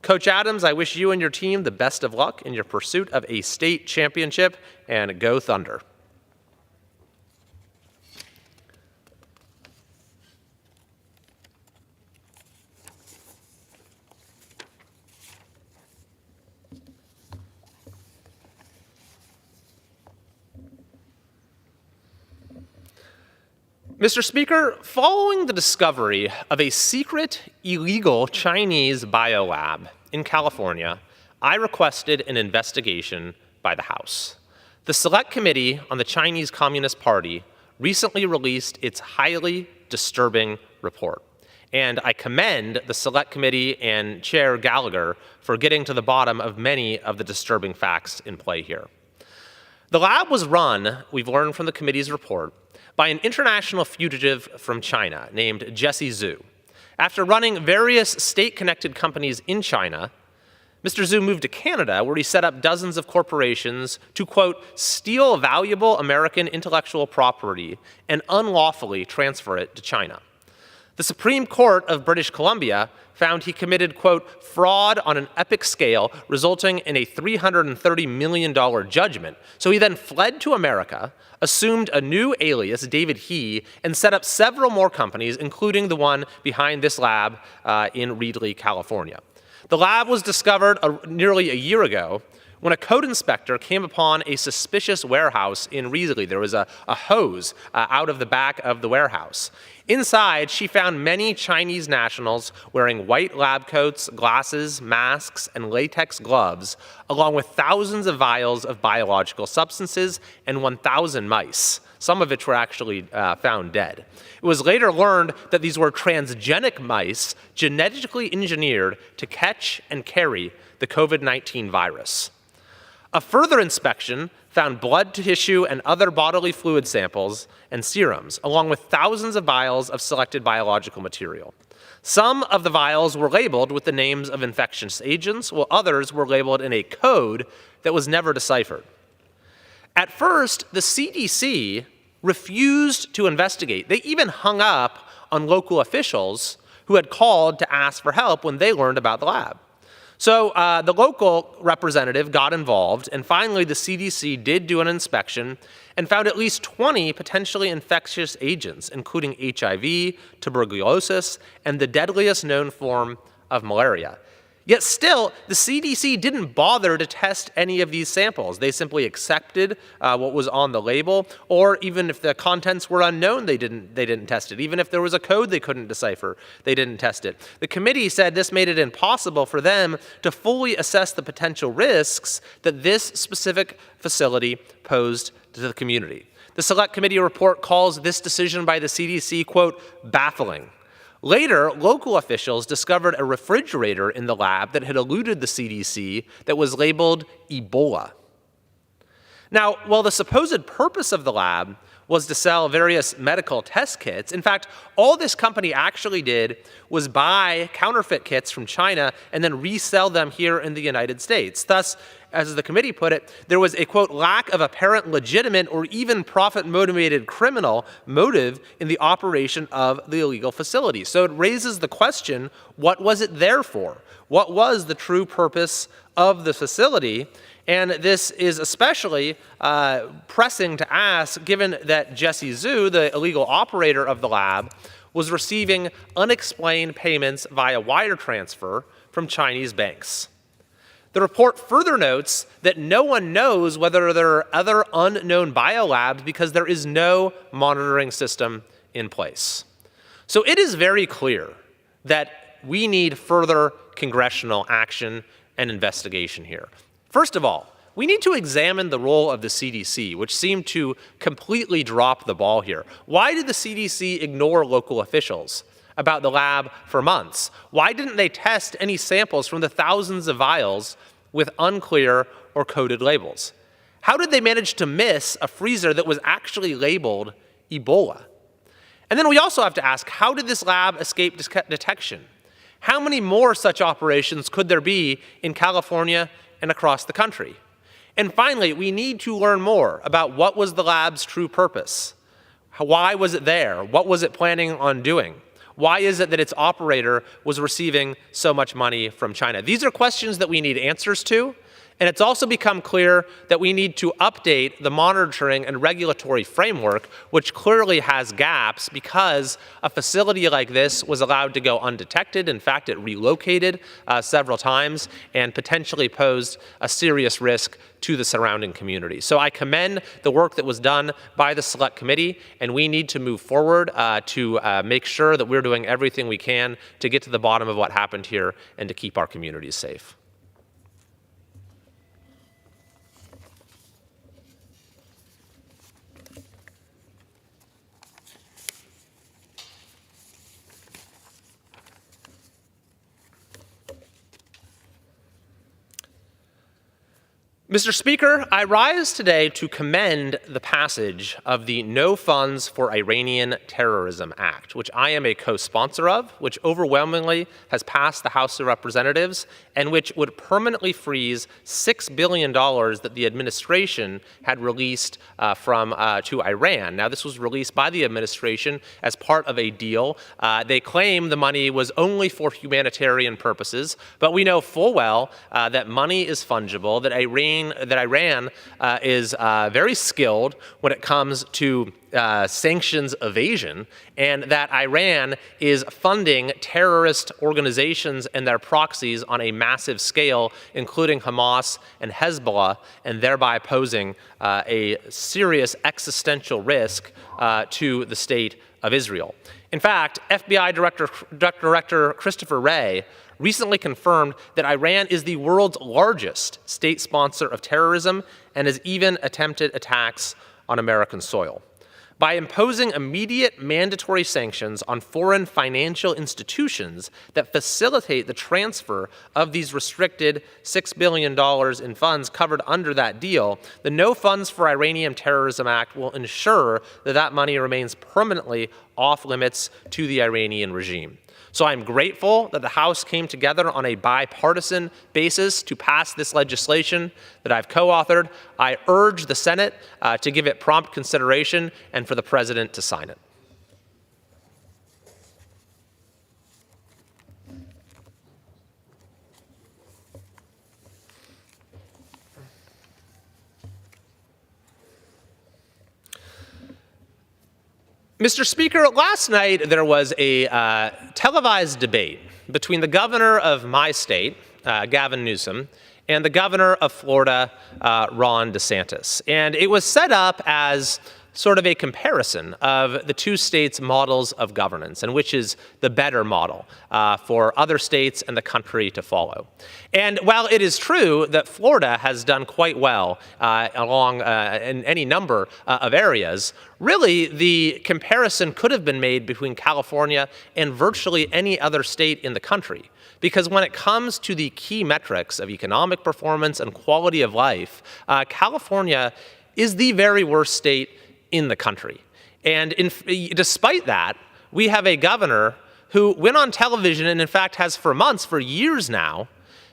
Coach Adams, I wish you and your team the best of luck in your pursuit of a state championship, and go Thunder. Mr. Speaker, following the discovery of a secret, illegal Chinese biolab in California, I requested an investigation by the House. The Select Committee on the Chinese Communist Party recently released its highly disturbing report, and I commend the Select Committee and Chair Gallagher for getting to the bottom of many of the disturbing facts in play here. The lab was run, we've learned from the committee's report, by an international fugitive from China named Jesse Zhu. After running various state-connected companies in China, Mr. Zhu moved to Canada, where he set up dozens of corporations to, quote, steal valuable American intellectual property and unlawfully transfer it to China. The Supreme Court of British Columbia found he committed, quote, fraud on an epic scale, resulting in a $330 million judgment. So he then fled to America, assumed a new alias, David He, and set up several more companies, including the one behind this lab in Reedley, California. The lab was discovered nearly a year ago when a code inspector came upon a suspicious warehouse in Reedley. There was a hose out of the back of the warehouse. Inside, she found many Chinese nationals wearing white lab coats, glasses, masks, and latex gloves, along with thousands of vials of biological substances and 1,000 mice, some of which were actually found dead. It was later learned that these were transgenic mice genetically engineered to catch and carry the COVID-19 virus. A further inspection found blood tissue and other bodily fluid samples and serums, along with thousands of vials of selected biological material. Some of the vials were labeled with the names of infectious agents, while others were labeled in a code that was never deciphered. At first, the CDC refused to investigate. They even hung up on local officials who had called to ask for help when they learned about the lab. So the local representative got involved, and finally the CDC did do an inspection and found at least 20 potentially infectious agents, including HIV, tuberculosis, and the deadliest known form of malaria. Yet still, the CDC didn't bother to test any of these samples. They simply accepted what was on the label, or even if the contents were unknown, they didn't test it. Even if there was a code they couldn't decipher, they didn't test it. The committee said this made it impossible for them to fully assess the potential risks that this specific facility posed to the community. The Select Committee report calls this decision by the CDC, quote, baffling. Later, local officials discovered a refrigerator in the lab that had eluded the CDC that was labeled Ebola. Now, while the supposed purpose of the lab was to sell various medical test kits, in fact, all this company actually did was buy counterfeit kits from China and then resell them here in the United States. Thus, as the committee put it, there was a, quote, lack of apparent legitimate or even profit-motivated criminal motive in the operation of the illegal facility. So it raises the question, what was it there for? What was the true purpose of the facility? And this is especially pressing to ask, given that Jesse Zhu, the illegal operator of the lab, was receiving unexplained payments via wire transfer from Chinese banks. The report further notes that no one knows whether there are other unknown biolabs because there is no monitoring system in place. So it is very clear that we need further congressional action and investigation here. First of all, we need to examine the role of the CDC, which seemed to completely drop the ball here. Why did the CDC ignore local officials about the lab for months? Why didn't they test any samples from the thousands of vials with unclear or coded labels? How did they manage to miss a freezer that was actually labeled Ebola? And then we also have to ask, how did this lab escape detection? How many more such operations could there be in California and across the country? And finally, we need to learn more about what was the lab's true purpose. Why was it there? What was it planning on doing? Why is it that its operator was receiving so much money from China? These are questions that we need answers to. And it's also become clear that we need to update the monitoring and regulatory framework, which clearly has gaps because a facility like this was allowed to go undetected. In fact, it relocated several times and potentially posed a serious risk to the surrounding community. So I commend the work that was done by the Select Committee, and we need to move forward to make sure that we're doing everything we can to get to the bottom of what happened here and to keep our communities safe. Mr. Speaker, I rise today to commend the passage of the No Funds for Iranian Terrorism Act, which I am a co-sponsor of, which overwhelmingly has passed the House of Representatives, and which would permanently freeze $6 billion that the administration had released to Iran. Now, this was released by the administration as part of a deal. They claim the money was only for humanitarian purposes, but we know full well that money is fungible, that Iran is very skilled when it comes to sanctions evasion, and that Iran is funding terrorist organizations and their proxies on a massive scale, including Hamas and Hezbollah, and thereby posing a serious existential risk to the state of Israel. In fact, FBI Director Christopher Wray recently confirmed that Iran is the world's largest state sponsor of terrorism and has even attempted attacks on American soil. by imposing immediate mandatory sanctions on foreign financial institutions that facilitate the transfer of these restricted $6 billion in funds covered under that deal, the No Funds for Iranian Terrorism Act will ensure that that money remains permanently off limits to the Iranian regime. So I'm grateful that the House came together on a bipartisan basis to pass this legislation that I've co-authored. I urge the Senate to give it prompt consideration and for the President to sign it. Mr. Speaker, last night there was a televised debate between the governor of my state, Gavin Newsom, and the governor of Florida, Ron DeSantis. And it was set up as sort of a comparison of the two states' models of governance and which is the better model for other states and the country to follow. And while it is true that Florida has done quite well in any number of areas, really the comparison could have been made between California and virtually any other state in the country. Because when it comes to the key metrics of economic performance and quality of life, California is the very worst state in the country. And despite that, we have a governor who went on television and in fact has for months, for years now,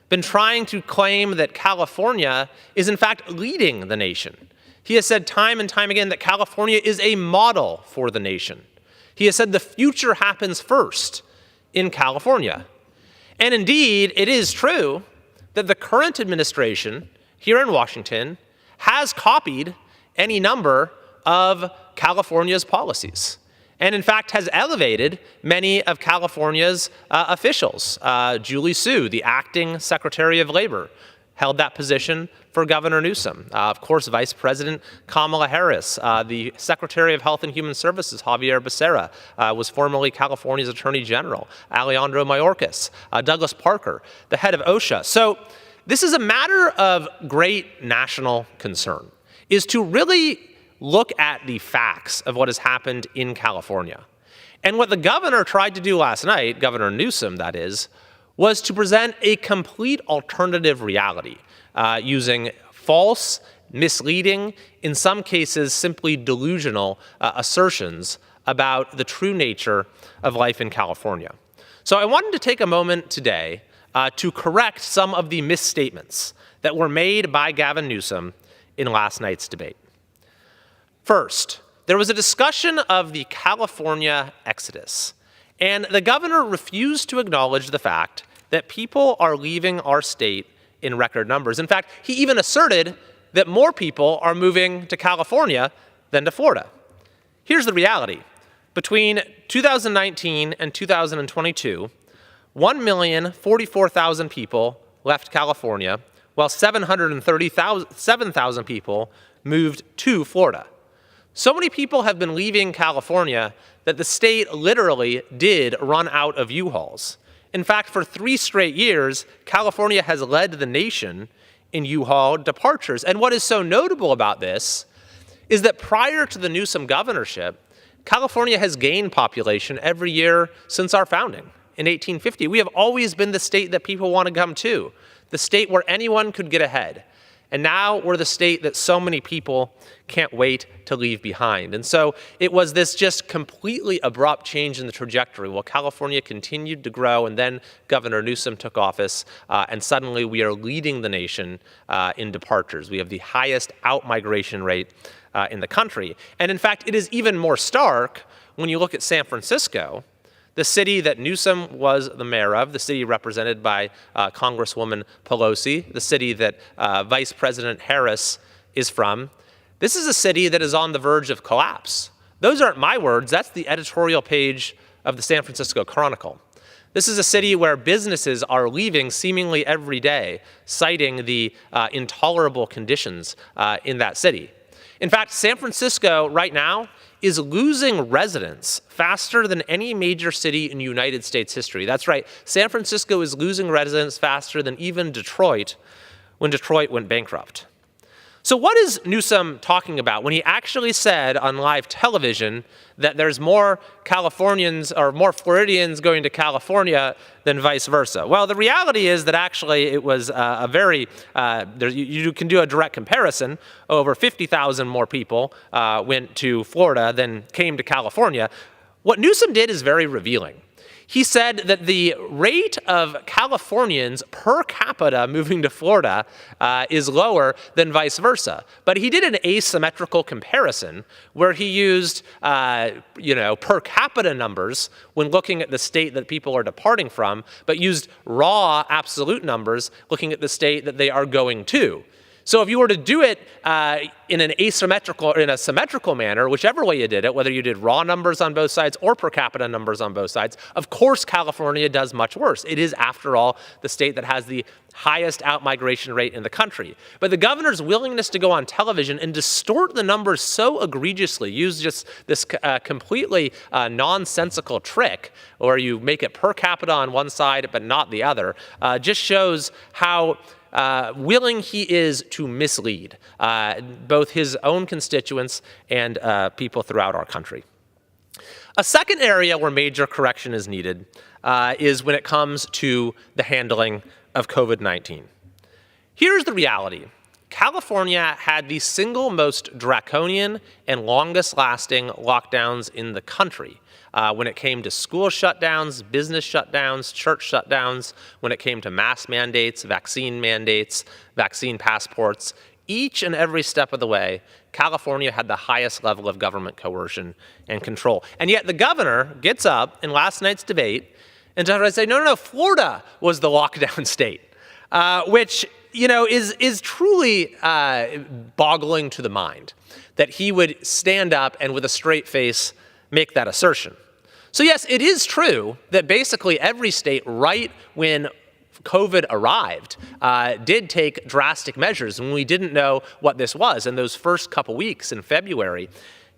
been trying to claim that California is in fact leading the nation. He has said time and time again that California is a model for the nation. He has said the future happens first in California. And indeed, it is true that the current administration here in Washington has copied any number of California's policies, and in fact has elevated many of California's officials. Julie Su, the acting Secretary of Labor, held that position for Governor Newsom. Of course, Vice President Kamala Harris, the Secretary of Health and Human Services, Javier Becerra, was formerly California's Attorney General. Alejandro Mayorkas, Douglas Parker, the head of OSHA. So this is a matter of great national concern, is to really look at the facts of what has happened in California. And what the governor tried to do last night, Governor Newsom that is, was to present a complete alternative reality using false, misleading, in some cases simply delusional assertions about the true nature of life in California. So I wanted to take a moment today to correct some of the misstatements that were made by Gavin Newsom in last night's debate. First, there was a discussion of the California exodus, and the governor refused to acknowledge the fact that people are leaving our state in record numbers. In fact, he even asserted that more people are moving to California than to Florida. Here's the reality. Between 2019 and 2022, 1,044,000 people left California, while 737,000 people moved to Florida. So many people have been leaving California that the state literally did run out of U-Hauls. In fact, for 3 straight years, California has led the nation in U-Haul departures. And what is so notable about this is that prior to the Newsom governorship, California has gained population every year since our founding in 1850. We have always been the state that people want to come to, the state where anyone could get ahead. And now we're the state that so many people can't wait to leave behind. And so it was this just completely abrupt change in the trajectory while California continued to grow, and then Governor Newsom took office, and suddenly we are leading the nation in departures. We have the highest out-migration rate in the country. And in fact, it is even more stark when you look at San Francisco, the city that Newsom was the mayor of, the city represented by Congresswoman Pelosi, the city that Vice President Harris is from. This is a city that is on the verge of collapse. Those aren't my words. That's the editorial page of the San Francisco Chronicle. This is a city where businesses are leaving seemingly every day, citing the intolerable conditions in that city. In fact, San Francisco right now is losing residents faster than any major city in United States history. That's right, San Francisco is losing residents faster than even Detroit when Detroit went bankrupt. So what is Newsom talking about when he actually said on live television that there's more Californians or more Floridians going to California than vice versa? Well, the reality is that actually it was a very, you can do a direct comparison. Over 50,000 more people went to Florida than came to California. What Newsom did is very revealing. He said that the rate of Californians per capita moving to Florida is lower than vice versa. But he did an asymmetrical comparison where he used, per capita numbers when looking at the state that people are departing from, but used raw absolute numbers looking at the state that they are going to. So if you were to do it in an asymmetrical or in a symmetrical manner, whichever way you did it, whether you did raw numbers on both sides or per capita numbers on both sides, of course California does much worse. It is, after all, the state that has the highest outmigration rate in the country. But the governor's willingness to go on television and distort the numbers so egregiously, use just this completely nonsensical trick where you make it per capita on one side but not the other, just shows how willing he is to mislead both his own constituents and people throughout our country. A second area where major correction is needed is when it comes to the handling of COVID-19. Here's the reality. California had the single most draconian and longest lasting lockdowns in the country. When it came to school shutdowns, business shutdowns, church shutdowns, when it came to mask mandates, vaccine passports, each and every step of the way, California had the highest level of government coercion and control. And yet the governor gets up in last night's debate and tries to say, no, Florida was the lockdown state, which is truly boggling to the mind that he would stand up and with a straight face make that assertion. So yes, it is true that basically every state, right when COVID arrived, did take drastic measures when we didn't know what this was in those first couple weeks in February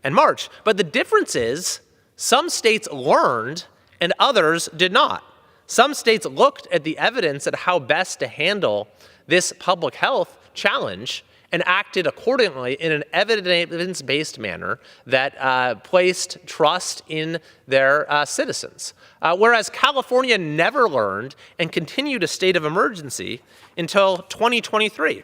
and March. But the difference is some states learned and others did not. Some states looked at the evidence at how best to handle this public health challenge and acted accordingly in an evidence-based manner that placed trust in their citizens. Whereas California never learned and continued a state of emergency until 2023.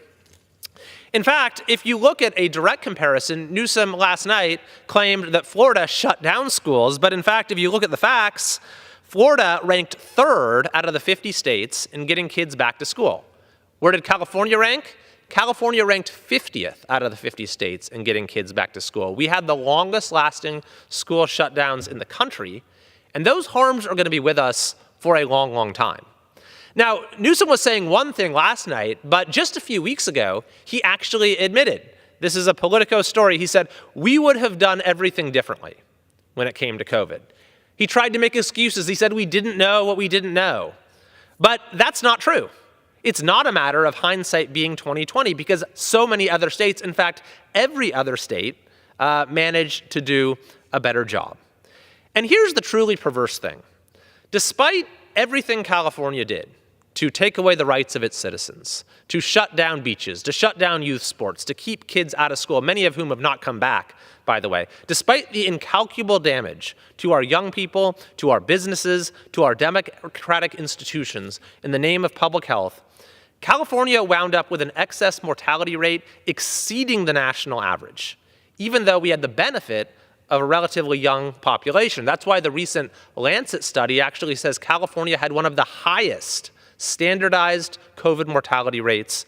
In fact, if you look at a direct comparison, Newsom last night claimed that Florida shut down schools, but in fact, if you look at the facts, Florida ranked third out of the 50 states in getting kids back to school. Where did California rank? California ranked 50th out of the 50 states in getting kids back to school. We had the longest lasting school shutdowns in the country, and those harms are going to be with us for a long, long time. Now, Newsom was saying one thing last night, but just a few weeks ago, he actually admitted, this is a Politico story, he said, we would have done everything differently when it came to COVID. He tried to make excuses. He said we didn't know what we didn't know. But that's not true. It's not a matter of hindsight being 20/20 because so many other states, in fact, every other state, managed to do a better job. And here's the truly perverse thing. Despite everything California did to take away the rights of its citizens, to shut down beaches, to shut down youth sports, to keep kids out of school, many of whom have not come back, by the way, despite the incalculable damage to our young people, to our businesses, to our democratic institutions in the name of public health, California wound up with an excess mortality rate exceeding the national average, even though we had the benefit of a relatively young population. That's why the recent Lancet study actually says California had one of the highest standardized COVID mortality rates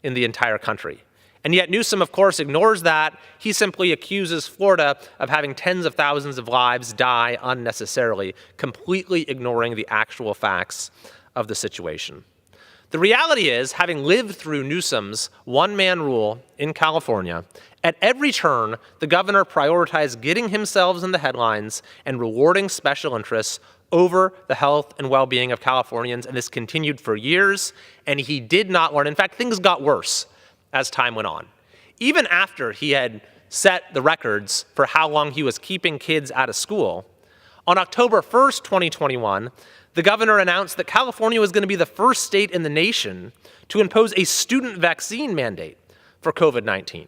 in the entire country. And yet Newsom, of course, ignores that. He simply accuses Florida of having tens of thousands of lives die unnecessarily, completely ignoring the actual facts of the situation. The reality is, having lived through Newsom's one-man rule in California, at every turn, the governor prioritized getting himself in the headlines and rewarding special interests over the health and well-being of Californians, and this continued for years, and he did not learn. In fact, things got worse as time went on. Even after he had set the records for how long he was keeping kids out of school, on October 1st, 2021, the governor announced that California was going to be the first state in the nation to impose a student vaccine mandate, for COVID-19.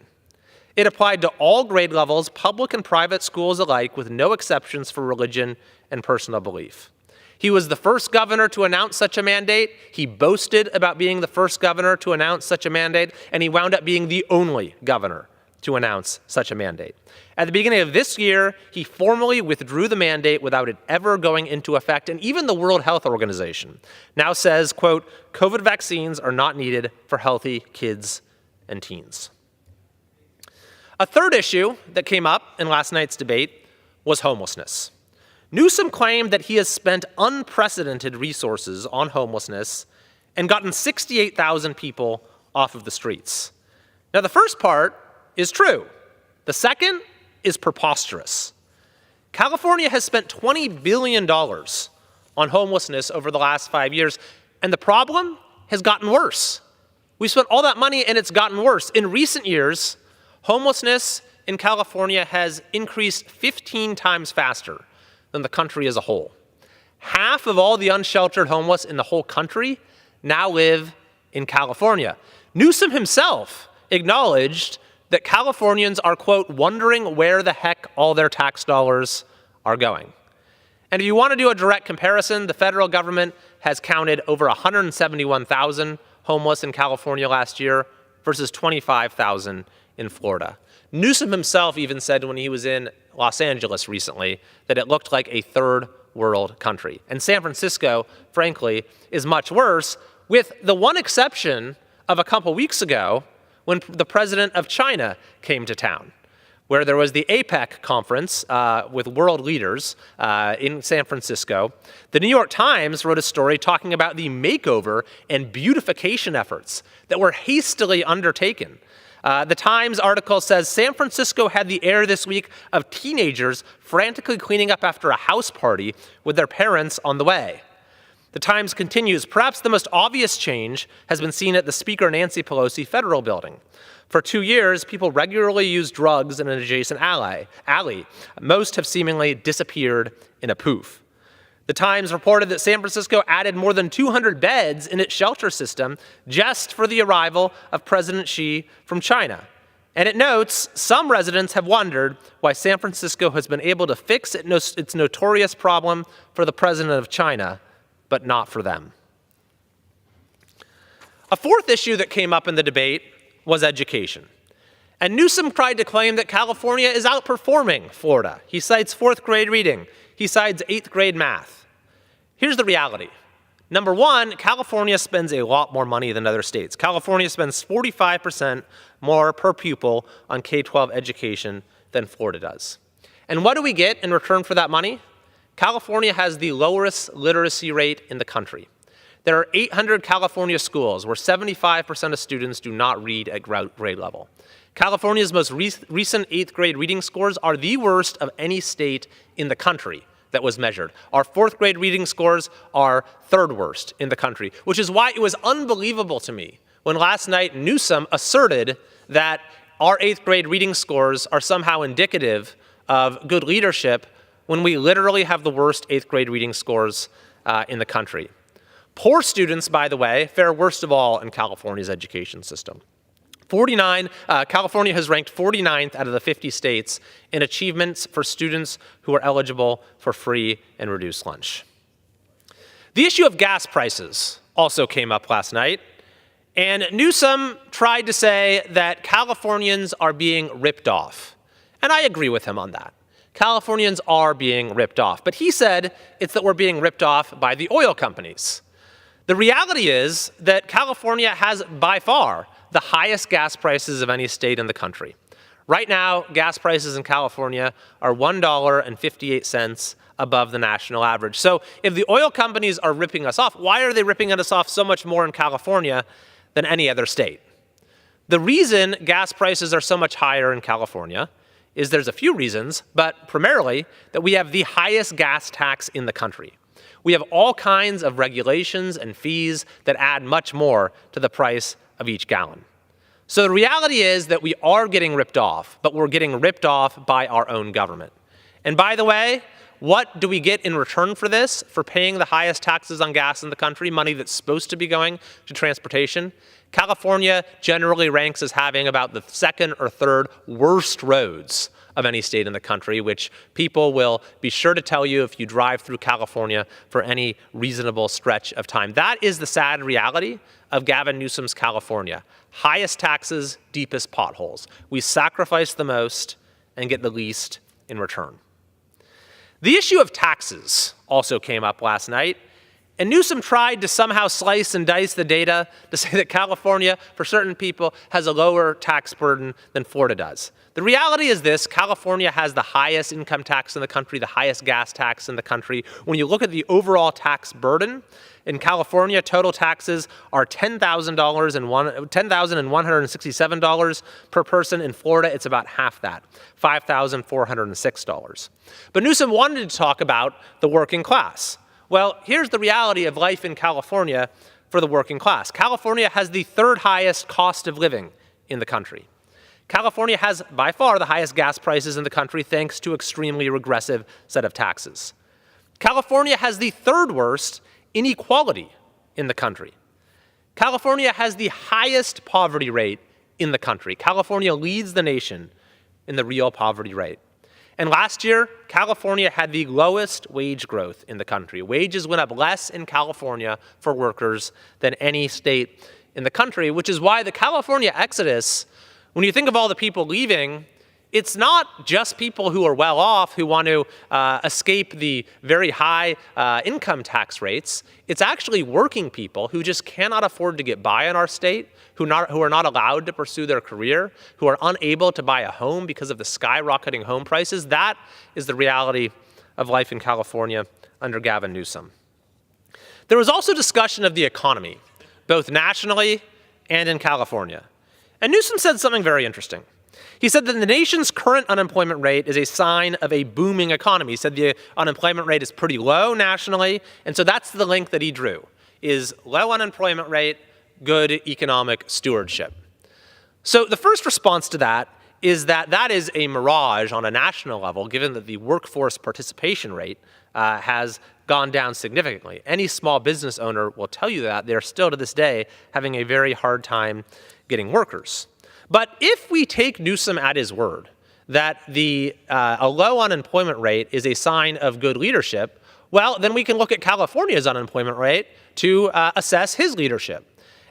It applied to all grade levels, public and private schools alike, with no exceptions for religion and personal belief. He was the first governor to announce such a mandate. He boasted about being the first governor to announce such a mandate, and he wound up being the only governor to announce such a mandate. At the beginning of this year, he formally withdrew the mandate without it ever going into effect, and even the World Health Organization now says, quote, COVID vaccines are not needed for healthy kids and teens. A third issue that came up in last night's debate was homelessness. Newsom claimed that he has spent unprecedented resources on homelessness and gotten 68,000 people off of the streets. Now, the first part is true. The second is preposterous. California has spent $20 billion on homelessness over the last 5 years, and the problem has gotten worse. We spent all that money and it's gotten worse. In recent years, homelessness in California has increased 15 times faster than the country as a whole. Half of all the unsheltered homeless in the whole country now live in California. Newsom himself acknowledged that Californians are, quote, wondering where the heck all their tax dollars are going. And if you want to do a direct comparison, the federal government has counted over 171,000 homeless in California last year versus 25,000 in Florida. Newsom himself even said when he was in Los Angeles recently that it looked like a third world country. And San Francisco, frankly, is much worse, with the one exception of a couple weeks ago when the president of China came to town, where there was the APEC conference with world leaders in San Francisco. The New York Times wrote a story talking about the makeover and beautification efforts that were hastily undertaken. The Times article says San Francisco had the air this week of teenagers frantically cleaning up after a house party with their parents on the way. The Times continues, perhaps the most obvious change has been seen at the Speaker Nancy Pelosi federal building. For 2 years, people regularly use drugs in an adjacent alley. Most have seemingly disappeared in a poof. The Times reported that San Francisco added more than 200 beds in its shelter system just for the arrival of President Xi from China. And it notes some residents have wondered why San Francisco has been able to fix its notorious problem for the president of China, but not for them. A fourth issue that came up in the debate was education. And Newsom tried to claim that California is outperforming Florida. He cites 4th grade reading. He cites 8th grade math. Here's the reality. Number one, California spends a lot more money than other states. California spends 45% more per pupil on K-12 education than Florida does. And what do we get in return for that money? California has the lowest literacy rate in the country. There are 800 California schools where 75% of students do not read at grade level. California's most recent 8th grade reading scores are the worst of any state in the country that was measured. Our 4th grade reading scores are 3rd worst in the country, which is why it was unbelievable to me when last night Newsom asserted that our 8th grade reading scores are somehow indicative of good leadership when we literally have the worst 8th grade reading scores in the country. Poor students, by the way, fare worst of all in California's education system. California has ranked 49th out of the 50 states in achievements for students who are eligible for free and reduced lunch. The issue of gas prices also came up last night, and Newsom tried to say that Californians are being ripped off. And I agree with him on that. Californians are being ripped off. But he said it's that we're being ripped off by the oil companies. The reality is that California has by far the highest gas prices of any state in the country. Right now, gas prices in California are $1.58 above the national average. So if the oil companies are ripping us off, why are they ripping us off so much more in California than any other state? The reason gas prices are so much higher in California is there's a few reasons, but primarily that we have the highest gas tax in the country. We have all kinds of regulations and fees that add much more to the price of each gallon. So the reality is that we are getting ripped off, but we're getting ripped off by our own government. And by the way, what do we get in return for this, for paying the highest taxes on gas in the country, money that's supposed to be going to transportation? California generally ranks as having about the second or third worst roads of any state in the country, which people will be sure to tell you if you drive through California for any reasonable stretch of time. That is the sad reality of Gavin Newsom's California. Highest taxes, deepest potholes. We sacrifice the most and get the least in return. The issue of taxes also came up last night, and Newsom tried to somehow slice and dice the data to say that California, for certain people, has a lower tax burden than Florida does. The reality is this: California has the highest income tax in the country, the highest gas tax in the country. When you look at the overall tax burden, in California, total taxes are $10,167 per person. In Florida, it's about half that, $5,406. But Newsom wanted to talk about the working class. Well, here's the reality of life in California for the working class. California has the third highest cost of living in the country. California has by far the highest gas prices in the country thanks to extremely regressive set of taxes. California has the third worst inequality in the country. California has the highest poverty rate in the country. California leads the nation in the real poverty rate. And last year, California had the lowest wage growth in the country. Wages went up less in California for workers than any state in the country, which is why the California exodus, when you think of all the people leaving, it's not just people who are well off who want to escape the very high income tax rates. It's actually working people who just cannot afford to get by in our state, who are not allowed to pursue their career, who are unable to buy a home because of the skyrocketing home prices. That is the reality of life in California under Gavin Newsom. There was also discussion of the economy, both nationally and in California. And Newsom said something very interesting. He said that the nation's current unemployment rate is a sign of a booming economy. He said the unemployment rate is pretty low nationally, and so that's the link that he drew, is low unemployment rate, good economic stewardship. So the first response to that is that that is a mirage on a national level, given that the workforce participation rate has gone down significantly. Any small business owner will tell you that they're still to this day having a very hard time getting workers. But if we take Newsom at his word that a low unemployment rate is a sign of good leadership, well, then we can look at California's unemployment rate to assess his leadership.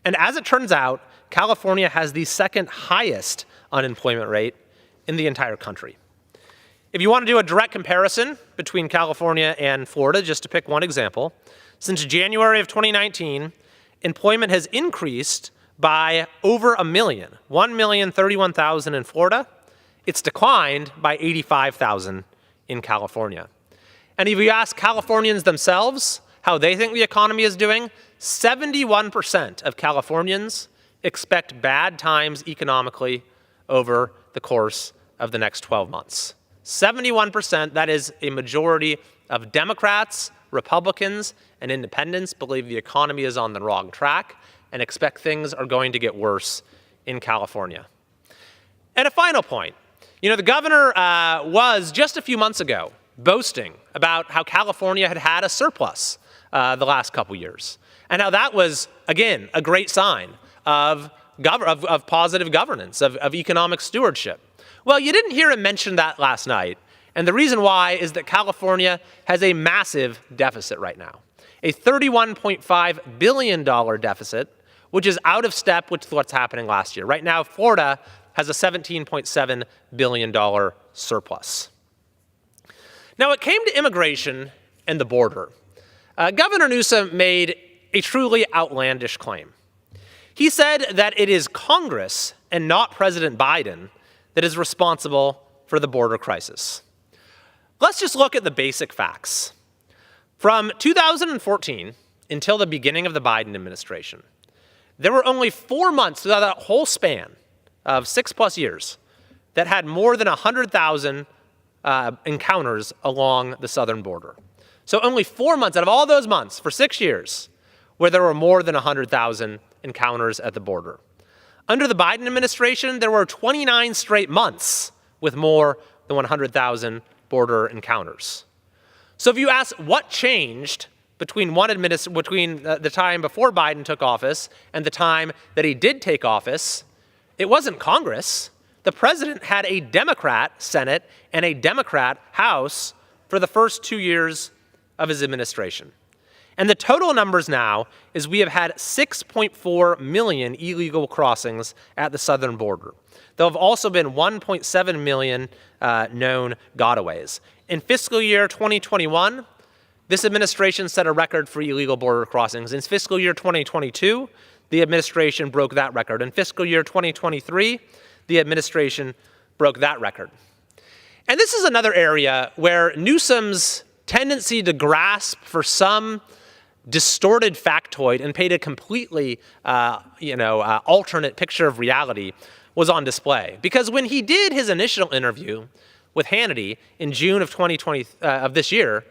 And as it turns out, California has the second highest unemployment rate in the entire country. If you want to do a direct comparison between California and Florida, just to pick one example, since January of 2019, employment has increased by over 1,031,000 in Florida. It's declined by 85,000 in California. And if you ask Californians themselves how they think the economy is doing, 71% of Californians expect bad times economically over the course of the next 12 months. 71%, that is a majority of Democrats, Republicans, and independents believe the economy is on the wrong track and expect things are going to get worse in California. And a final point, the governor was just a few months ago boasting about how California had a surplus the last couple years, and how that was, again, a great sign of positive governance, of economic stewardship. Well, you didn't hear him mention that last night, and the reason why is that California has a massive deficit right now, a $31.5 billion deficit, which is out of step with what's happening last year. Right now, Florida has a $17.7 billion surplus. Now, it came to immigration and the border. Governor Newsom made a truly outlandish claim. He said that it is Congress and not President Biden that is responsible for the border crisis. Let's just look at the basic facts. From 2014 until the beginning of the Biden administration, there were only 4 months throughout that whole span of 6+ years that had more than 100,000 encounters along the southern border. So only 4 months out of all those months for 6 years where there were more than 100,000 encounters at the border. Under the Biden administration, there were 29 straight months with more than 100,000 border encounters. So if you ask what changed between the time before Biden took office and the time that he did take office, it wasn't Congress. The president had a Democrat Senate and a Democrat House for the first 2 years of his administration. And the total numbers now is we have had 6.4 million illegal crossings at the southern border. There have also been 1.7 million known gotaways. In fiscal year 2021, this administration set a record for illegal border crossings. In fiscal year 2022, the administration broke that record. In fiscal year 2023, the administration broke that record. And this is another area where Newsom's tendency to grasp for some distorted factoid and paint a completely, alternate picture of reality was on display. Because when he did his initial interview with Hannity in June of 2020 of this year,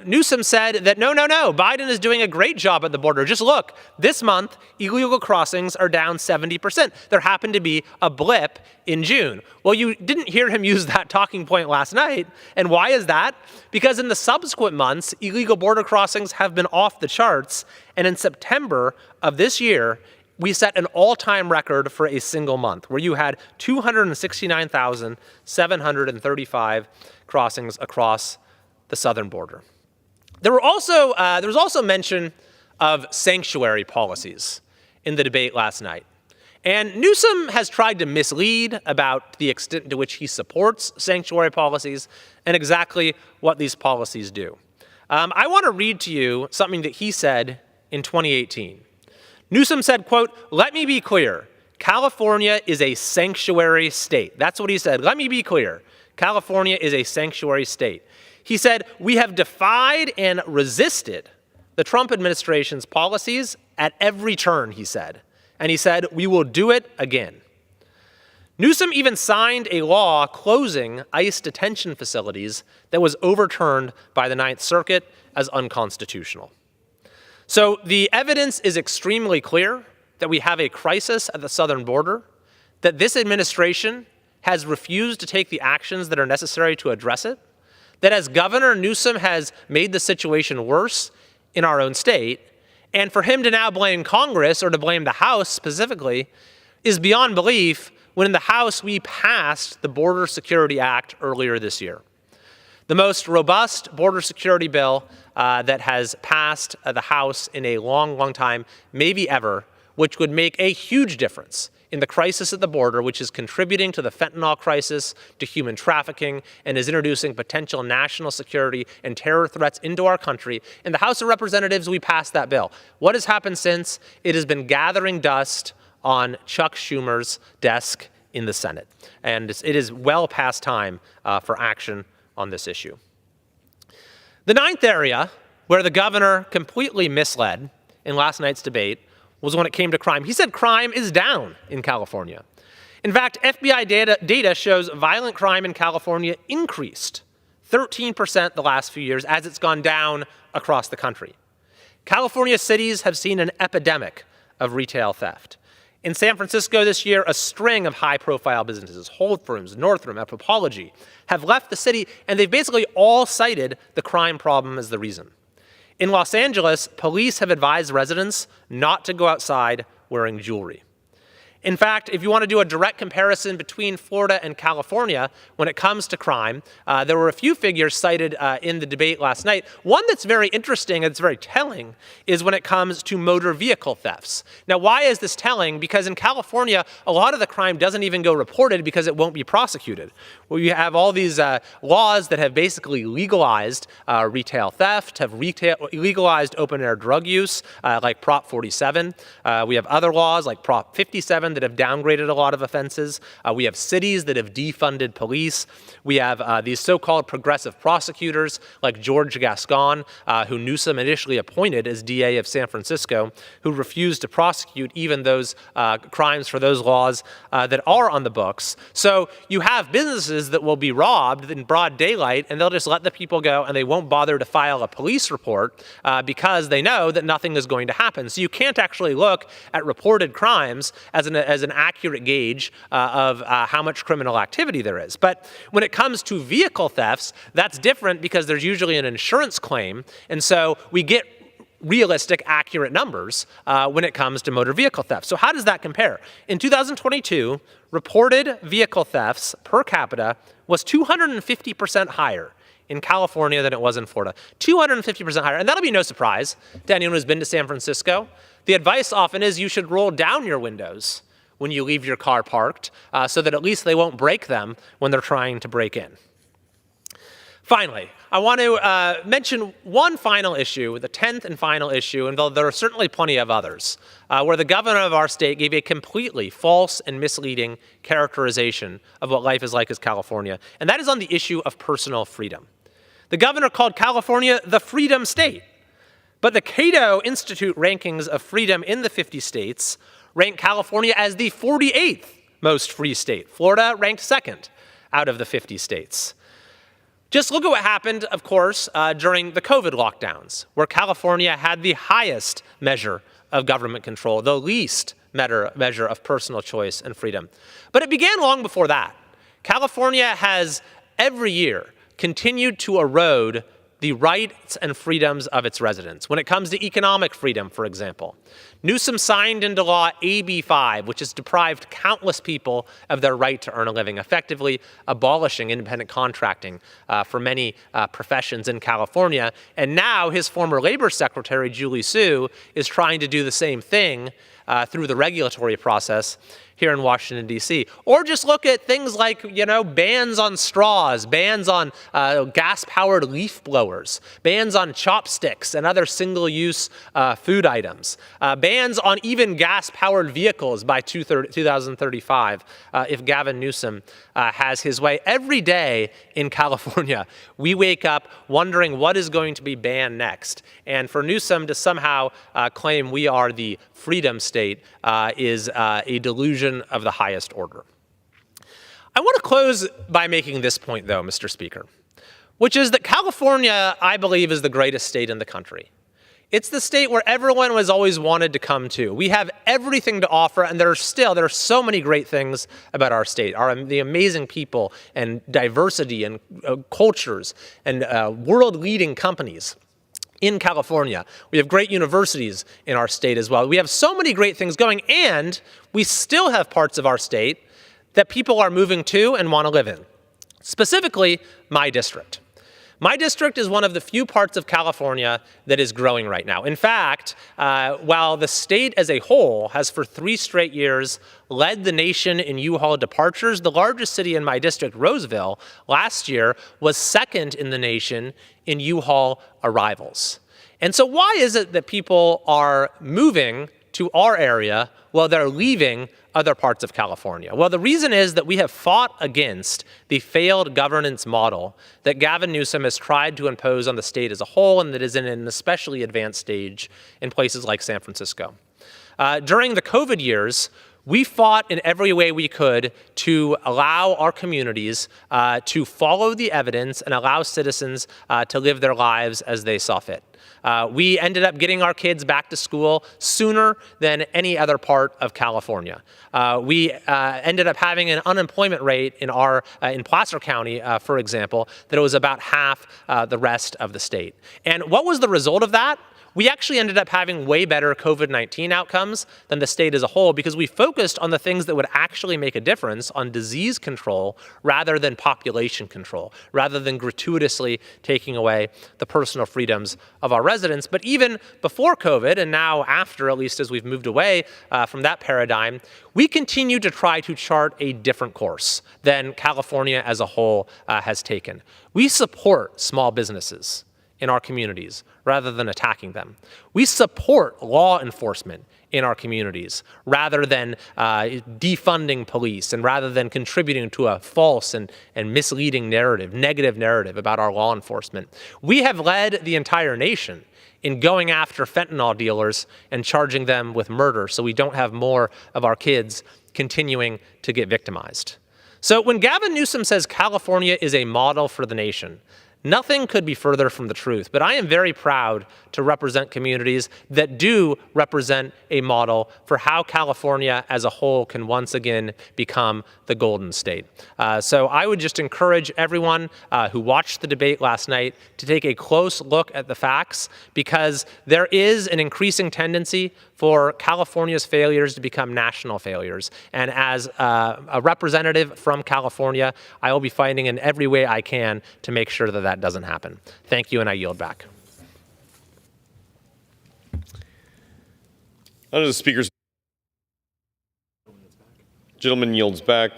Newsom said that no, Biden is doing a great job at the border. Just look, this month, illegal crossings are down 70%. There happened to be a blip in June. Well, you didn't hear him use that talking point last night. And why is that? Because in the subsequent months, illegal border crossings have been off the charts. And in September of this year, we set an all-time record for a single month, where you had 269,735 crossings across the southern border. There was also mention of sanctuary policies in the debate last night. And Newsom has tried to mislead about the extent to which he supports sanctuary policies and exactly what these policies do. I want to read to you something that he said in 2018. Newsom said, quote, "Let me be clear. California is a sanctuary state." That's what he said. Let me be clear. California is a sanctuary state. He said, "We have defied and resisted the Trump administration's policies at every turn," he said. And he said, "We will do it again." Newsom even signed a law closing ICE detention facilities that was overturned by the Ninth Circuit as unconstitutional. So the evidence is extremely clear that we have a crisis at the southern border, that this administration has refused to take the actions that are necessary to address it, that as Governor Newsom has made the situation worse in our own state, and for him to now blame Congress, or to blame the House specifically, is beyond belief, when in the House we passed the Border Security Act earlier this year. The most robust border security bill that has passed the House in a long, long time, maybe ever, which would make a huge difference in the crisis at the border, which is contributing to the fentanyl crisis, to human trafficking, and is introducing potential national security and terror threats into our country. In the House of Representatives, we passed that bill. What has happened since? It has been gathering dust on Chuck Schumer's desk in the Senate. And it is well past time for action on this issue. The ninth area where the governor completely misled in last night's debate was when it came to crime. He said crime is down in California. In fact, FBI data shows violent crime in California increased 13% the last few years as it's gone down across the country. California cities have seen an epidemic of retail theft. In San Francisco this year, a string of high-profile businesses, Whole Foods, Northrum, Anthropology, have left the city, and they've basically all cited the crime problem as the reason. In Los Angeles, police have advised residents not to go outside wearing jewelry. In fact, if you want to do a direct comparison between Florida and California when it comes to crime, there were a few figures cited in the debate last night. One that's very interesting and it's very telling is when it comes to motor vehicle thefts. Now, why is this telling? Because in California, a lot of the crime doesn't even go reported because it won't be prosecuted. Well, you have all these laws that have basically legalized retail theft, have legalized open-air drug use, like Prop 47. We have other laws like Prop 57 that have downgraded a lot of offenses. We have cities that have defunded police. We have these so-called progressive prosecutors like George Gascon, who Newsom initially appointed as DA of San Francisco, who refused to prosecute even those crimes for those laws that are on the books. So you have businesses that will be robbed in broad daylight, and they'll just let the people go, and they won't bother to file a police report because they know that nothing is going to happen. So you can't actually look at reported crimes as an as an accurate gauge of how much criminal activity there is. But when it comes to vehicle thefts, that's different because there's usually an insurance claim, and so we get realistic, accurate numbers when it comes to motor vehicle theft. So how does that compare? In 2022, reported vehicle thefts per capita was 250% higher in California than it was in Florida. 250% higher. And that'll be no surprise to anyone who's been to San Francisco. The advice often is you should roll down your windows when you leave your car parked so that at least they won't break them when they're trying to break in. Finally, I want to mention one final issue, the 10th and final issue, and though there are certainly plenty of others, where the governor of our state gave a completely false and misleading characterization of what life is like as California, and that is on the issue of personal freedom. The governor called California the freedom state, but the Cato Institute rankings of freedom in the 50 states rank California as the 48th most free state. Florida ranked second out of the 50 states. Just look at what happened, of course, during the COVID lockdowns, where California had the highest measure of government control, the least measure of personal choice and freedom. But it began long before that. California has every year continued to erode the rights and freedoms of its residents. When it comes to economic freedom, for example, Newsom signed into law AB 5, which has deprived countless people of their right to earn a living, effectively abolishing independent contracting for many professions in California. And now his former labor secretary, Julie Su, is trying to do the same thing through the regulatory process here in Washington, D.C. Or just look at things like, bans on straws, bans on gas-powered leaf blowers, bans on chopsticks and other single-use food items, bans on even gas-powered vehicles by 2035 if Gavin Newsom has his way. Every day in California, we wake up wondering what is going to be banned next. And for Newsom to somehow claim we are the freedom state is a delusion of the highest order. I want to close by making this point, though, Mr. Speaker, which is that California, I believe, is the greatest state in the country. It's the state where everyone has always wanted to come to. We have everything to offer, and there are so many great things about our state, the amazing people and diversity and cultures and world-leading companies. In California. We have great universities in our state as well. We have so many great things going, and we still have parts of our state that people are moving to and want to live in. Specifically, my district. My district is one of the few parts of California that is growing right now. In fact, while the state as a whole has for 3 straight years led the nation in U-Haul departures, the largest city in my district, Roseville, last year was second in the nation in U-Haul arrivals. And so why is it that people are moving to our area while they're leaving other parts of California? Well, the reason is that we have fought against the failed governance model that Gavin Newsom has tried to impose on the state as a whole, and that is in an especially advanced stage in places like San Francisco. During the COVID years, we fought in every way we could to allow our communities to follow the evidence and allow citizens to live their lives as they saw fit. We ended up getting our kids back to school sooner than any other part of California. We ended up having an unemployment rate in Placer County, for example, that it was about half the rest of the state. And what was the result of that? We actually ended up having way better COVID-19 outcomes than the state as a whole because we focused on the things that would actually make a difference on disease control rather than population control, rather than gratuitously taking away the personal freedoms of our residents. But even before COVID, and now after, at least as we've moved away from that paradigm, we continue to try to chart a different course than California as a whole has taken. We support small businesses in our communities rather than attacking them. We support law enforcement in our communities rather than defunding police and rather than contributing to a false and misleading narrative, negative narrative about our law enforcement. We have led the entire nation in going after fentanyl dealers and charging them with murder so we don't have more of our kids continuing to get victimized. So when Gavin Newsom says California is a model for the nation, Nothing could be further from the truth, but I am very proud to represent communities that do represent a model for how California as a whole can once again become the Golden State. So I would just encourage everyone who watched the debate last night to take a close look at the facts, because there is an increasing tendency for California's failures to become national failures. And as a representative from California, I will be fighting in every way I can to make sure that that doesn't happen. Thank you, and I yield back. Under the Speaker's, gentleman yields back.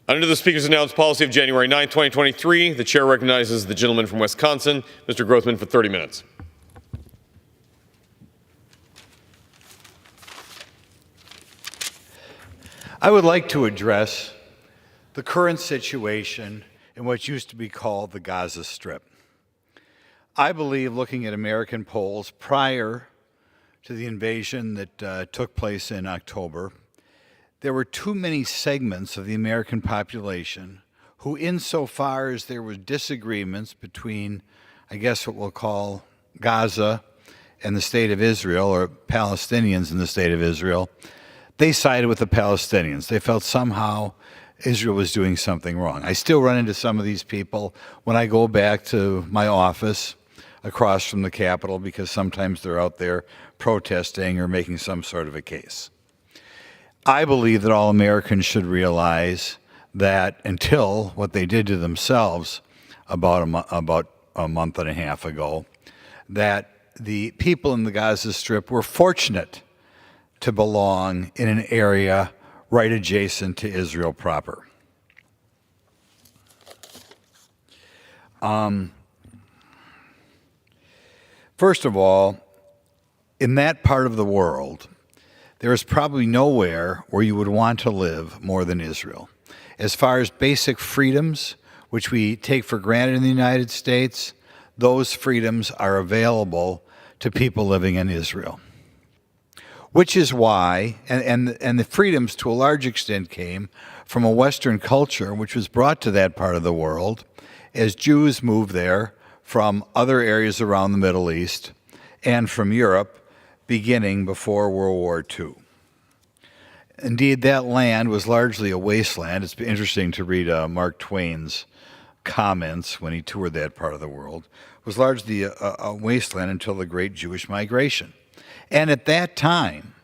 Under the Speaker's announced policy of January 9, 2023, the Chair recognizes the gentleman from Wisconsin, Mr. Grothman, for 30 minutes. I would like to address the current situation in what used to be called the Gaza Strip. I believe, looking at American polls prior to the invasion that took place in October, there were too many segments of the American population who, insofar as there were disagreements between, I guess what we'll call Gaza and the State of Israel, or Palestinians in the State of Israel, they sided with the Palestinians. They felt somehow Israel was doing something wrong. I still run into some of these people when I go back to my office across from the Capitol, because sometimes they're out there protesting or making some sort of a case. I believe that all Americans should realize that until what they did to themselves about a month and a half ago, that the people in the Gaza Strip were fortunate to belong in an area right adjacent to Israel proper. First of all, in that part of the world, there is probably nowhere where you would want to live more than Israel. As far as basic freedoms, which we take for granted in the United States, those freedoms are available to people living in Israel. Which is why, and the freedoms to a large extent came from a Western culture which was brought to that part of the world as Jews moved there from other areas around the Middle East and from Europe, beginning before World War II. Indeed, that land was largely a wasteland. It's been interesting to read Mark Twain's comments when he toured that part of the world. It was largely a wasteland until the Great Jewish Migration. And at that time,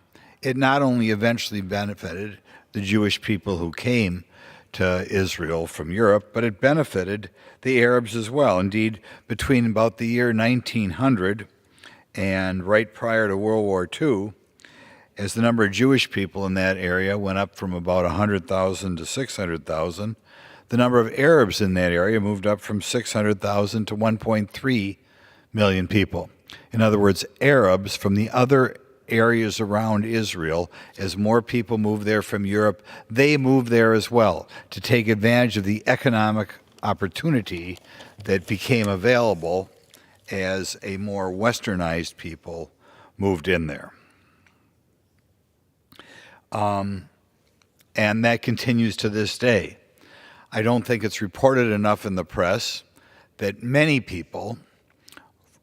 it not only eventually benefited the Jewish people who came to Israel from Europe, but it benefited the Arabs as well. Indeed, between about the year 1900 and right prior to World War II, as the number of Jewish people in that area went up from about 100,000 to 600,000, the number of Arabs in that area moved up from 600,000 to 1.3 million people. In other words, Arabs from the other areas around Israel, as more people moved there from Europe, they moved there as well to take advantage of the economic opportunity that became available as a more westernized people moved in there. And that continues to this day. I don't think it's reported enough in the press that many people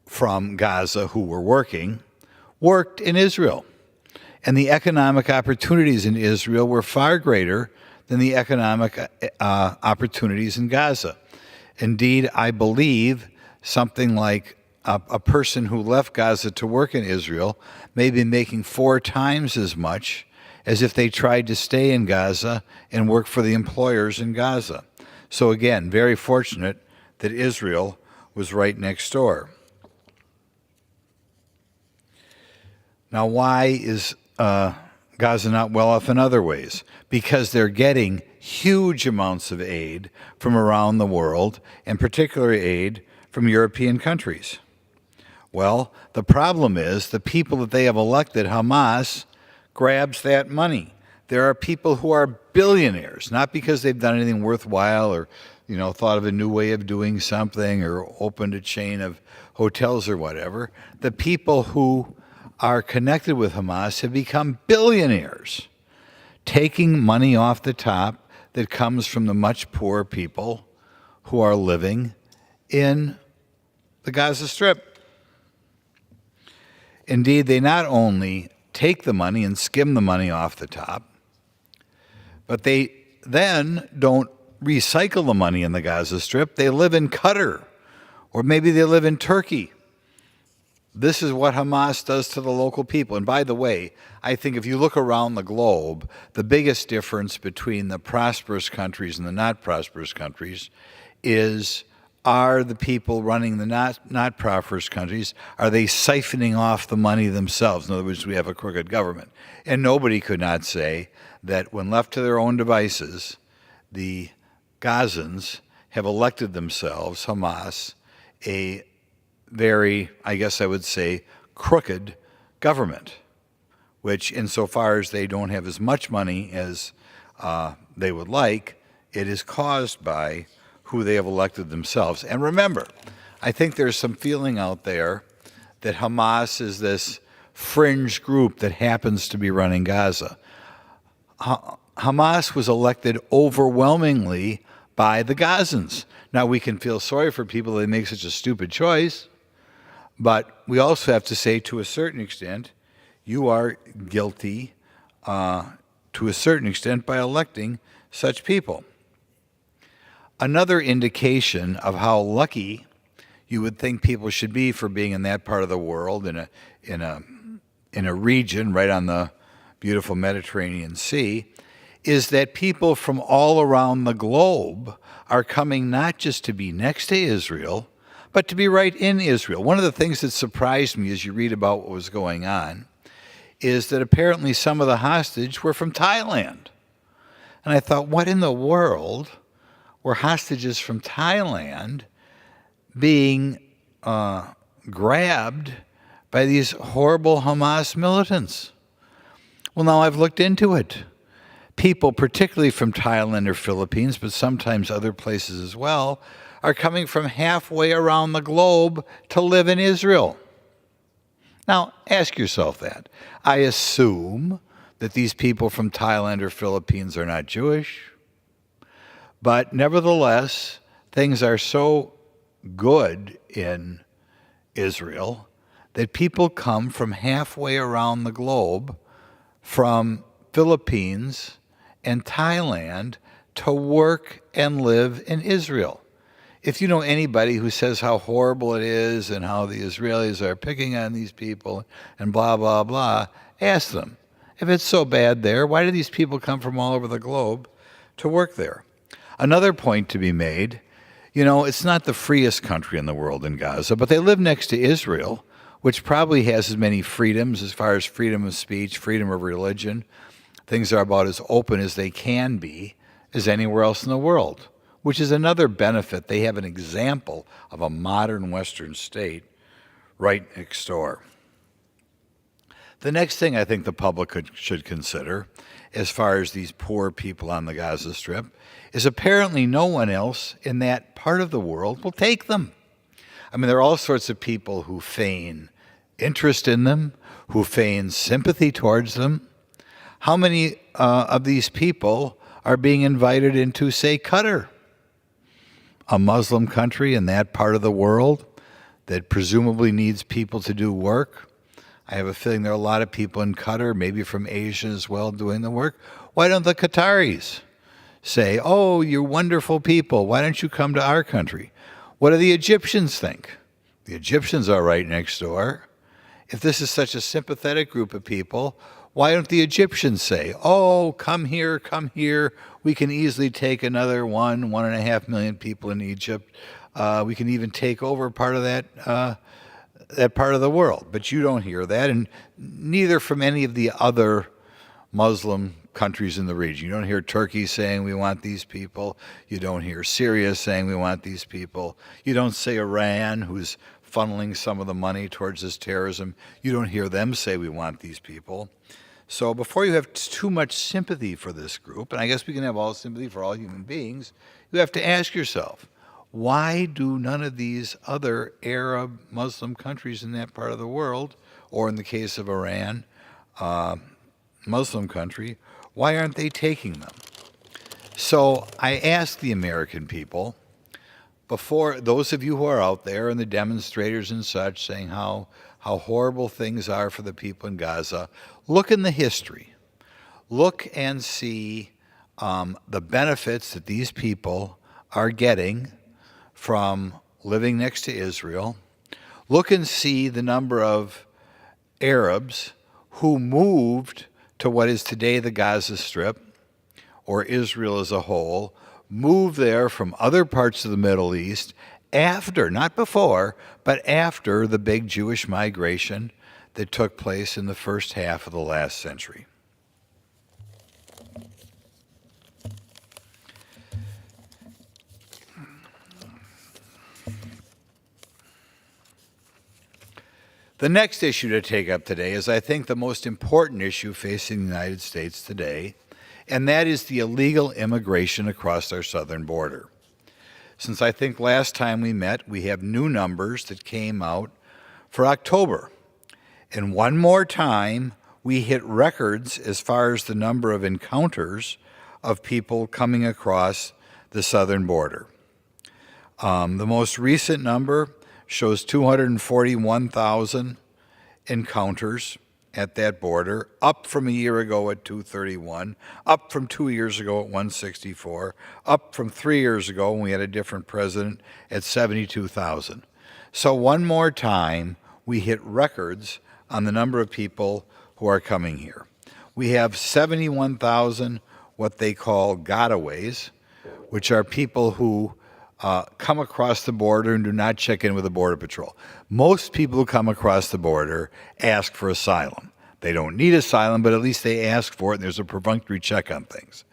from Gaza who were worked in Israel. And the economic opportunities in Israel were far greater than the economic opportunities in Gaza. Indeed, I believe something like a person who left Gaza to work in Israel may be making 4 times as much as if they tried to stay in Gaza and work for the employers in Gaza. So again, very fortunate that Israel was right next door. Now, why is Gaza not well off in other ways? Because they're getting huge amounts of aid from around the world, and particularly aid from European countries. Well, the problem is the people that they have elected, Hamas, grabs that money. there are people who are billionaires, not because they've done anything worthwhile or, thought of a new way of doing something or opened a chain of hotels or whatever. The people who are connected with Hamas have become billionaires, taking money off the top that comes from the much poorer people who are living in the Gaza Strip. Indeed, they not only take the money and skim the money off the top, but they then don't recycle the money in the Gaza Strip. They live in Qatar, or maybe they live in Turkey. This is what Hamas does to the local people. And by the way, I think if you look around the globe, the biggest difference between the prosperous countries and the not prosperous countries are the people running the not prosperous countries, are they siphoning off the money themselves? In other words, we have a crooked government. And nobody could not say that when left to their own devices, the Gazans have elected themselves, Hamas, a very, I guess I would say, crooked government, which insofar as they don't have as much money as they would like, it is caused by who they have elected themselves. And remember, I think there's some feeling out there that Hamas is this fringe group that happens to be running Gaza. Hamas was elected overwhelmingly by the Gazans. Now, we can feel sorry for people that make such a stupid choice, but we also have to say, to a certain extent, you are guilty to a certain extent by electing such people. Another indication of how lucky you would think people should be for being in that part of the world, in a region right on the beautiful Mediterranean Sea, is that people from all around the globe are coming not just to be next to Israel, but to be right in Israel. One of the things that surprised me as you read about what was going on is that apparently some of the hostages were from Thailand. And I thought, what in the world were hostages from Thailand being grabbed by these horrible Hamas militants? Well, now I've looked into it. People, particularly from Thailand or Philippines, but sometimes other places as well, are coming from halfway around the globe to live in Israel. Now, ask yourself that. I assume that these people from Thailand or Philippines are not Jewish, but nevertheless, things are so good in Israel that people come from halfway around the globe, from Philippines and Thailand, to work and live in Israel. If you know anybody who says how horrible it is and how the Israelis are picking on these people and blah, blah, blah, ask them, if it's so bad there, why do these people come from all over the globe to work there? Another point to be made, it's not the freest country in the world in Gaza, but they live next to Israel, which probably has as many freedoms as far as freedom of speech, freedom of religion. Things are about as open as they can be as anywhere else in the world, which is another benefit. They have an example of a modern Western state right next door. The next thing I think the public should consider, as far as these poor people on the Gaza Strip, is apparently no one else in that part of the world will take them. I mean, there are all sorts of people who feign interest in them, who feign sympathy towards them. How many of these people are being invited into, say, Qatar, a Muslim country in that part of the world that presumably needs people to do work? I have a feeling there are a lot of people in Qatar, maybe from Asia as well, doing the work. Why don't the Qataris say, oh, you're wonderful people, why don't you come to our country? What do the Egyptians think? The Egyptians are right next door. If this is such a sympathetic group of people, why don't the Egyptians say, oh, come here, we can easily take another 1.5 million people in Egypt. We can even take over part of that part of the world. But you don't hear that, and neither from any of the other Muslim countries in the region. You don't hear Turkey saying we want these people. You don't hear Syria saying we want these people. You don't say Iran, who's funneling some of the money towards this terrorism. You don't hear them say we want these people. So before you have too much sympathy for this group, and I guess we can have all sympathy for all human beings, you have to ask yourself, why do none of these other Arab Muslim countries in that part of the world, or in the case of Iran, Muslim country, why aren't they taking them? So I ask the American people, before those of you who are out there and the demonstrators and such saying how horrible things are for the people in Gaza, look in the history. Look and see the benefits that these people are getting from living next to Israel. Look and see the number of Arabs who moved to what is today the Gaza Strip, or Israel as a whole, moved there from other parts of the Middle East after, not before, but after the big Jewish migration that took place in the first half of the last century. The next issue to take up today is, I think, the most important issue facing the United States today, and that is the illegal immigration across our southern border. Since I think last time we met, we have new numbers that came out for October. And one more time, we hit records as far as the number of encounters of people coming across the southern border. The most recent number shows 241,000 encounters at that border, up from a year ago at 231, up from 2 years ago at 164, up from 3 years ago when we had a different president at 72,000. So one more time, we hit records on the number of people who are coming here. We have 71,000 what they call gotaways, which are people who come across the border and do not check in with the Border Patrol. Most people who come across the border ask for asylum. They don't need asylum, but at least they ask for it, and there's a perfunctory check on things.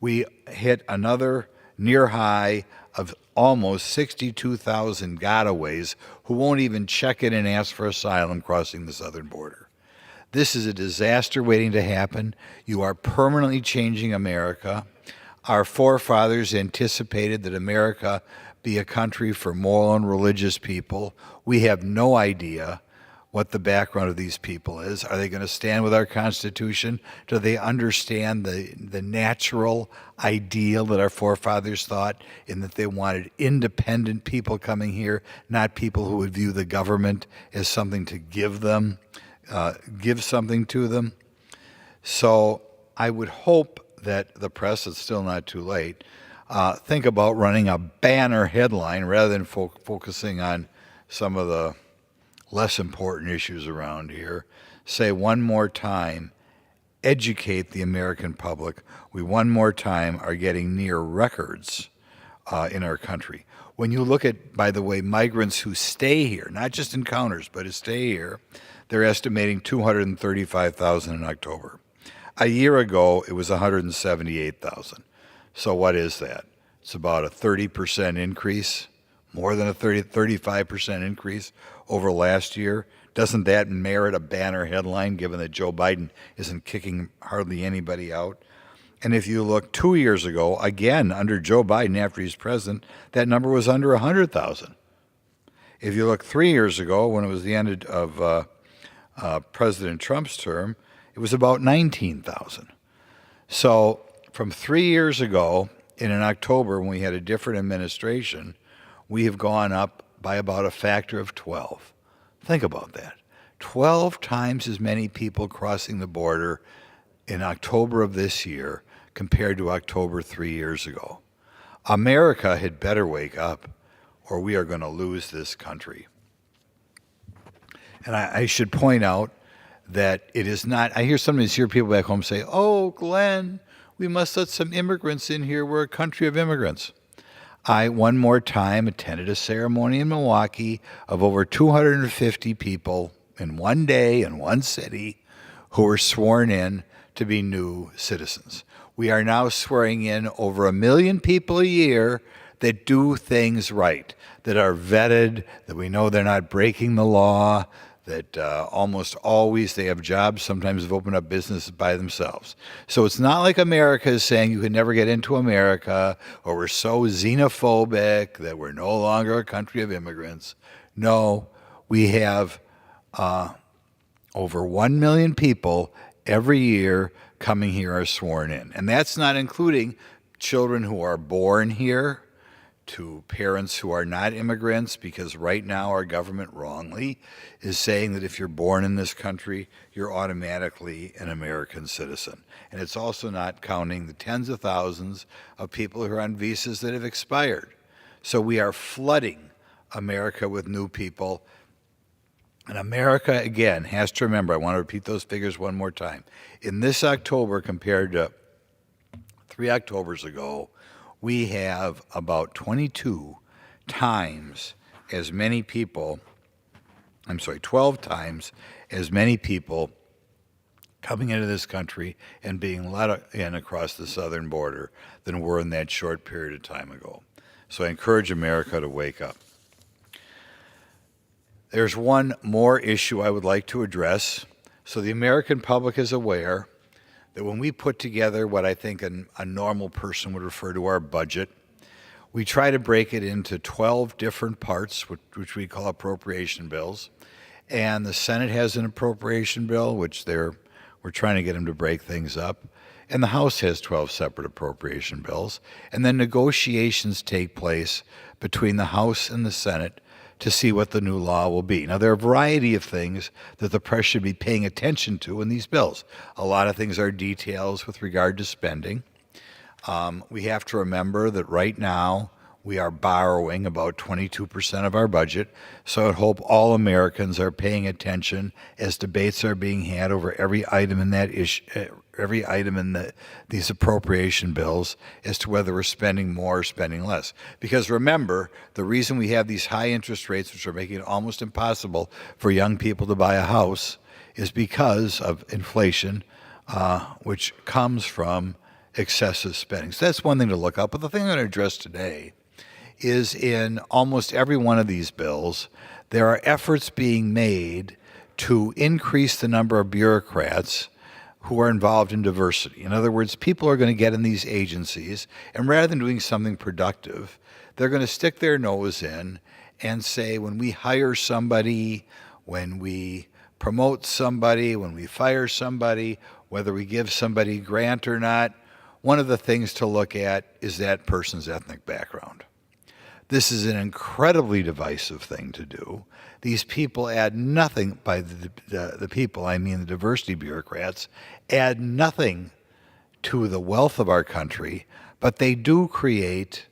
We hit another near high of almost 62,000 gotaways who won't even check in and ask for asylum crossing the southern border. This is a disaster waiting to happen. You are permanently changing America. Our forefathers anticipated that America be a country for moral and religious people. We have no idea what the background of these people is. Are they going to stand with our Constitution? Do they understand the natural ideal that our forefathers thought, in that they wanted independent people coming here, not people who would view the government as something to give them, give something to them? So I would hope that the press, it's still not too late, think about running a banner headline rather than focusing on some of the less important issues around here. Say one more time, educate the American public. We one more time are getting near records in our country. When you look at, by the way, migrants who stay here, not just encounters, but who stay here, they're estimating 235,000 in October. A year ago, it was 178,000. So what is that? It's about a 30% increase, more than a 35% increase over last year. Doesn't that merit a banner headline, given that Joe Biden isn't kicking hardly anybody out? And if you look 2 years ago, again, under Joe Biden, after he's president, that number was under 100,000. If you look 3 years ago, when it was the end of President Trump's term, it was about 19,000. So from 3 years ago, in October, when we had a different administration, we have gone up by about a factor of 12. Think about that. 12 times as many people crossing the border in October of this year compared to October 3 years ago. America had better wake up, or we are going to lose this country. And I should point out that it is not, I hear people back home say, oh, Glenn, we must let some immigrants in here. We're a country of immigrants. I, one more time, attended a ceremony in Milwaukee of over 250 people in one day in one city who were sworn in to be new citizens. We are now swearing in over 1 million people a year that do things right, that are vetted, that we know they're not breaking the law, that almost always they have jobs, sometimes have opened up businesses by themselves. So it's not like America is saying you can never get into America, or we're so xenophobic that we're no longer a country of immigrants. No, we have over 1 million people every year coming here are sworn in. And that's not including children who are born here, to parents who are not immigrants, because right now our government wrongly is saying that if you're born in this country, you're automatically an American citizen. And it's also not counting the tens of thousands of people who are on visas that have expired. So we are flooding America with new people. And America, again, has to remember, I want to repeat those figures one more time. In this October, compared to 3 Octobers ago, we have about 22 times as many people, 12 times as many people coming into this country and being let in across the southern border than were in that short period of time ago. So I encourage America to wake up. There's one more issue I would like to address. So the American public is aware that when we put together what I think a normal person would refer to our budget, we try to break it into 12 different parts, which we call appropriation bills. And the Senate has an appropriation bill, which we're trying to get them to break things up. And the House has 12 separate appropriation bills. And then negotiations take place between the House and the Senate to see what the new law will be. Now, there are a variety of things that the press should be paying attention to in these bills. A lot of things are details with regard to spending. We have to remember that right now we are borrowing about 22% of our budget, so I hope all Americans are paying attention as debates are being had over every item in that issue, every item in these appropriation bills, as to whether we're spending more or spending less. Because remember, the reason we have these high interest rates, which are making it almost impossible for young people to buy a house, is because of inflation, which comes from excessive spending. So that's one thing to look up. But the thing I'm going to address today is in almost every one of these bills, there are efforts being made to increase the number of bureaucrats who are involved in diversity. In other words, people are going to get in these agencies, and rather than doing something productive, they're going to stick their nose in and say, when we hire somebody, when we promote somebody, when we fire somebody, whether we give somebody a grant or not, one of the things to look at is that person's ethnic background. This is an incredibly divisive thing to do. These people add nothing, by the people, I mean the diversity bureaucrats, add nothing to the wealth of our country, but they do create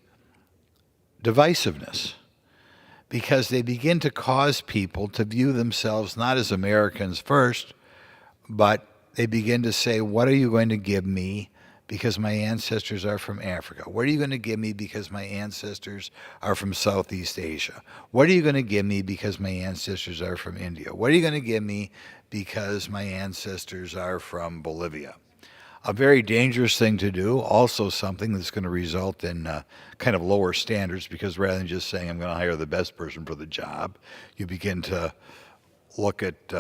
divisiveness because they begin to cause people to view themselves not as Americans first, but they begin to say, what are you going to give me because my ancestors are from Africa? What are you going to give me because my ancestors are from Southeast Asia? What are you going to give me because my ancestors are from India? What are you going to give me because my ancestors are from Bolivia? A very dangerous thing to do, also something that's going to result in kind of lower standards, because rather than just saying I'm going to hire the best person for the job, you begin to look at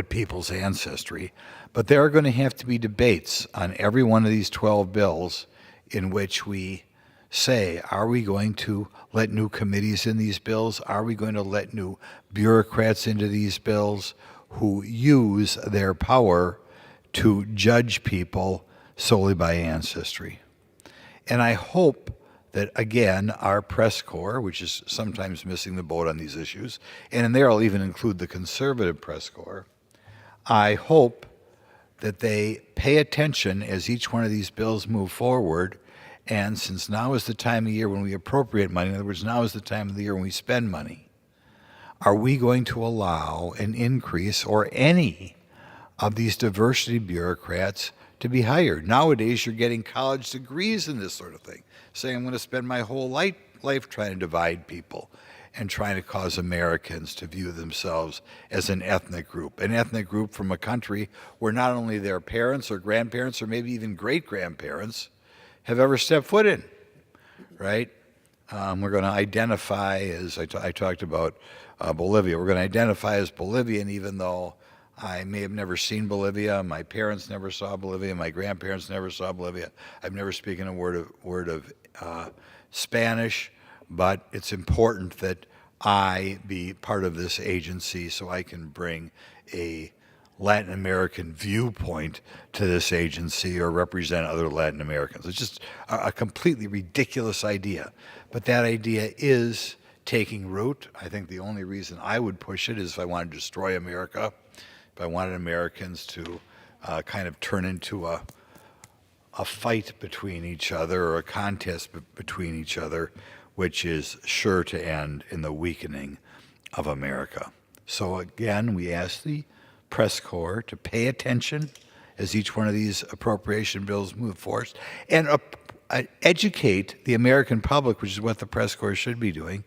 people's ancestry. But there are going to have to be debates on every one of these 12 bills in which we say, are we going to let new committees in these bills? Are we going to let new bureaucrats into these bills who use their power to judge people solely by ancestry? And I hope that, again, our press corps, which is sometimes missing the boat on these issues, and in there I'll even include the conservative press corps, I hope that they pay attention as each one of these bills move forward. And since now is the time of year when we appropriate money, in other words, now is the time of the year when we spend money, are we going to allow an increase or any of these diversity bureaucrats to be hired? Nowadays, you're getting college degrees in this sort of thing, saying I'm going to spend my whole life trying to divide people and trying to cause Americans to view themselves as an ethnic group from a country where not only their parents or grandparents or maybe even great-grandparents have ever stepped foot in, right? We're going to identify, as I talked about Bolivia. We're going to identify as Bolivian, even though I may have never seen Bolivia. My parents never saw Bolivia. My grandparents never saw Bolivia. I've never spoken a word of Spanish, but it's important that I be part of this agency so I can bring a Latin American viewpoint to this agency or represent other Latin Americans. It's just a completely ridiculous idea, but that idea is taking root. I think the only reason I would push it is if I wanted to destroy America, if I wanted Americans to kind of turn into a fight between each other or a contest between each other, which is sure to end in the weakening of America. So again, we ask the press corps to pay attention as each one of these appropriation bills move forward and educate the American public, which is what the press corps should be doing,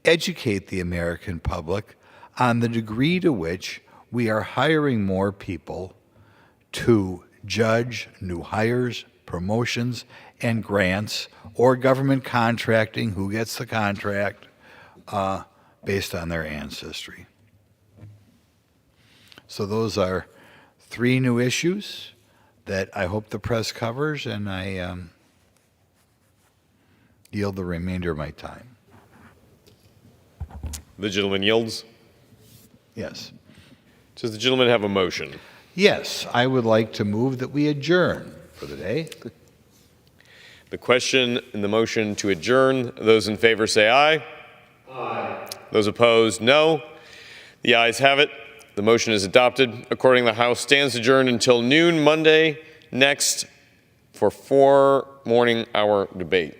educate the American public on the degree to which we are hiring more people to judge new hires, promotions, and grants, or government contracting, who gets the contract, based on their ancestry. So those are 3 new issues that I hope the press covers, and I yield the remainder of my time. The gentleman yields. Yes. Does the gentleman have a motion? Yes, I would like to move that we adjourn for the day. The question and the motion to adjourn, those in favor say aye. Aye. Those opposed, no. The ayes have it. The motion is adopted. Accordingly, the House stands adjourned until noon Monday next for 4 morning hour debate.